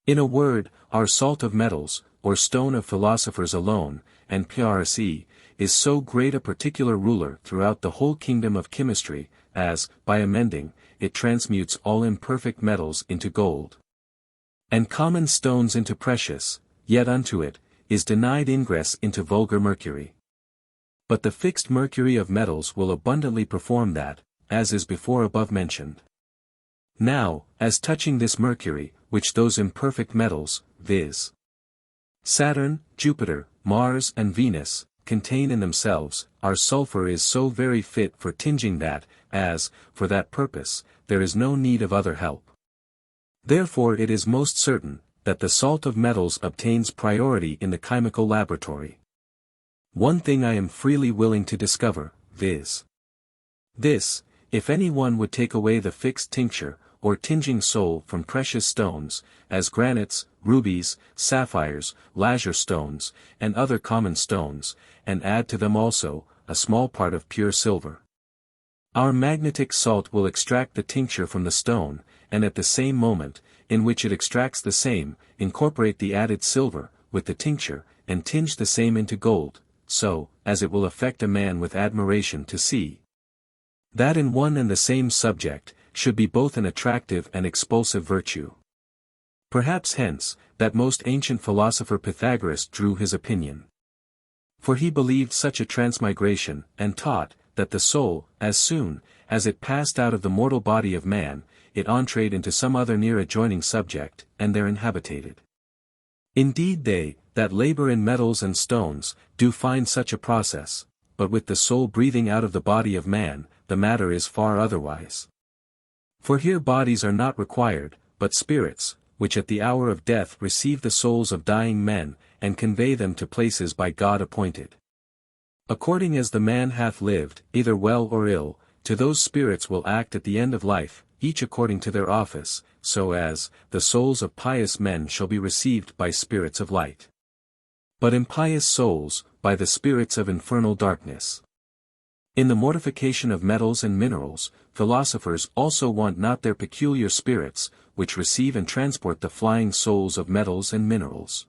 In a word, our salt of metals, or stone of philosophers alone, and PRSE, is so great a particular ruler throughout the whole kingdom of chemistry, as, by amending, it transmutes all imperfect metals into gold, and common stones into precious, yet unto it, is denied ingress into vulgar mercury. But the fixed mercury of metals will abundantly perform that, as is before above mentioned. Now, as touching this mercury, which those imperfect metals, viz. Saturn, Jupiter, Mars and Venus, contain in themselves, our sulphur is so very fit for tinging that, as, for that purpose, there is no need of other help. Therefore it is most certain, that the salt of metals obtains priority in the chemical laboratory. One thing I am freely willing to discover, viz. This, if any one would take away the fixed tincture, or tinging soul from precious stones, as granites, rubies, sapphires, lazur stones, and other common stones, and add to them also, a small part of pure silver. Our magnetic salt will extract the tincture from the stone, and at the same moment, in which it extracts the same, incorporate the added silver, with the tincture, and tinge the same into gold, so, as it will affect a man with admiration to see that in one and the same subject, should be both an attractive and expulsive virtue. Perhaps hence, that most ancient philosopher Pythagoras drew his opinion. For he believed such a transmigration, and taught, that the soul, as soon as it passed out of the mortal body of man, it entreed into some other near adjoining subject, and there inhabited. Indeed they, that labor in metals and stones, do find such a process, but with the soul breathing out of the body of man, the matter is far otherwise. For here bodies are not required, but spirits, which at the hour of death receive the souls of dying men, and convey them to places by God appointed. According as the man hath lived, either well or ill, to those spirits will act at the end of life, each according to their office, so as, the souls of pious men shall be received by spirits of light, but impious souls, by the spirits of infernal darkness. In the mortification of metals and minerals, philosophers also want not their peculiar spirits, which receive and transport the flying souls of metals and minerals.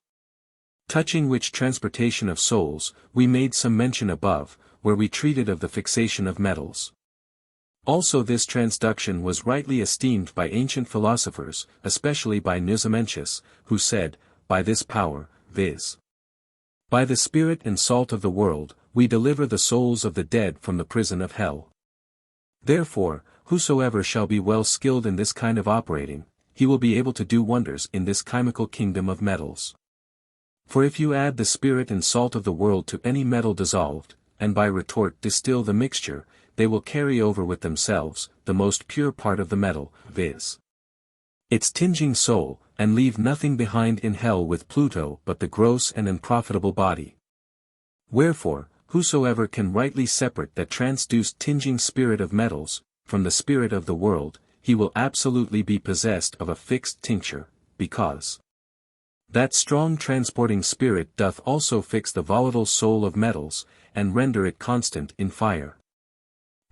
Touching which transportation of souls, we made some mention above, where we treated of the fixation of metals. Also this transduction was rightly esteemed by ancient philosophers, especially by Nicomedes, who said, by this power, viz. By the spirit and salt of the world, we deliver the souls of the dead from the prison of hell. Therefore, whosoever shall be well skilled in this kind of operating, he will be able to do wonders in this chemical kingdom of metals. For if you add the spirit and salt of the world to any metal dissolved, and by retort distill the mixture, they will carry over with themselves the most pure part of the metal, viz. its tinging soul, and leave nothing behind in hell with Pluto but the gross and unprofitable body. Wherefore, whosoever can rightly separate that transduced tinging spirit of metals, from the spirit of the world, he will absolutely be possessed of a fixed tincture, because that strong transporting spirit doth also fix the volatile soul of metals, and render it constant in fire.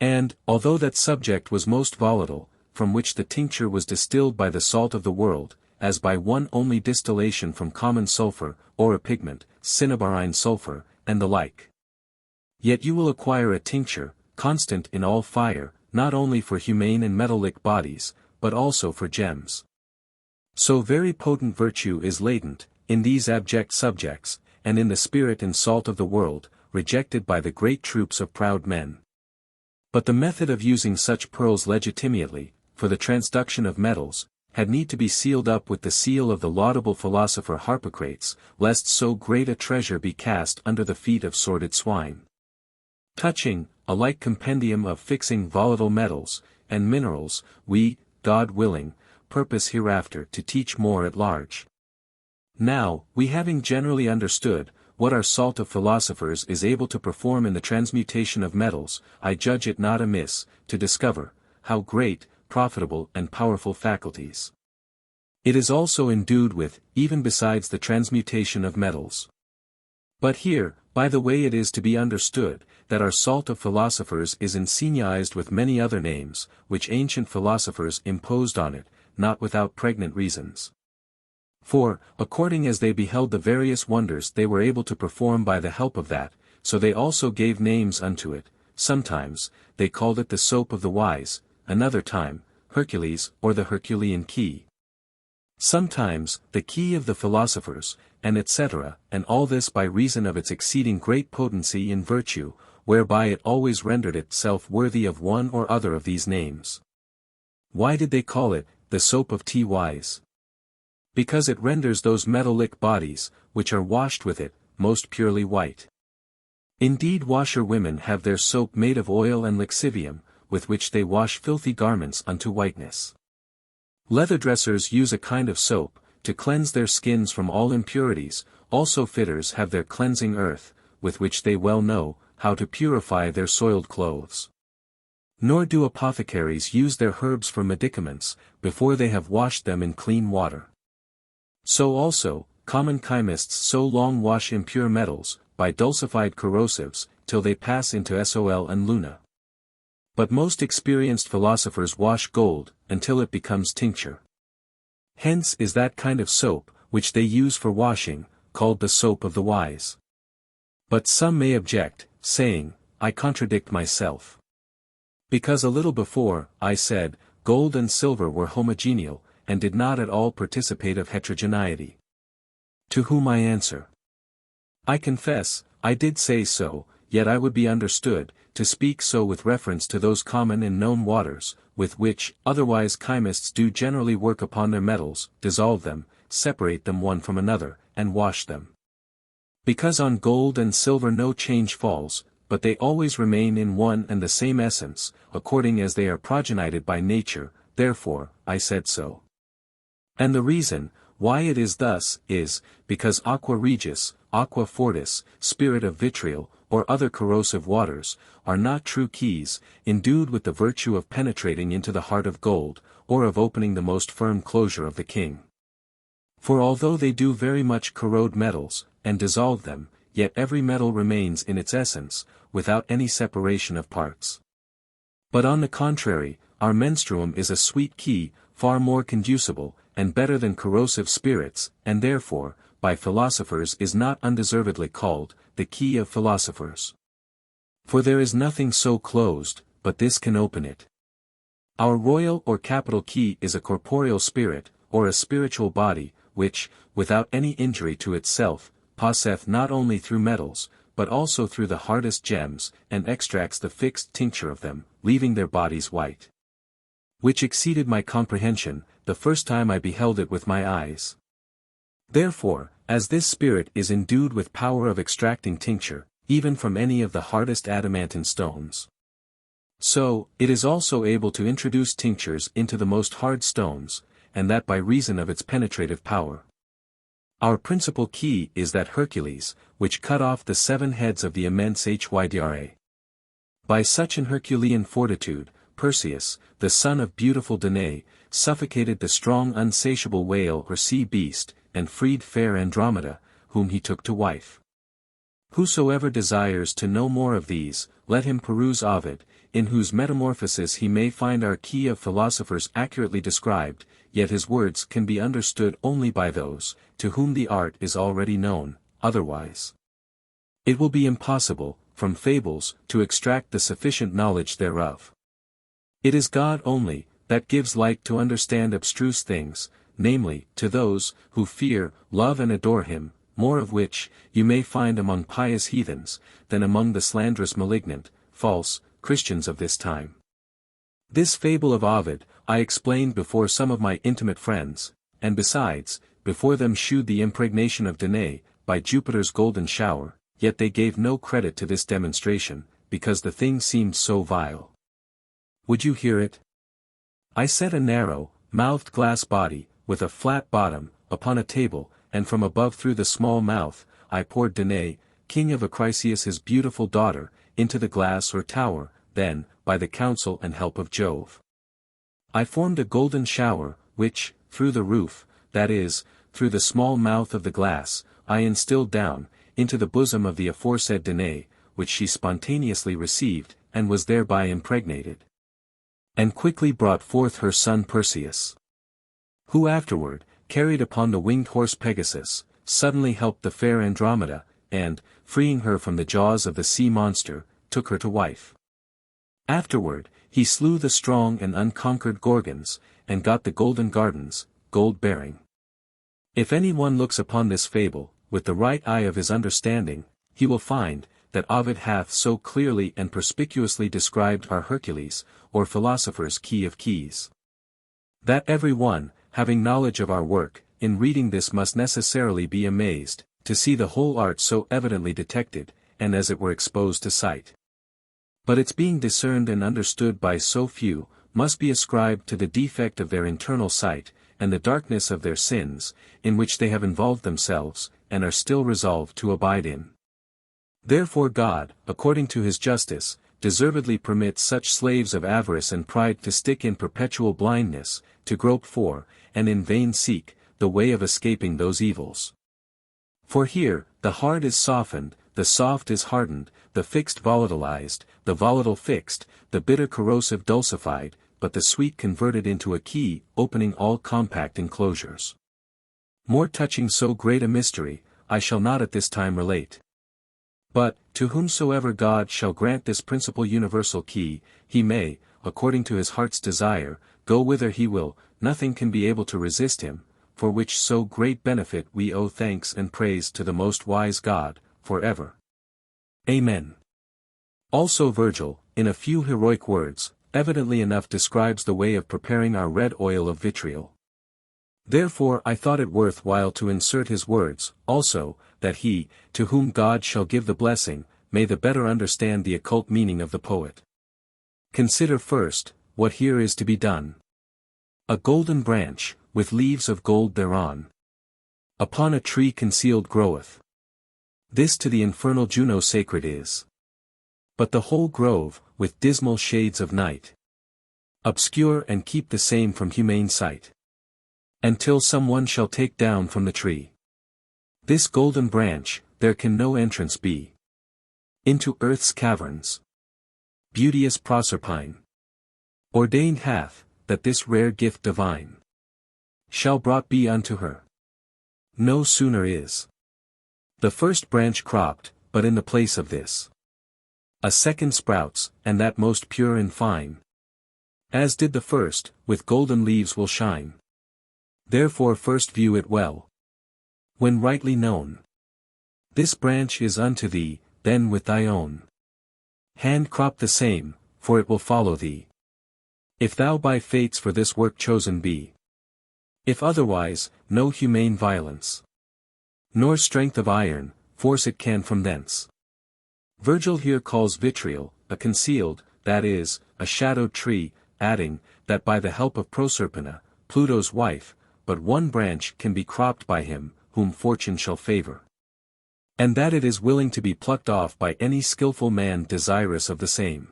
And, although that subject was most volatile, from which the tincture was distilled by the salt of the world, as by one only distillation from common sulphur, or a pigment, cinnabarine sulphur, and the like. Yet you will acquire a tincture, constant in all fire, not only for humane and metallic bodies, but also for gems. So very potent virtue is latent, in these abject subjects, and in the spirit and salt of the world, rejected by the great troops of proud men. But the method of using such pearls legitimately, for the transduction of metals, had need to be sealed up with the seal of the laudable philosopher Harpocrates, lest so great a treasure be cast under the feet of sordid swine. Touching, a like compendium of fixing volatile metals, and minerals, we, God willing, purpose hereafter to teach more at large. Now, we having generally understood, what our salt of philosophers is able to perform in the transmutation of metals, I judge it not amiss, to discover, how great, profitable and powerful faculties it is also endued with, even besides the transmutation of metals. But here, by the way it is to be understood, that our salt of philosophers is insignized with many other names, which ancient philosophers imposed on it, not without pregnant reasons. For, according as they beheld the various wonders they were able to perform by the help of that, so they also gave names unto it. Sometimes, they called it the soap of the wise, another time, Hercules or the Herculean key. Sometimes, the key of the philosophers, and etc., and all this by reason of its exceeding great potency in virtue, whereby it always rendered itself worthy of one or other of these names. Why did they call it, the soap of wise? Because it renders those metallic bodies, which are washed with it, most purely white. Indeed washerwomen have their soap made of oil and lixivium, with which they wash filthy garments unto whiteness. Leather dressers use a kind of soap, to cleanse their skins from all impurities, also fitters have their cleansing earth, with which they well know, how to purify their soiled clothes. Nor do apothecaries use their herbs for medicaments, before they have washed them in clean water. So also, common chymists so long wash impure metals, by dulcified corrosives, till they pass into Sol and Luna. But most experienced philosophers wash gold, until it becomes tincture. Hence is that kind of soap, which they use for washing, called the soap of the wise. But some may object, saying, I contradict myself. Because a little before, I said, gold and silver were homogeneal, and did not at all participate of heterogeneity. To whom I answer, I confess, I did say so, yet I would be understood, to speak so with reference to those common and known waters, with which, otherwise chymists do generally work upon their metals, dissolve them, separate them one from another, and wash them. Because on gold and silver no change falls, but they always remain in one and the same essence, according as they are progenited by nature, therefore, I said so. And the reason, why it is thus, is, because aqua regis, aqua fortis, spirit of vitriol, or other corrosive waters, are not true keys, endued with the virtue of penetrating into the heart of gold, or of opening the most firm closure of the king. For although they do very much corrode metals, and dissolve them, yet every metal remains in its essence, without any separation of parts. But on the contrary, our menstruum is a sweet key, far more conducible, and better than corrosive spirits, and therefore, by philosophers is not undeservedly called, the key of philosophers. For there is nothing so closed, but this can open it. Our royal or capital key is a corporeal spirit, or a spiritual body, which, without any injury to itself, passeth not only through metals, but also through the hardest gems, and extracts the fixed tincture of them, leaving their bodies white. Which exceeded my comprehension, the first time I beheld it with my eyes. Therefore, as this spirit is endued with power of extracting tincture, even from any of the hardest adamantine stones, so, it is also able to introduce tinctures into the most hard stones, and that by reason of its penetrative power. Our principal key is that Hercules, which cut off the 7 heads of the immense Hydrae. By such an Herculean fortitude, Perseus, the son of beautiful Danae, suffocated the strong unsatiable whale or sea beast, and freed fair Andromeda, whom he took to wife. Whosoever desires to know more of these, let him peruse Ovid, in whose metamorphosis he may find our key of philosophers accurately described, yet his words can be understood only by those, to whom the art is already known, otherwise it will be impossible, from fables, to extract the sufficient knowledge thereof. It is God only, that gives light to understand abstruse things, namely, to those, who fear, love and adore him, more of which, you may find among pious heathens, than among the slanderous malignant, false, Christians of this time. This fable of Ovid, I explained before some of my intimate friends, and besides, before them shewed the impregnation of Danae, by Jupiter's golden shower, yet they gave no credit to this demonstration, because the thing seemed so vile. Would you hear it? I set a narrow, mouthed glass body, with a flat bottom, upon a table, and from above through the small mouth, I poured Danae, king of Acrisius' beautiful daughter, into the glass or tower, then, by the counsel and help of Jove, I formed a golden shower, which, through the roof, that is, through the small mouth of the glass, I instilled down, into the bosom of the aforesaid Danae, which she spontaneously received, and was thereby impregnated. And quickly brought forth her son Perseus, who afterward, carried upon the winged horse Pegasus, suddenly helped the fair Andromeda, and, freeing her from the jaws of the sea monster, took her to wife. Afterward, he slew the strong and unconquered Gorgons, and got the golden gardens, gold-bearing. If any one looks upon this fable, with the right eye of his understanding, he will find, that Ovid hath so clearly and perspicuously described our Hercules, or philosopher's key of keys, that every one, having knowledge of our work, in reading this must necessarily be amazed, to see the whole art so evidently detected, and as it were exposed to sight. But its being discerned and understood by so few, must be ascribed to the defect of their internal sight, and the darkness of their sins, in which they have involved themselves, and are still resolved to abide in. Therefore God, according to his justice, deservedly permits such slaves of avarice and pride to stick in perpetual blindness, to grope for, and in vain seek, the way of escaping those evils. For here, the hard is softened, the soft is hardened, the fixed volatilized, the volatile fixed, the bitter corrosive dulcified, but the sweet converted into a key, opening all compact enclosures. More touching so great a mystery, I shall not at this time relate. But, to whomsoever God shall grant this principal universal key, he may, according to his heart's desire, go whither he will, nothing can be able to resist him, for which so great benefit we owe thanks and praise to the most wise God, for ever. Amen. Also Virgil, in a few heroic words, evidently enough describes the way of preparing our red oil of vitriol. Therefore I thought it worth while to insert his words, also, that he, to whom God shall give the blessing, may the better understand the occult meaning of the poet. Consider first, what here is to be done. A golden branch, with leaves of gold thereon, upon a tree concealed groweth. This to the infernal Juno sacred is. But the whole grove, with dismal shades of night, obscure and keep the same from humane sight, until some one shall take down from the tree this golden branch, there can no entrance be into earth's caverns. Beauteous Proserpine ordained hath, that this rare gift divine shall brought be unto her. No sooner is the first branch cropped, but in the place of this a second sprouts, and that most pure and fine, As did the first, with golden leaves will shine. Therefore first view it well. When rightly known, this branch is unto thee, then with thy own hand crop the same, for it will follow thee. If thou by fates for this work chosen be. If otherwise, no humane violence, nor strength of iron, force it can from thence. Virgil here calls vitriol, a concealed, that is, a shadowed tree, adding, that by the help of Proserpina, Pluto's wife, but one branch can be cropped by him, whom fortune shall favor. And that it is willing to be plucked off by any skilful man desirous of the same.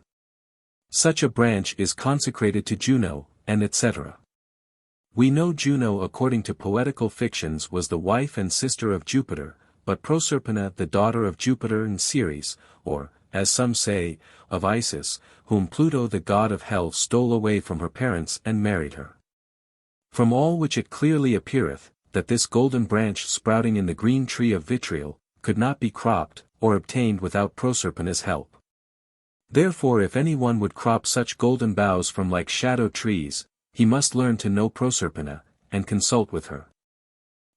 Such a branch is consecrated to Juno, and etc. We know Juno according to poetical fictions was the wife and sister of Jupiter, but Proserpina the daughter of Jupiter and Ceres, or, as some say, of Isis, whom Pluto the god of hell stole away from her parents and married her. From all which it clearly appeareth, that this golden branch sprouting in the green tree of vitriol, could not be cropped, or obtained without Proserpina's help. Therefore if any one would crop such golden boughs from like shadow trees, he must learn to know Proserpina, and consult with her.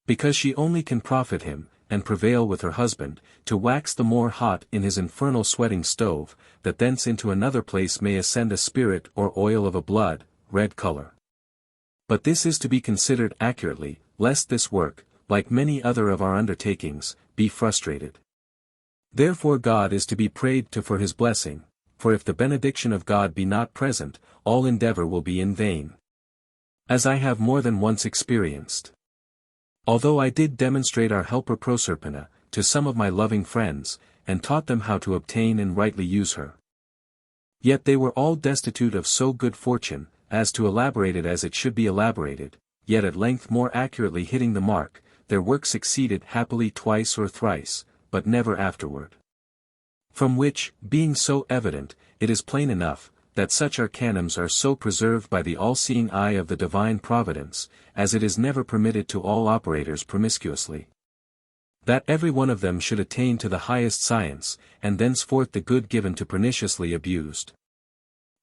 Because she only can profit him, and prevail with her husband, to wax the more hot in his infernal sweating stove, that thence into another place may ascend a spirit or oil of a blood, red color. But this is to be considered accurately, lest this work, like many other of our undertakings, be frustrated. Therefore God is to be prayed to for his blessing, for if the benediction of God be not present, all endeavor will be in vain. As I have more than once experienced. Although I did demonstrate our helper Proserpina, to some of my loving friends, and taught them how to obtain and rightly use her. Yet they were all destitute of so good fortune, as to elaborate it as it should be elaborated, yet at length more accurately hitting the mark, their work succeeded happily twice or thrice, but never afterward. From which, being so evident, it is plain enough, that such arcanums are so preserved by the all-seeing eye of the divine providence, as it is never permitted to all operators promiscuously. That every one of them should attain to the highest science, and thenceforth the good given to perniciously abused.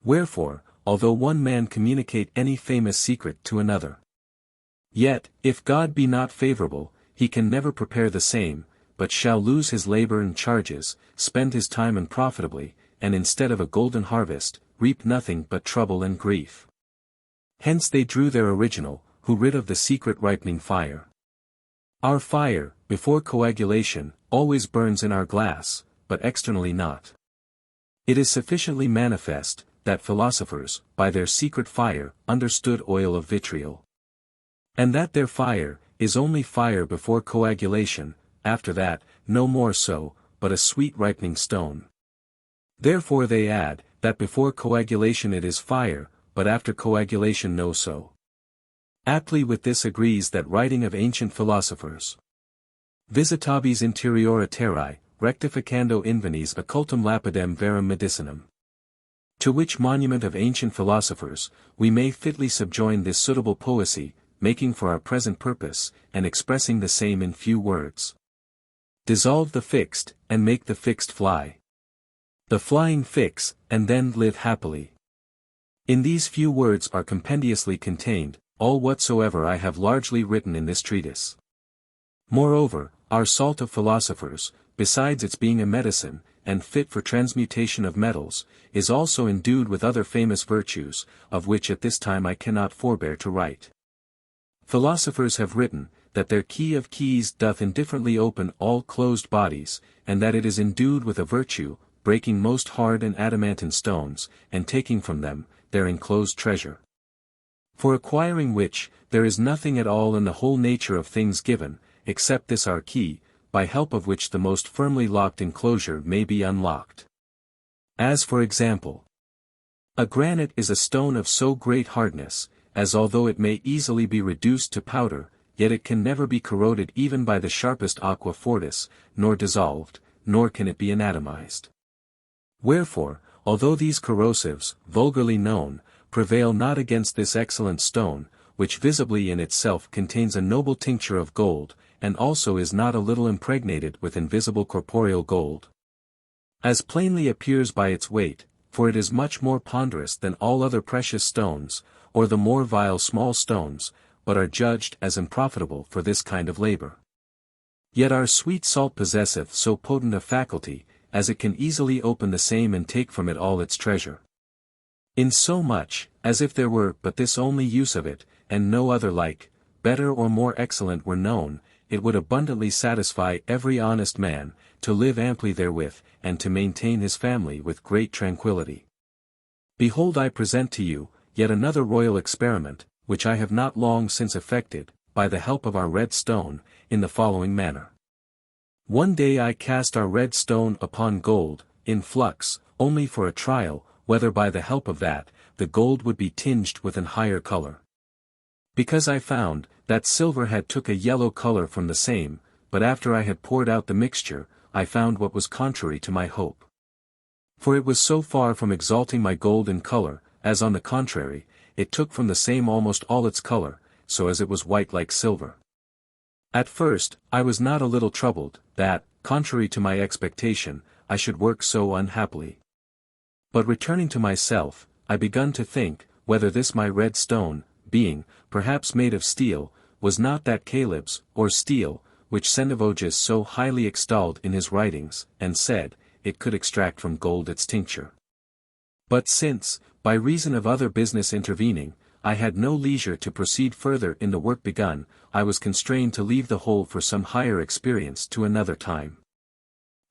Wherefore, although one man communicate any famous secret to another, yet, if God be not favorable, he can never prepare the same, but shall lose his labor and charges, spend his time unprofitably, and instead of a golden harvest, reap nothing but trouble and grief. Hence they drew their original, who rid of the secret ripening fire. Our fire, before coagulation, always burns in our glass, but externally not. It is sufficiently manifest, that philosophers, by their secret fire, understood oil of vitriol. And that their fire, is only fire before coagulation, after that, no more so, but a sweet ripening stone. Therefore they add, that before coagulation it is fire, but after coagulation no so. Aptly with this agrees that writing of ancient philosophers. Visitabis interiora terrae, rectificando invenis occultum lapidem verum medicinum. To which monument of ancient philosophers, we may fitly subjoin this suitable poesy, making for our present purpose, and expressing the same in few words. Dissolve the fixed, and make the fixed fly. The flying fix, and then live happily. In these few words are compendiously contained, all whatsoever I have largely written in this treatise. Moreover, our salt of philosophers, besides its being a medicine, and fit for transmutation of metals, is also endued with other famous virtues, of which at this time I cannot forbear to write. Philosophers have written, that their key of keys doth indifferently open all closed bodies, and that it is endued with a virtue, breaking most hard and adamantine stones, and taking from them, their enclosed treasure. For acquiring which, there is nothing at all in the whole nature of things given, except this our key, by help of which the most firmly locked enclosure may be unlocked. As for example, a granite is a stone of so great hardness, as although it may easily be reduced to powder, yet it can never be corroded even by the sharpest aqua fortis, nor dissolved, nor can it be anatomized. Wherefore, although these corrosives, vulgarly known, prevail not against this excellent stone, which visibly in itself contains a noble tincture of gold, and also is not a little impregnated with invisible corporeal gold. As plainly appears by its weight, for it is much more ponderous than all other precious stones, or the more vile small stones, but are judged as unprofitable for this kind of labor. Yet our sweet salt possesseth so potent a faculty, as it can easily open the same and take from it all its treasure. In so much, as if there were but this only use of it, and no other like, better or more excellent were known, it would abundantly satisfy every honest man, to live amply therewith, and to maintain his family with great tranquillity. Behold, I present to you, yet another royal experiment, which I have not long since effected, by the help of our red stone, in the following manner. One day I cast our red stone upon gold, in flux, only for a trial, whether by the help of that, the gold would be tinged with an higher color. Because I found, that silver had took a yellow color from the same, but after I had poured out the mixture, I found what was contrary to my hope. For it was so far from exalting my gold in color, as on the contrary, it took from the same almost all its color, so as it was white like silver. At first, I was not a little troubled, that, contrary to my expectation, I should work so unhappily. But returning to myself, I begun to think, whether this my red stone, being, perhaps made of steel, was not that Caleb's, or steel, which Sendivogius so highly extolled in his writings, and said, it could extract from gold its tincture. But since, by reason of other business intervening, I had no leisure to proceed further in the work begun, I was constrained to leave the whole for some higher experience to another time.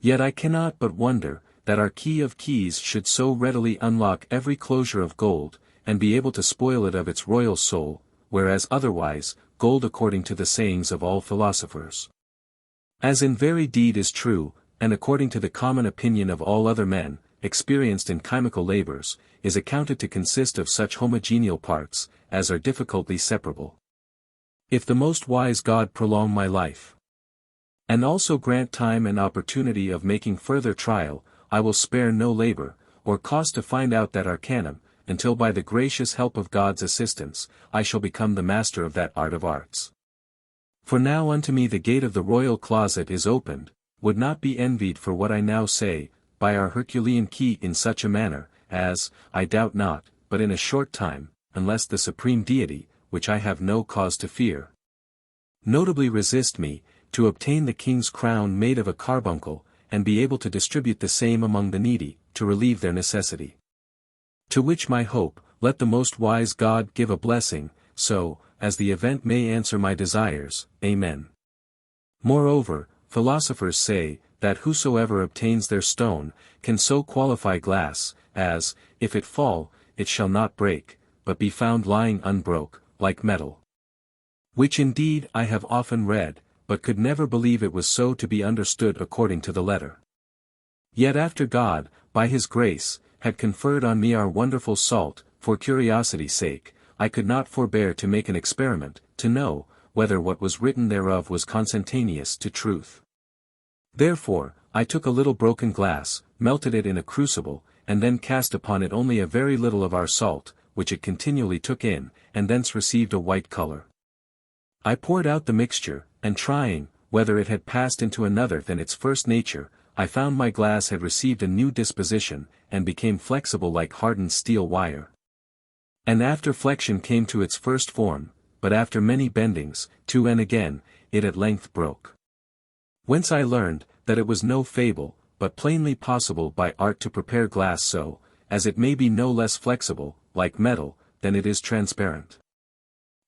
Yet I cannot but wonder, that our key of keys should so readily unlock every closure of gold, and be able to spoil it of its royal soul, whereas otherwise, gold according to the sayings of all philosophers, as in very deed is true, and according to the common opinion of all other men, experienced in chemical labors, is accounted to consist of such homogeneal parts, as are difficultly separable. If the most wise God prolong my life, and also grant time and opportunity of making further trial, I will spare no labor, or cost to find out that arcanum, until by the gracious help of God's assistance, I shall become the master of that art of arts. For now unto me the gate of the royal closet is opened, would not be envied for what I now say, by our Herculean key in such a manner, as, I doubt not, but in a short time, unless the supreme deity, which I have no cause to fear, notably resist me, to obtain the king's crown made of a carbuncle, and be able to distribute the same among the needy, to relieve their necessity. To which my hope, let the most wise God give a blessing, so, as the event may answer my desires, Amen. Moreover, philosophers say, that whosoever obtains their stone, can so qualify glass, as, if it fall, it shall not break, but be found lying unbroke, like metal. Which indeed I have often read, but could never believe it was so to be understood according to the letter. Yet after God, by his grace, had conferred on me our wonderful salt, for curiosity's sake, I could not forbear to make an experiment, to know, whether what was written thereof was consentaneous to truth. Therefore, I took a little broken glass, melted it in a crucible, and then cast upon it only a very little of our salt, which it continually took in, and thence received a white color. I poured out the mixture, and trying, whether it had passed into another than its first nature, I found my glass had received a new disposition, and became flexible like hardened steel wire. And after flexion came to its first form, but after many bendings, to and again, it at length broke. Whence I learned, that it was no fable, but plainly possible by art to prepare glass so, as it may be no less flexible, like metal, than it is transparent.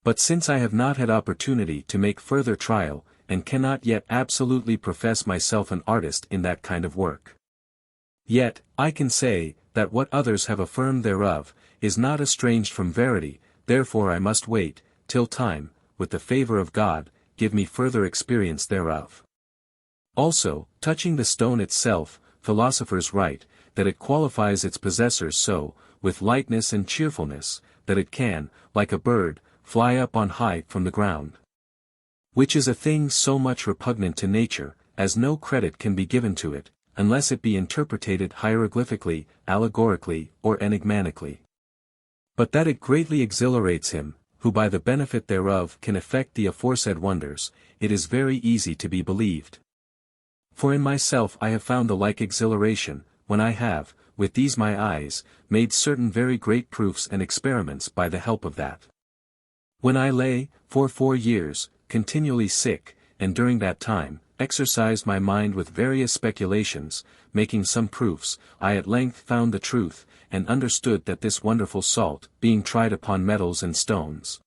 But since I have not had opportunity to make further trial, and cannot yet absolutely profess myself an artist in that kind of work, yet, I can say, that what others have affirmed thereof, is not estranged from verity, therefore I must wait, till time, with the favor of God, give me further experience thereof. Also, touching the stone itself, philosophers write, that it qualifies its possessors so, with lightness and cheerfulness, that it can, like a bird, fly up on high from the ground. Which is a thing so much repugnant to nature, as no credit can be given to it, unless it be interpreted hieroglyphically, allegorically, or enigmatically. But that it greatly exhilarates him, who by the benefit thereof can effect the aforesaid wonders, it is very easy to be believed. For in myself I have found the like exhilaration, when I have, with these my eyes, made certain very great proofs and experiments by the help of that. When I lay, for 4 years, continually sick, and during that time, exercised my mind with various speculations, making some proofs, I at length found the truth, and understood that this wonderful salt, being tried upon metals and stones,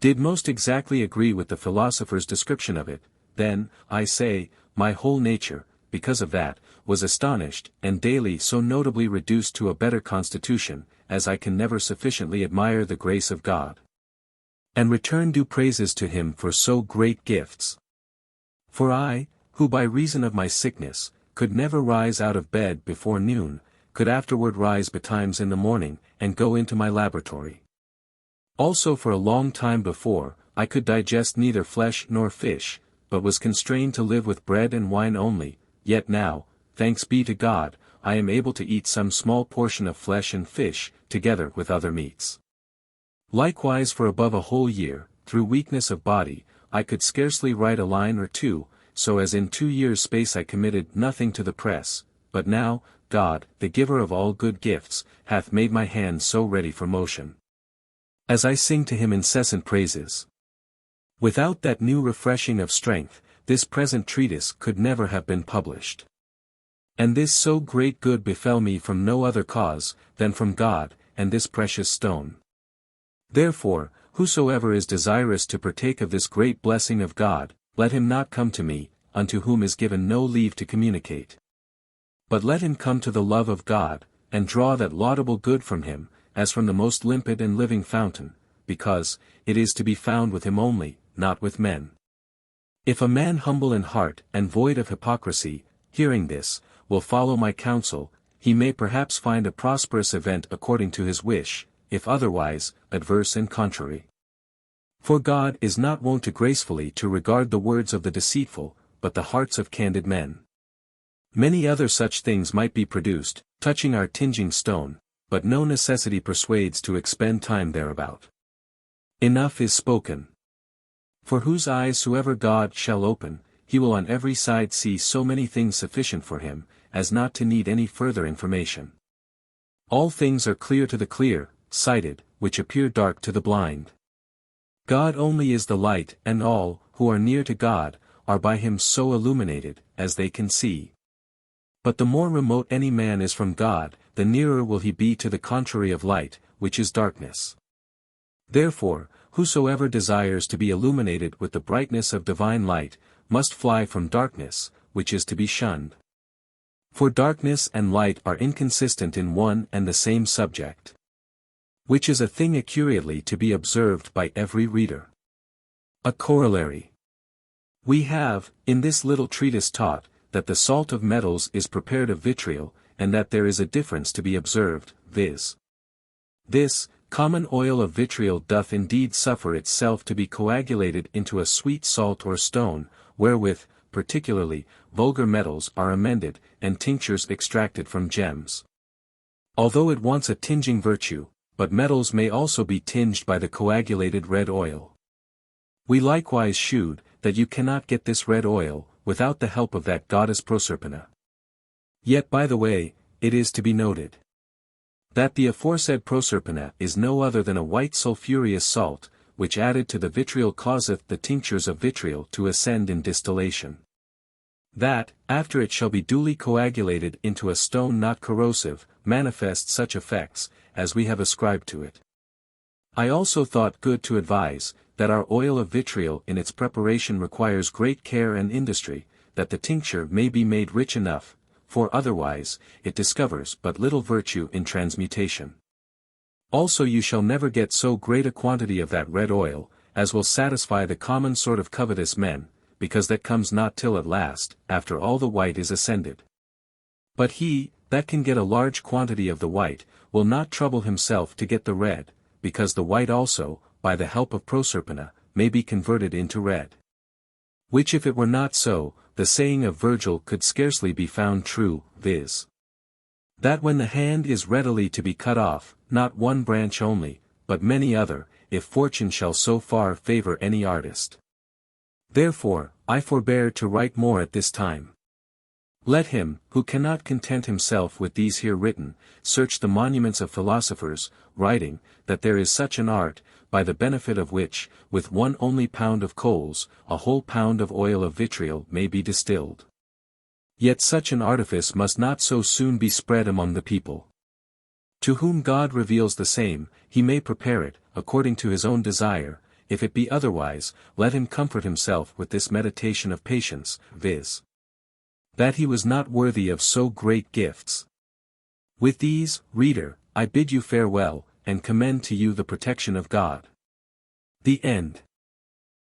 did most exactly agree with the philosopher's description of it. Then, I say, my whole nature, because of that, was astonished, and daily so notably reduced to a better constitution, as I can never sufficiently admire the grace of God, and return due praises to him for so great gifts. For I, who by reason of my sickness, could never rise out of bed before noon, could afterward rise betimes in the morning, and go into my laboratory. Also for a long time before, I could digest neither flesh nor fish, but was constrained to live with bread and wine only, yet now, thanks be to God, I am able to eat some small portion of flesh and fish, together with other meats. Likewise for above a whole year, through weakness of body, I could scarcely write a line or two, so as in 2 years' space I committed nothing to the press, but now, God, the giver of all good gifts, hath made my hand so ready for motion, as I sing to him incessant praises. Without that new refreshing of strength, this present treatise could never have been published. And this so great good befell me from no other cause, than from God, and this precious stone. Therefore, whosoever is desirous to partake of this great blessing of God, let him not come to me, unto whom is given no leave to communicate. But let him come to the love of God, and draw that laudable good from him, as from the most limpid and living fountain, because, it is to be found with him only, not with men. If a man humble in heart and void of hypocrisy, hearing this, will follow my counsel, he may perhaps find a prosperous event according to his wish, if otherwise, adverse and contrary. For God is not wont to gracefully to regard the words of the deceitful, but the hearts of candid men. Many other such things might be produced, touching our tinging stone, but no necessity persuades to expend time thereabout. Enough is spoken. For whose eyes soever God shall open, he will on every side see so many things sufficient for him, as not to need any further information. All things are clear to the clear-sighted, which appear dark to the blind. God only is the light, and all, who are near to God, are by him so illuminated, as they can see. But the more remote any man is from God, the nearer will he be to the contrary of light, which is darkness. Therefore, whosoever desires to be illuminated with the brightness of divine light, must fly from darkness, which is to be shunned. For darkness and light are inconsistent in one and the same subject, which is a thing accurately to be observed by every reader. A corollary. We have, in this little treatise taught, that the salt of metals is prepared of vitriol, and that there is a difference to be observed, viz. This, common oil of vitriol doth indeed suffer itself to be coagulated into a sweet salt or stone, wherewith, particularly, vulgar metals are amended, and tinctures extracted from gems. Although it wants a tinging virtue, but metals may also be tinged by the coagulated red oil. We likewise shewed, that you cannot get this red oil, without the help of that goddess Proserpina. Yet by the way, it is to be noted, that the aforesaid Proserpina is no other than a white sulphureous salt, which added to the vitriol causeth the tinctures of vitriol to ascend in distillation. That, after it shall be duly coagulated into a stone not corrosive, manifests such effects, as we have ascribed to it. I also thought good to advise, that our oil of vitriol in its preparation requires great care and industry, that the tincture may be made rich enough, for otherwise, it discovers but little virtue in transmutation. Also you shall never get so great a quantity of that red oil, as will satisfy the common sort of covetous men, because that comes not till at last, after all the white is ascended. But he, that can get a large quantity of the white, will not trouble himself to get the red, because the white also, by the help of Proserpina, may be converted into red. Which if it were not so, the saying of Virgil could scarcely be found true, viz. That when the hand is readily to be cut off, not one branch only, but many other, if fortune shall so far favor any artist. Therefore, I forbear to write more at this time. Let him, who cannot content himself with these here written, search the monuments of philosophers, writing, that there is such an art, by the benefit of which, with one only pound of coals, a whole pound of oil of vitriol may be distilled. Yet such an artifice must not so soon be spread among the people. To whom God reveals the same, he may prepare it, according to his own desire. If it be otherwise, let him comfort himself with this meditation of patience, viz. that he was not worthy of so great gifts. With these, reader, I bid you farewell, and commend to you the protection of God. The End.